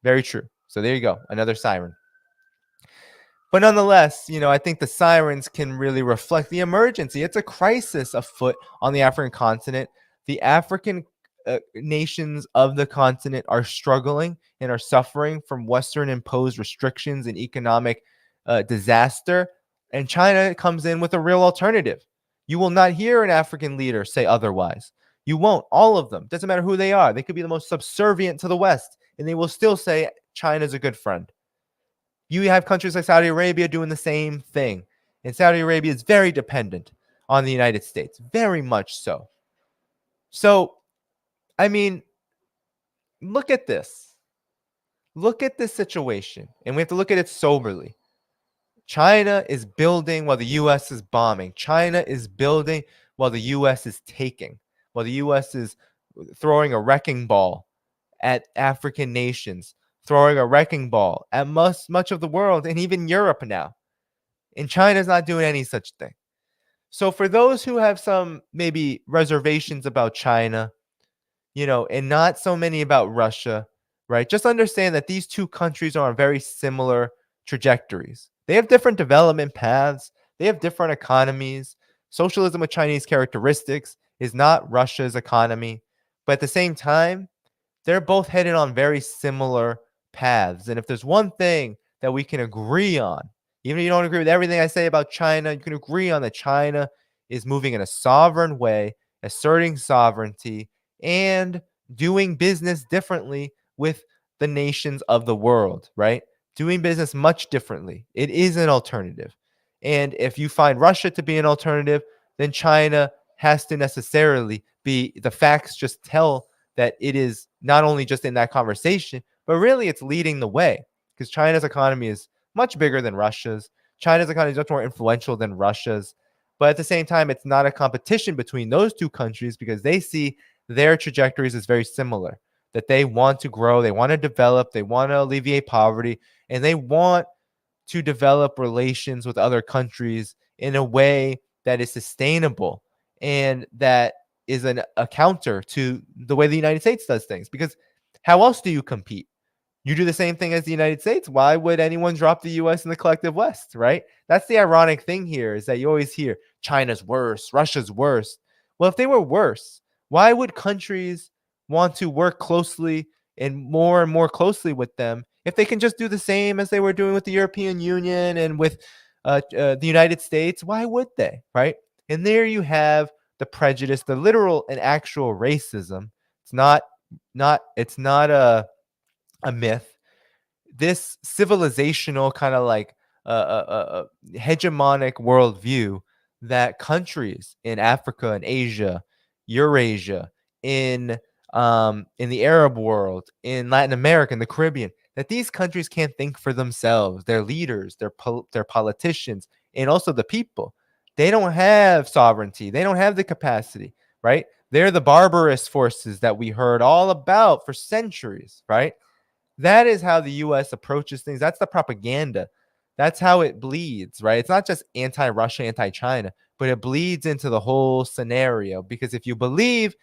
very true. So there you go, another siren. But nonetheless, I think the sirens can really reflect the emergency. It's a crisis afoot on the African continent. The African nations of the continent are struggling and are suffering from Western imposed restrictions and economic disaster. And China comes in with a real alternative. You will not hear an African leader say otherwise. You won't. All of them. Doesn't matter who they are. They could be the most subservient to the West, and they will still say China's a good friend. You have countries like Saudi Arabia doing the same thing. And Saudi Arabia is very dependent on the United States, very much so. So, I mean, look at this. Look at this situation, and we have to look at it soberly. China is building while the U.S. is bombing. China is building while the U.S. is taking, while the U.S. is throwing a wrecking ball at African nations, throwing a wrecking ball at much of the world and even Europe now. And China's not doing any such thing. So for those who have some maybe reservations about China, and not so many about Russia, right? Just understand that these two countries are on very similar trajectories. They have different development paths. They have different economies. Socialism with Chinese characteristics is not Russia's economy. But at the same time, they're both headed on very similar paths. And if there's one thing that we can agree on, even if you don't agree with everything I say about China, you can agree on that China is moving in a sovereign way, asserting sovereignty, and doing business differently with the nations of the world, right? Doing business much differently. It is an alternative. And if you find Russia to be an alternative, then China has to necessarily be, the facts just tell that it is not only just in that conversation, but really it's leading the way, because China's economy is much bigger than Russia's. China's economy is much more influential than Russia's. But at the same time, it's not a competition between those two countries, because they see their trajectories as very similar, that they want to grow, they want to develop, they want to alleviate poverty, and they want to develop relations with other countries in a way that is sustainable and that is a counter to the way the United States does things. Because how else do you compete? You do the same thing as the United States. Why would anyone drop the US and the collective West, right? That's the ironic thing here, is that you always hear China's worse, Russia's worse. Well, if they were worse, why would countries want to work closely and more closely with them if they can just do the same as they were doing with the European Union and with the United States? Why would they, right? And there you have the prejudice, the literal and actual racism. It's not a myth. This civilizational kind of like hegemonic worldview that countries in Africa and Asia, Eurasia, in the Arab world, in Latin America, in the Caribbean, that these countries can't think for themselves. Their leaders, their politicians, and also the people, they don't have sovereignty. They don't have the capacity, right? They're the barbarous forces that we heard all about for centuries, right? That is how the US approaches things. That's the propaganda. That's how it bleeds, right? It's not just anti-Russia, anti-China, but it bleeds into the whole scenario. Because if you believe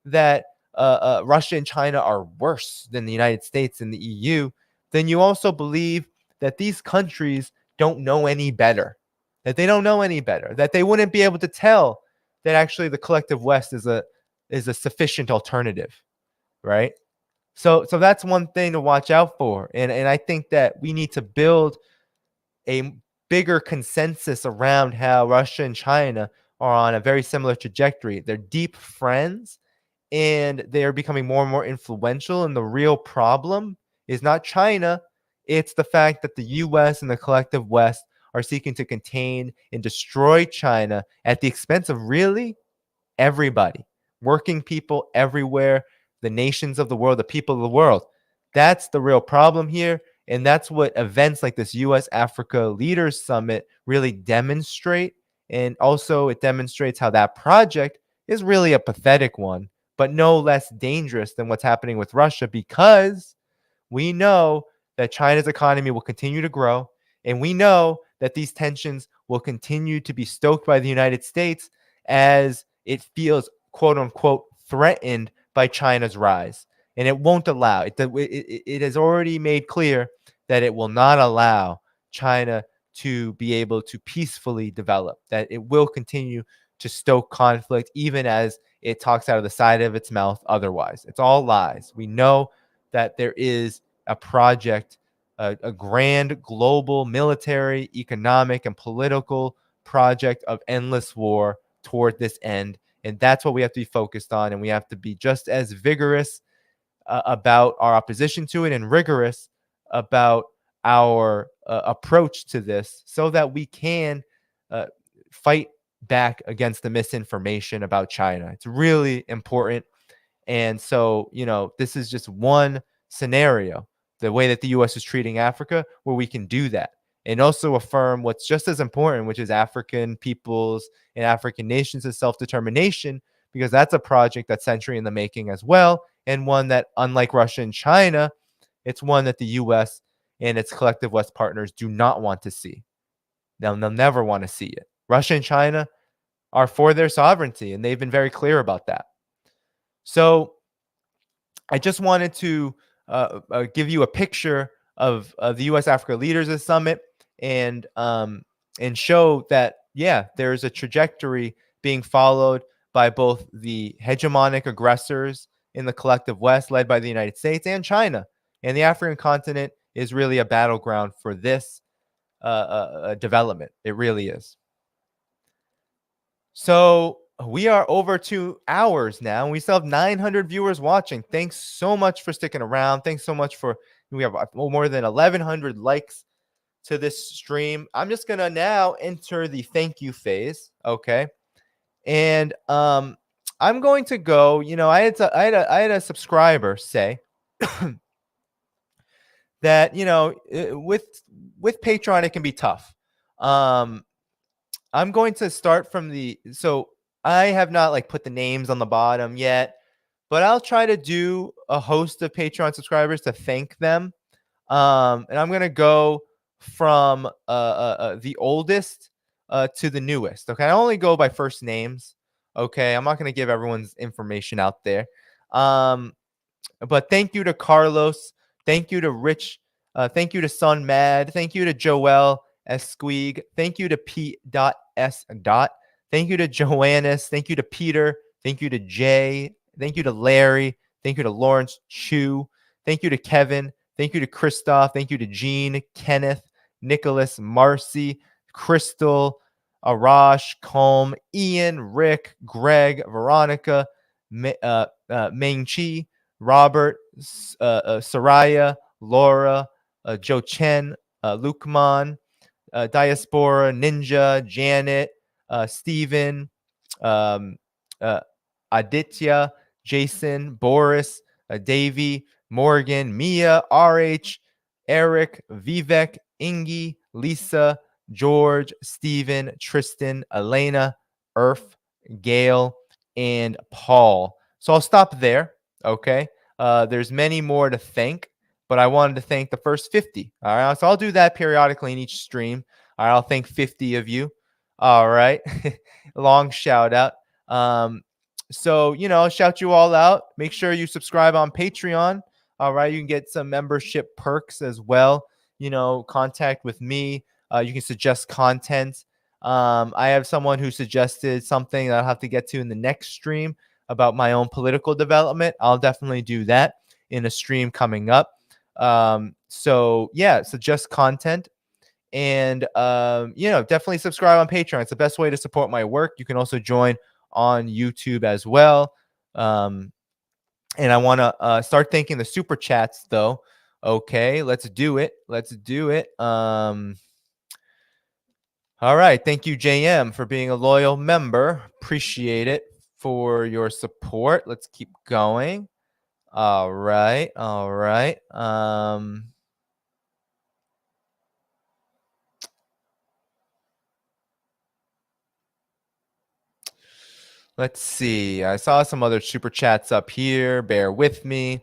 that Russia and China are worse than the United States and the EU, then you also believe that these countries don't know any better, that they don't know any better, that they wouldn't be able to tell that actually the collective West is a sufficient alternative, right? So that's one thing to watch out for. And I think that we need to build a bigger consensus around how Russia and China are on a very similar trajectory. They're deep friends, and they are becoming more and more influential. And the real problem is not China. It's the fact that the US and the collective West are seeking to contain and destroy China at the expense of really everybody, working people everywhere, the nations of the world, the people of the world. That's the real problem here. And that's what events like this US Africa Leaders Summit really demonstrate. And also, it demonstrates how that project is really a pathetic one, but no less dangerous than what's happening with Russia, because we know that China's economy will continue to grow. And we know that these tensions will continue to be stoked by the United States as it feels, quote unquote, threatened by China's rise. And it won't allow it. It has already made clear that it will not allow China to be able to peacefully develop, that it will continue to stoke conflict, even as it talks out of the side of its mouth otherwise. It's all lies. We know that there is a project, a grand global military, economic, and political project of endless war toward this end. And that's what we have to be focused on. And we have to be just as vigorous about our opposition to it and rigorous about our approach to this, so that we can fight back against the misinformation about China. It's really important. And so, this is just one scenario, the way that the US is treating Africa, where we can do that. And also affirm what's just as important, which is African peoples and African nations' self determination, because that's a project that's century in the making as well. And one that, unlike Russia and China, it's one that the US and its collective West partners do not want to see. They'll never want to see it. Russia and China are for their sovereignty, and they've been very clear about that. So I just wanted to give you a picture of the U.S. Africa Leaders Summit, and show that, yeah, there's a trajectory being followed by both the hegemonic aggressors in the collective West, led by the United States, and China. And the African continent is really a battleground for this development. It really is. So we are over 2 hours now, and we still have 900 viewers watching. Thanks so much for sticking around. Thanks so much we have more than 1,100 likes to this stream. I'm just gonna now enter the thank you phase, okay? And I'm going to go. I had a subscriber say that with Patreon it can be tough. I'm going to start from so I have not put the names on the bottom yet, but I'll try to do a host of Patreon subscribers to thank them. And I'm going to go from the oldest to the newest. Okay. I only go by first names. Okay. I'm not going to give everyone's information out there. But thank you to Carlos. Thank you to Rich. Thank you to Sun Mad. Thank you to Joel S. Squeeg. Thank you to P.S. Thank you to Joannis. Thank you to Peter. Thank you to Jay. Thank you to Larry. Thank you to Lawrence Chu. Thank you to Kevin. Thank you to Christoph. Thank you to Gene, Kenneth, Nicholas, Marcy, Crystal, Arash, Colm, Ian, Rick, Greg, Veronica, Meng Chi, Robert, Soraya, Laura, Joe Chen, Lukman, Diaspora, Ninja, Janet, Steven, Aditya, Jason, Boris, Davey, Morgan, Mia, RH, Eric, Vivek, Ingi, Lisa, George, Steven, Tristan, Elena, Irf, Gail, and Paul. So I'll stop there. Okay. There's many more to thank, but I wanted to thank the first 50. All right. So I'll do that periodically in each stream. All right. I'll thank 50 of you. All right. Long shout out. So, I'll shout you all out. Make sure you subscribe on Patreon. All right. You can get some membership perks as well. Contact with me. You can suggest content. I have someone who suggested something that I'll have to get to in the next stream about my own political development. I'll definitely do that in a stream coming up. So yeah, suggest content. And definitely subscribe on Patreon. It's the best way to support my work. You can also join on YouTube as well. And I want to start thanking the super chats, though. Okay, let's do it. Let's do it. All right. Thank you, JM, for being a loyal member. Appreciate it for your support. Let's keep going. All right. All right. Let's see. I saw some other super chats up here. Bear with me.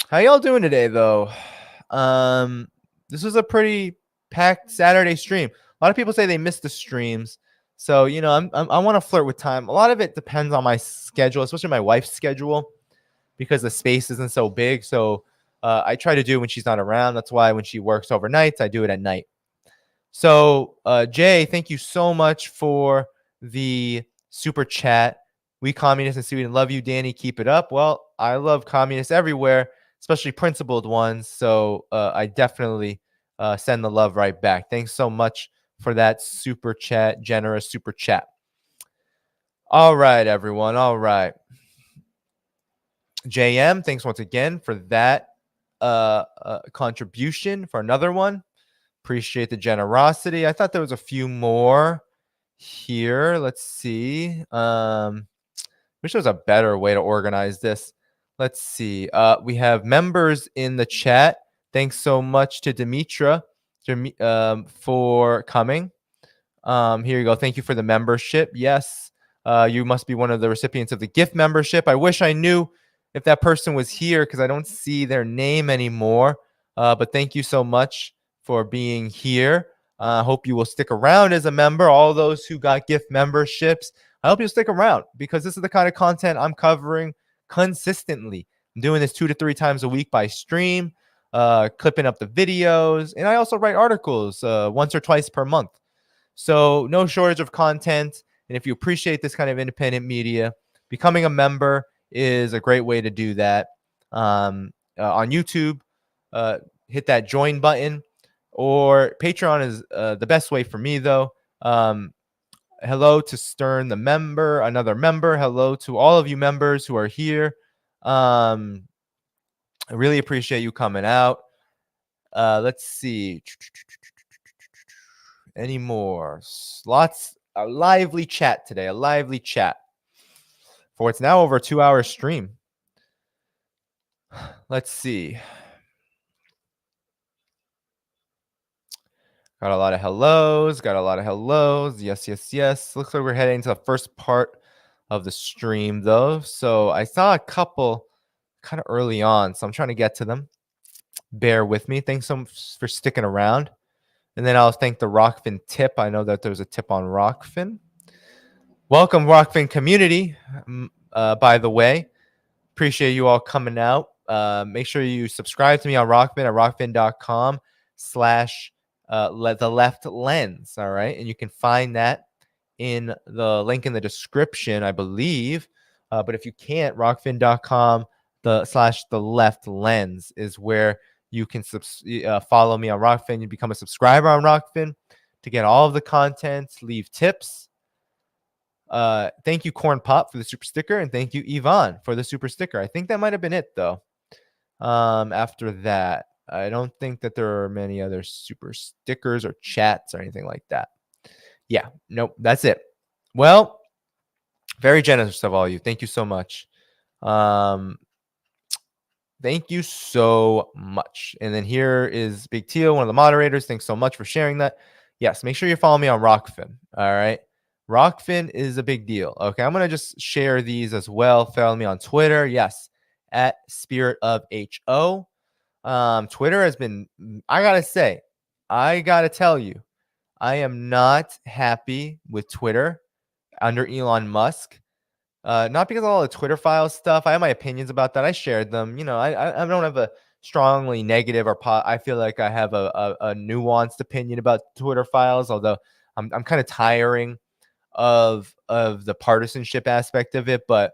How y'all doing today, though? This was a pretty packed Saturday stream. A lot of people say they missed the streams, so you know, I want to flirt with time. A lot of it depends on my schedule, especially my wife's schedule, because the space isn't so big. So I try to do it when she's not around. That's why when she works overnights, I do it at night. So Jay, thank you so much for the super chat. We communists in Sweden love you, Danny. Keep it up. Well, I love communists everywhere, especially principled ones. So I definitely send the love right back. Thanks so much for that super chat, generous super chat. All right, everyone. All right. JM, thanks once again for that contribution for another one. Appreciate the generosity. I thought there was a few more here. Let's see. Wish there was a better way to organize this. Let's see. We have members in the chat. Thanks so much to Dimitra for coming. Here you go. Thank you for the membership. Yes, you must be one of the recipients of the gift membership. I wish I knew if that person was here because I don't see their name anymore. But thank you so much for being here. I hope you will stick around as a member. All those who got gift memberships, I hope you'll stick around because this is the kind of content I'm covering consistently. I'm doing this 2 to 3 times a week by stream, clipping up the videos, and I also write articles once or twice per month. So no shortage of content. And if you appreciate this kind of independent media, becoming a member is a great way to do that. On YouTube, hit that join button, or Patreon is the best way for me, though. Hello to Stern, the member, another member. Hello to all of you members who are here. I really appreciate you coming out. Let's see. Any more? Lots, a lively chat today, a lively chat. For it's now over a 2-hour stream. Let's see. Got a lot of hellos. Got a lot of hellos. Yes, yes, yes. Looks like we're heading to the first part of the stream, though. So I saw a couple kind of early on, so I'm trying to get to them. Bear with me. Thanks so much for sticking around. And then I'll thank the Rockfin tip. I know that there's a tip on Rockfin. Welcome, Rockfin community, by the way. Appreciate you all coming out. Make sure you subscribe to me on Rockfin at rockfin.com/the left lens. All right. And you can find that in the link in the description, I believe. But if you can't, rockfin.com/the left lens is where you can follow me on Rockfin. You become a subscriber on Rockfin to get all of the content, leave tips. Thank you, Corn Pop, for the super sticker, and thank you, Yvonne, for the super sticker. I think that might have been it, though. After that, I don't think that there are many other super stickers or chats or anything like that. Yeah, nope, that's it. Well, very generous of all you. Thank you so much. Thank you so much. And then here is Big Teal, one of the moderators. Thanks so much for sharing that. Yes, make sure you follow me on Rockfin. All right. Rockfin is a big deal. Okay, I'm going to just share these as well. Follow me on Twitter. Yes, at Spirit of HO. Twitter has been, I got to tell you, I am not happy with Twitter under Elon Musk. Not because of all the Twitter files stuff. I have my opinions about that. I shared them. You know, I don't have a strongly negative or I feel like I have a nuanced opinion about Twitter files, although I'm kind of tiring of the partisanship aspect of it. But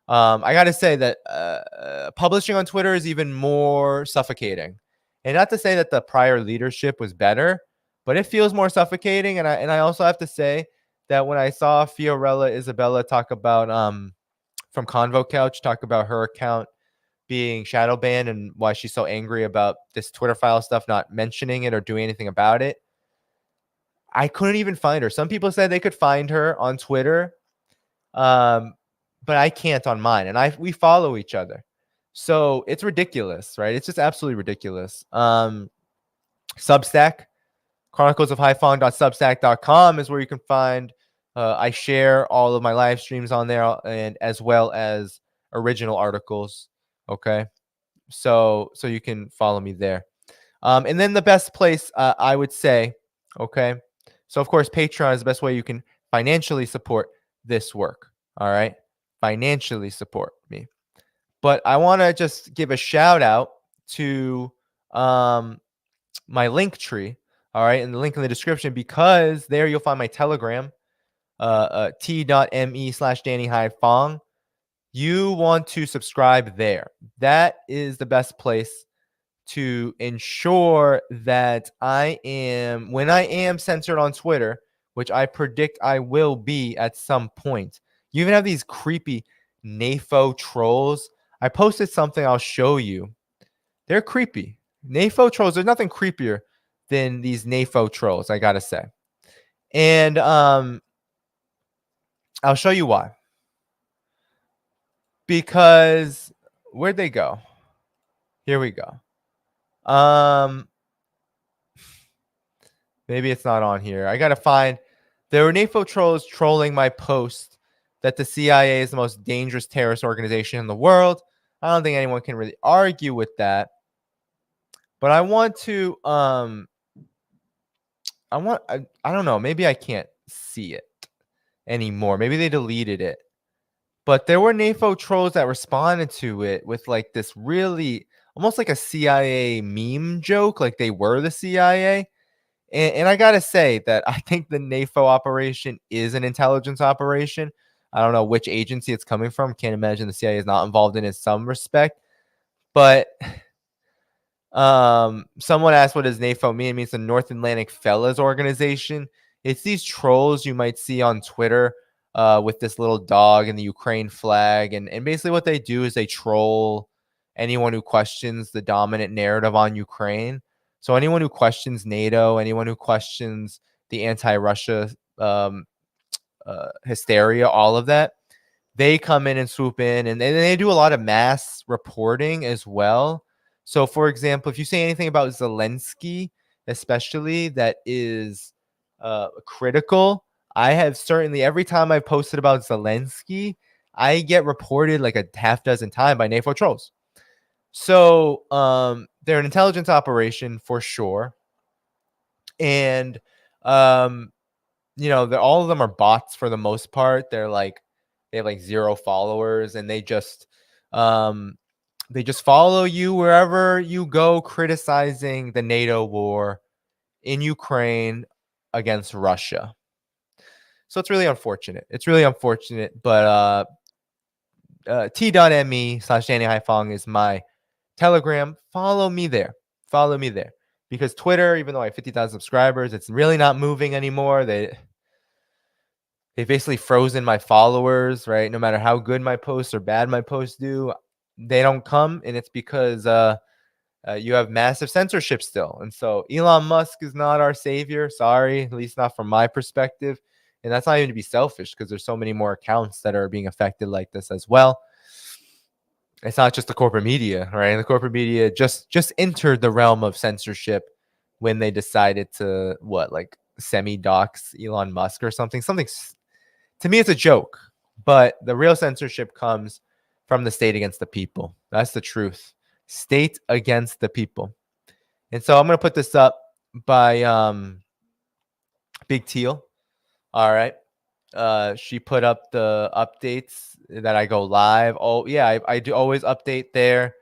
I got to say that publishing on Twitter is even more suffocating. And not to say that the prior leadership was better, but it feels more suffocating. And I also have to say that when I saw Fiorella Isabella talk about from Convo Couch talk about her account being shadow banned and why she's so angry about this Twitter file stuff, not mentioning it or doing anything about it. I couldn't even find her. Some people said they could find her on Twitter, but I can't on mine, and we follow each other, so it's ridiculous, right? It's just absolutely ridiculous. Substack, chroniclesofhaiphong.substack.com is where you can find. I share all of my live streams on there, and as well as original articles. Okay, so you can follow me there. And then the best place, I would say, okay. So of course, Patreon is the best way you can financially support this work. All right, financially support me. But I want to just give a shout out to my link tree. All right, and the link in the description, because there you'll find my Telegram, t.me/DannyHaiphong. You want to subscribe there. That is the best place to ensure that when I am censored on Twitter, which I predict I will be at some point. You even have these creepy NAFO trolls. I posted something I'll show you. They're creepy. NAFO trolls, there's nothing creepier than these NAFO trolls, I gotta say. And I'll show you why. Because where'd they go? Here we go. Maybe it's not on here. I gotta find. There were NAFO trolls trolling my post that the CIA is the most dangerous terrorist organization in the world. I don't think anyone can really argue with that. But I want to I don't know, maybe I can't see it anymore. Maybe they deleted it. But there were NAFO trolls that responded to it with like this really almost like a CIA meme joke, like they were the CIA. And I gotta say that I think the NAFO operation is an intelligence operation. I don't know which agency it's coming from. Can't imagine the CIA is not involved in it in some respect. But someone asked, what does NAFO mean? It means the North Atlantic Fellas Organization. It's these trolls you might see on Twitter with this little dog and the Ukraine flag. And basically what they do is they troll anyone who questions the dominant narrative on Ukraine. So anyone who questions NATO, anyone who questions the anti-Russia hysteria, all of that, they come in and swoop in, and they do a lot of mass reporting as well. So, for example, if you say anything about Zelensky, especially that is critical, I have certainly, every time I've posted about Zelensky, I get reported like a half dozen times by NAFO trolls. So they're an intelligence operation for sure. And, all of them are bots for the most part. They have like 0 followers, and they just follow you wherever you go, criticizing the NATO war in Ukraine against Russia. So it's really unfortunate. But t.me/DannyHaiphong is my Telegram. Follow me there. Because Twitter, even though I have 50,000 subscribers, it's really not moving anymore. They basically frozen my followers, right? No matter how good my posts or bad my posts do, they don't come. And it's because you have massive censorship still. And so Elon Musk is not our savior. Sorry, at least not from my perspective. And that's not even to be selfish, because there's so many more accounts that are being affected like this as well. It's not just the corporate media, right? And the corporate media just entered the realm of censorship when they decided to semi-dox Elon Musk or something. To me, it's a joke, but the real censorship comes from the state against the people. That's the truth. State against the people. And so I'm going to put this up by Big Teal. All right. She put up the updates that I go live. Oh, yeah, I do always update there.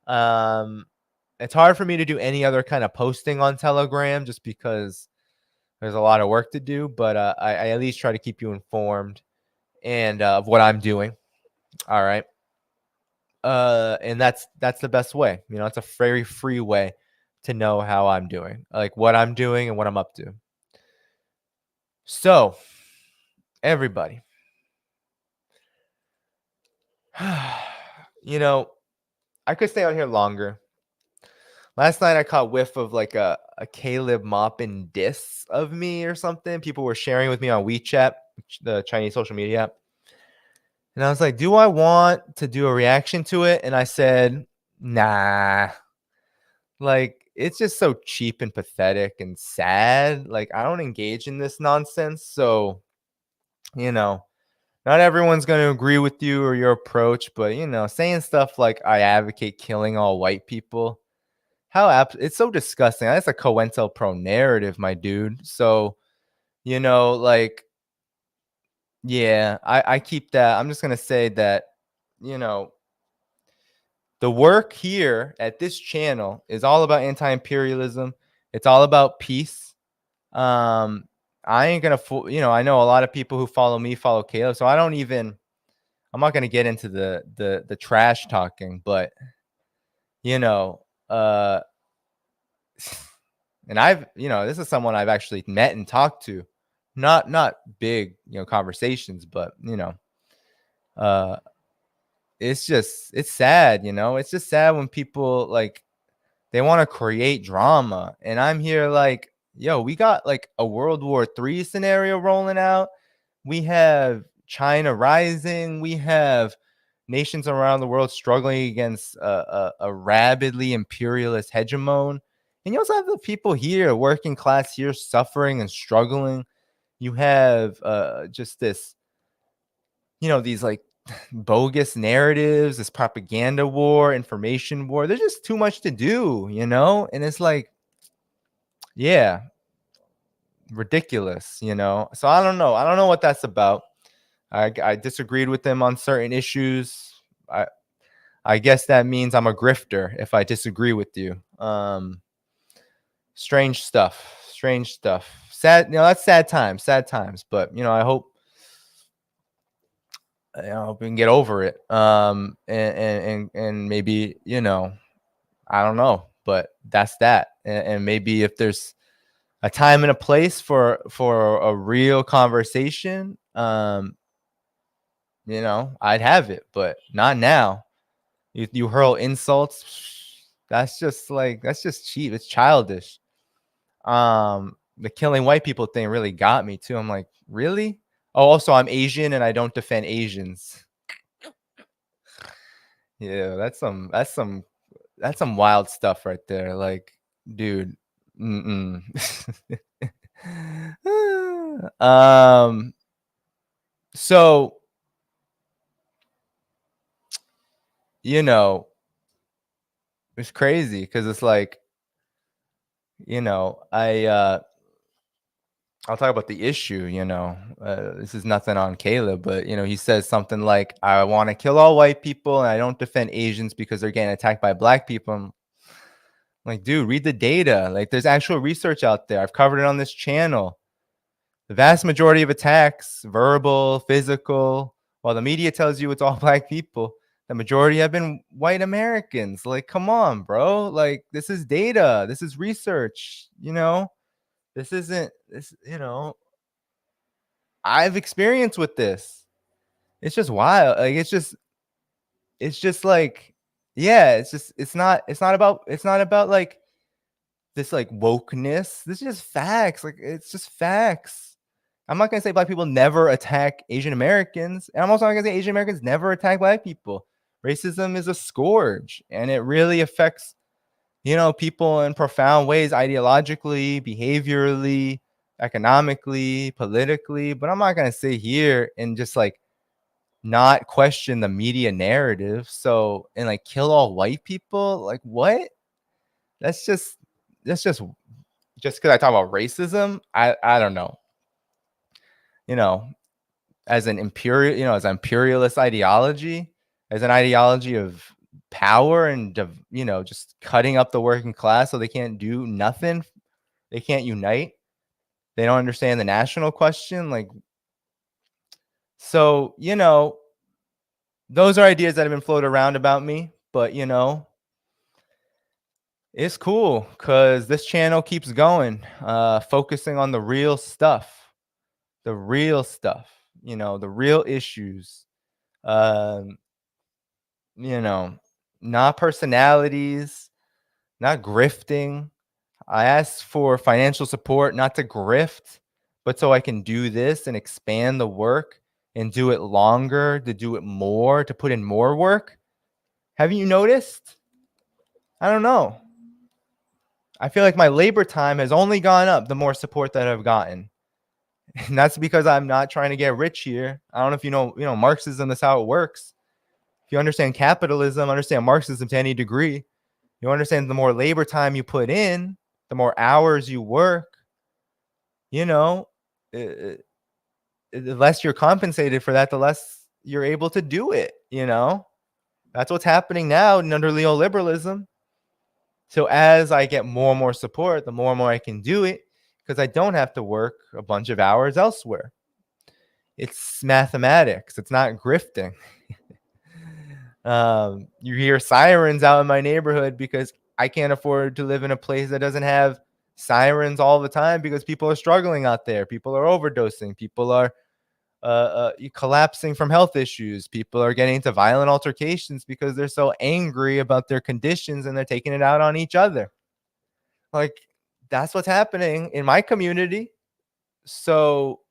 It's hard for me to do any other kind of posting on Telegram just because there's a lot of work to do, but I at least try to keep you informed and of what I'm doing. All right. And that's the best way. It's a very free way to know how I'm doing, like what I'm doing and what I'm up to. So, everybody, You know, I could stay on here longer. Last night I caught whiff of like a Caleb Maupin diss of me or something. People were sharing with me on WeChat, the Chinese social media app. And I was like, do I want to do a reaction to it? And I said, nah. Like, it's just so cheap and pathetic and sad. Like, I don't engage in this nonsense. So, you know, not everyone's going to agree with you or your approach, but, saying stuff like I advocate killing all white people, it's so disgusting. That's a COINTELPRO narrative, my dude. So, like, yeah, I keep that. I'm just going to say that, you know, the work here at this channel is all about anti-imperialism. It's all about peace. I ain't gonna I know a lot of people who follow me follow Caleb, so I'm not gonna get into the trash talking, but you know, uh and this is someone I've actually met and talked to. Not big, conversations, but uh it's sad, it's just sad when people like they want to create drama. And I'm here like, yo, we got like a World War III scenario rolling out. We have China rising. We have nations around the world struggling against a rabidly imperialist hegemon. And you also have the people here, working class here, suffering and struggling. You have just this, these like bogus narratives, this propaganda war, information war. There's just too much to do, and it's like, yeah, ridiculous, so I don't know what that's about. I disagreed with them on certain issues. I guess that means I'm a grifter if I disagree with you. Strange stuff, sad, that's sad times, but I hope we can get over it. And maybe, I don't know, but that's that. And maybe if there's a time and a place for a real conversation, I'd have it, but not now. You hurl insults. That's just cheap. It's childish. The killing white people thing really got me too. I'm like, really? Oh, also I'm Asian and I don't defend Asians. Yeah, that's some wild stuff right there. Like, dude, mm-mm. So, it's crazy because it's like, I'll talk about the issue, this is nothing on Caleb, but he says something like, I want to kill all white people and I don't defend Asians because they're getting attacked by black people. I'm like, dude, read the data. Like, there's actual research out there. I've covered it on this channel. The vast majority of attacks, verbal, physical, while the media tells you it's all black people, the majority have been white Americans. Like, come on, bro. Like, this is data. This is research. This isn't this. I've experienced with this. It's just wild. Like, it's just like, yeah. It's not about like this like wokeness. This is just facts. Like, it's just facts. I'm not gonna say black people never attack Asian Americans, and I'm also not gonna say Asian Americans never attack black people. Racism is a scourge, and it really affects, people in profound ways, ideologically, behaviorally, economically, politically. But I'm not gonna sit here and just like not question the media narrative. So, and like kill all white people. Like, what? That's just because I talk about racism. I don't know. You know, as an imperialist ideology, as an ideology of power and just cutting up the working class so they can't do nothing, they can't unite, they don't understand the national question. Like, so those are ideas that have been floated around about me, but it's cool because this channel keeps going, focusing on the real stuff, the real issues. um you know, not personalities, not grifting. I asked for financial support, not to grift, but so I can do this and expand the work and do it longer, to do it more, to put in more work. Have you noticed? I don't know. I feel like my labor time has only gone up the more support that I've gotten. And that's because I'm not trying to get rich here. I don't know if you know Marxism, that's how it works. If you understand capitalism, understand Marxism to any degree, you understand the more labor time you put in, the more hours you work, you know, uh, the less you're compensated for that, the less you're able to do it, you know? That's what's happening now under neoliberalism. So as I get more and more support, the more and more I can do it because I don't have to work a bunch of hours elsewhere. It's mathematics. It's not grifting. You hear sirens out in my neighborhood because I can't afford to live in a place that doesn't have sirens all the time because people are struggling out there. People are overdosing. People are collapsing from health issues. People are getting into violent altercations because they're so angry about their conditions and they're taking it out on each other. Like, that's what's happening in my community. So,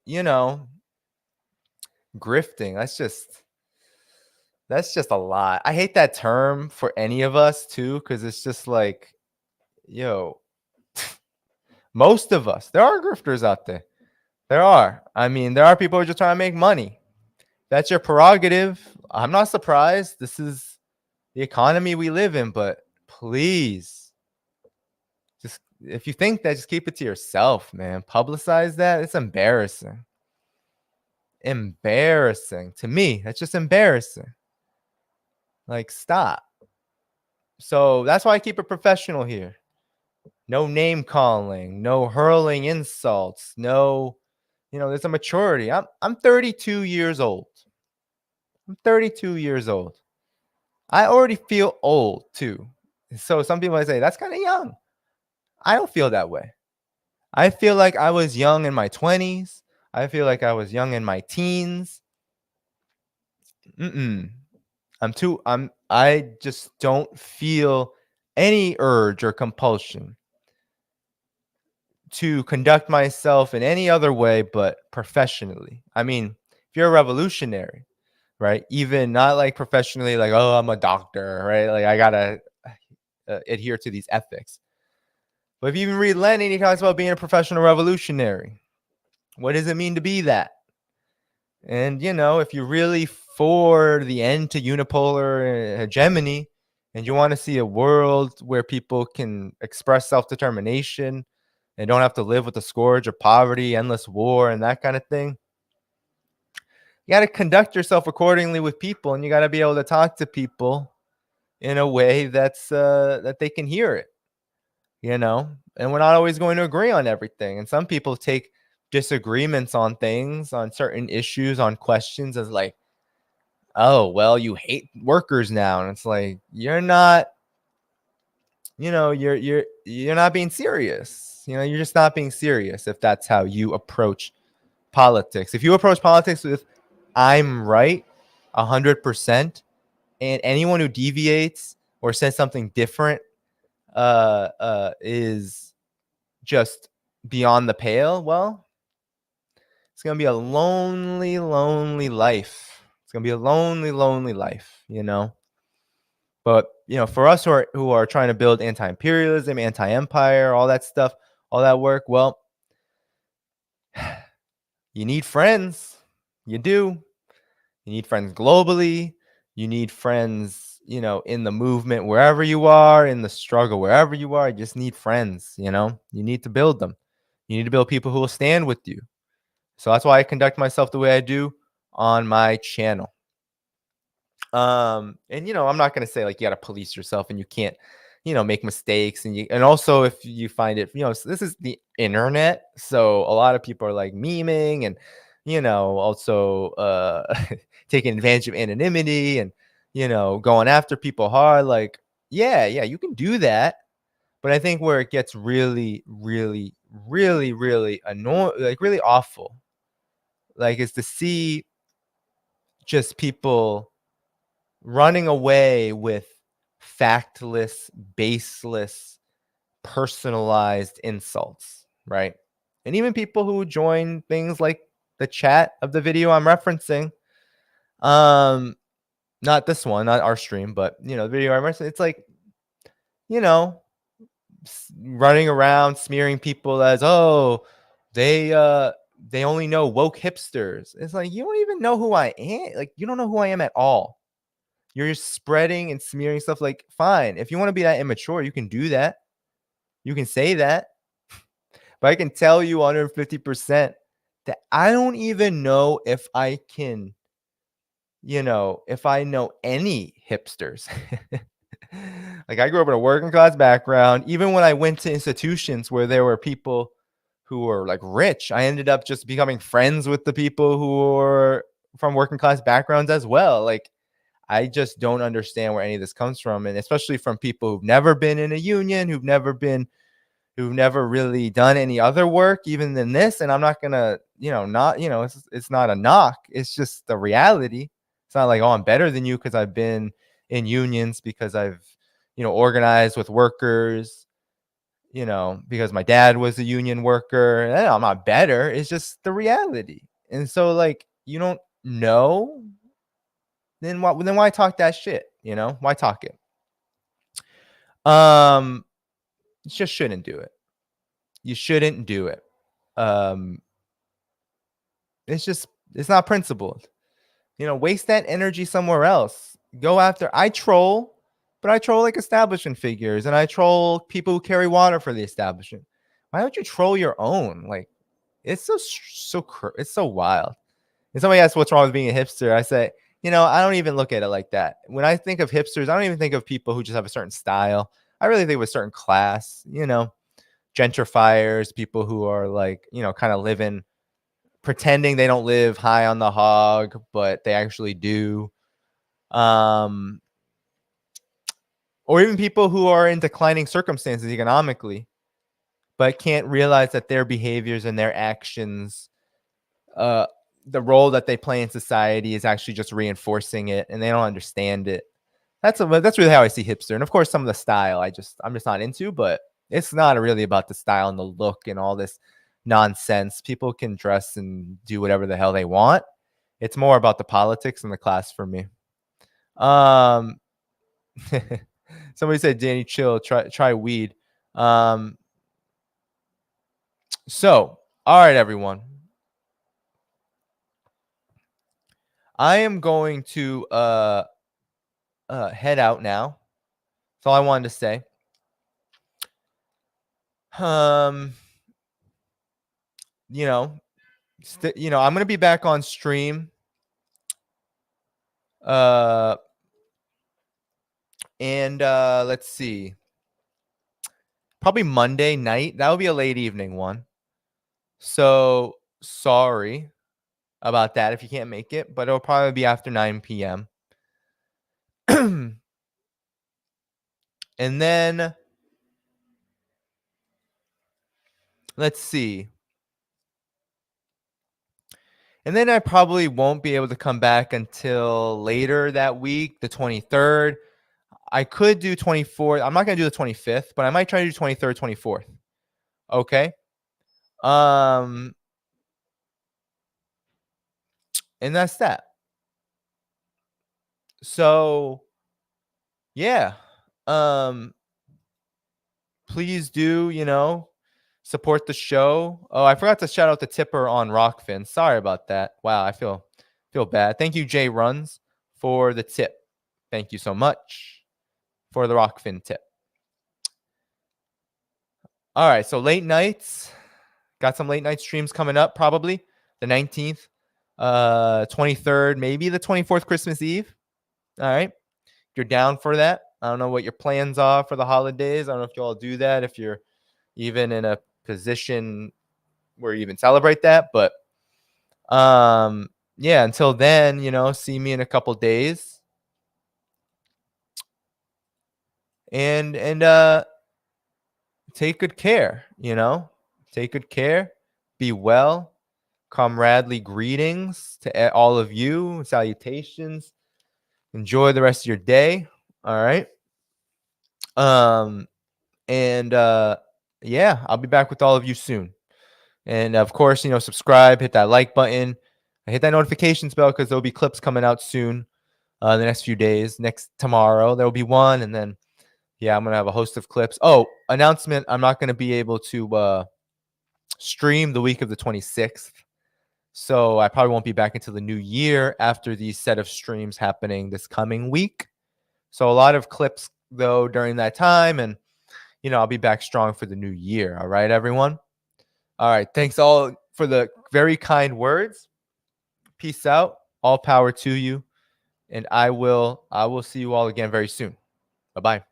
grifting, that's just a lot. I hate that term for any of us too, because it's just like, yo, most of us, there are grifters out there. There are. I mean, there are people who are just trying to make money. That's your prerogative. I'm not surprised. This is the economy we live in, but please, just if you think that, just keep it to yourself, man. Publicize that. It's embarrassing. Embarrassing to me. That's just embarrassing. Like, stop. So that's why I keep it professional here. No name calling, no hurling insults, no, there's a maturity. I'm 32 years old. I'm 32 years old. I already feel old too. So some people might say that's kind of young. I don't feel that way. I feel like I was young in my 20s. I feel like I was young in my teens. Mm-mm. I just don't feel any urge or compulsion to conduct myself in any other way but professionally. I mean, if you're a revolutionary, right? Even not like professionally, like, oh, I'm a doctor, right? Like, I gotta adhere to these ethics. But if you even read Lenin, he talks about being a professional revolutionary. What does it mean to be that? And, if you're really for the end to unipolar hegemony and you want to see a world where people can express self determination and don't have to live with the scourge of poverty, endless war, and that kind of thing, you got to conduct yourself accordingly with people, and you got to be able to talk to people in a way that they can hear it, and we're not always going to agree on everything. And some people take disagreements on things, on certain issues, on questions as like, oh, well, you hate workers now. And it's like, you're not, you're not being serious. You're just not being serious if that's how you approach politics. If you approach politics with I'm right 100%, and anyone who deviates or says something different is just beyond the pale, well, it's gonna be a lonely, lonely life. It's gonna be a lonely, lonely life, But for us who are trying to build anti-imperialism, anti-empire, all that stuff, all that work, well, you need friends. You do. You need friends globally. You need friends, in the movement wherever you are, in the struggle wherever you are. You just need friends. You need to build them. You need to build people who will stand with you. So that's why I conduct myself the way I do on my channel. And I'm not gonna say like you gotta police yourself and you can't, make mistakes, and also if you find it, this is the internet, so a lot of people are like memeing and also taking advantage of anonymity and going after people hard. Like, yeah, you can do that, but I think where it gets really, really, really, really annoying, like really awful, like is to see just people running away with factless, baseless, personalized insults, right? And even people who join things like the chat of the video I'm referencing, not this one, not our stream, but the video I'm referencing, it's like, you know, running around smearing people as, oh, they only know woke hipsters. It's like, you don't even know who I am. Like, you don't know who I am at all. You're just spreading and smearing stuff. Like, fine, if you want to be that immature, you can do that. You can say that. But I can tell you 150% that I don't even know if I can, if I know any hipsters. Like, I grew up in a working class background. Even when I went to institutions where there were people who were like rich, I ended up just becoming friends with the people who were from working class backgrounds as well. Like, I just don't understand where any of this comes from. And especially from people who've never been in a union, who've never really done any other work even than this. And I'm not gonna, it's not a knock. It's just the reality. It's not like, oh, I'm better than you because I've been in unions, because I've, organized with workers, because my dad was a union worker. I'm not better. It's just the reality. And so, like, you don't know, then why talk that shit? Why talk it? You just shouldn't do it. You shouldn't do it. It's not principled. Waste that energy somewhere else. Go after. I troll, but I troll like establishment figures, and I troll people who carry water for the establishment. Why don't you troll your own? Like, it's it's so wild. And somebody asks what's wrong with being a hipster. I say, I don't even look at it like that. When I think of hipsters, I don't even think of people who just have a certain style. I really think of a certain class, gentrifiers, people who are like, kind of living, pretending they don't live high on the hog, but they actually do. Or even people who are in declining circumstances economically, but can't realize that their behaviors and their actions, the role that they play in society is actually just reinforcing it, and they don't understand it. That's really how I see hipster. And of course, some of the style I'm just not into, but it's not really about the style and the look and all this nonsense. People can dress and do whatever the hell they want. It's more about the politics and the class for me. Somebody said, Danny, chill, try weed. So, all right, everyone. I am going to head out now. That's all I wanted to say. I'm gonna be back on stream. And let's see. Probably Monday night. That will be a late evening one. So sorry about that if you can't make it, but it'll probably be after 9 p.m. And then let's see. And then I probably won't be able to come back until later that week, the 23rd. I could do 24th. I'm not going to do the 25th, but I might try to do 23rd, 24th. Okay. And that's that. So yeah. Please do, support the show. Oh, I forgot to shout out the tipper on Rockfin. Sorry about that. Wow, I feel bad. Thank you, Jay Runs, for the tip. Thank you so much for the Rockfin tip. All right, so late nights. Got some late night streams coming up, probably the 19th, 23rd, maybe the 24th, Christmas Eve. All right. If you're down for that. I don't know what your plans are for the holidays. I don't know if you all do that, if you're even in a position where you even celebrate that. But yeah, until then, see me in a couple days. And take good care, Take good care. Be well. Comradely greetings to all of you. Salutations Enjoy the rest of your day. All right. And yeah, I'll be back with all of you soon. And of course, subscribe, hit that like button, hit that notifications bell because there'll be clips coming out soon. The next few days. Tomorrow there will be one, and then yeah, I'm gonna have a host of clips. Oh, announcement: I'm not gonna be able to stream the week of the 26th, so I probably won't be back until the new year after these set of streams happening this coming week. So a lot of clips though during that time, and I'll be back strong for the new year. All right, everyone. All right, thanks all for the very kind words. Peace out. All power to you. And I will see you all again very soon. Bye-bye.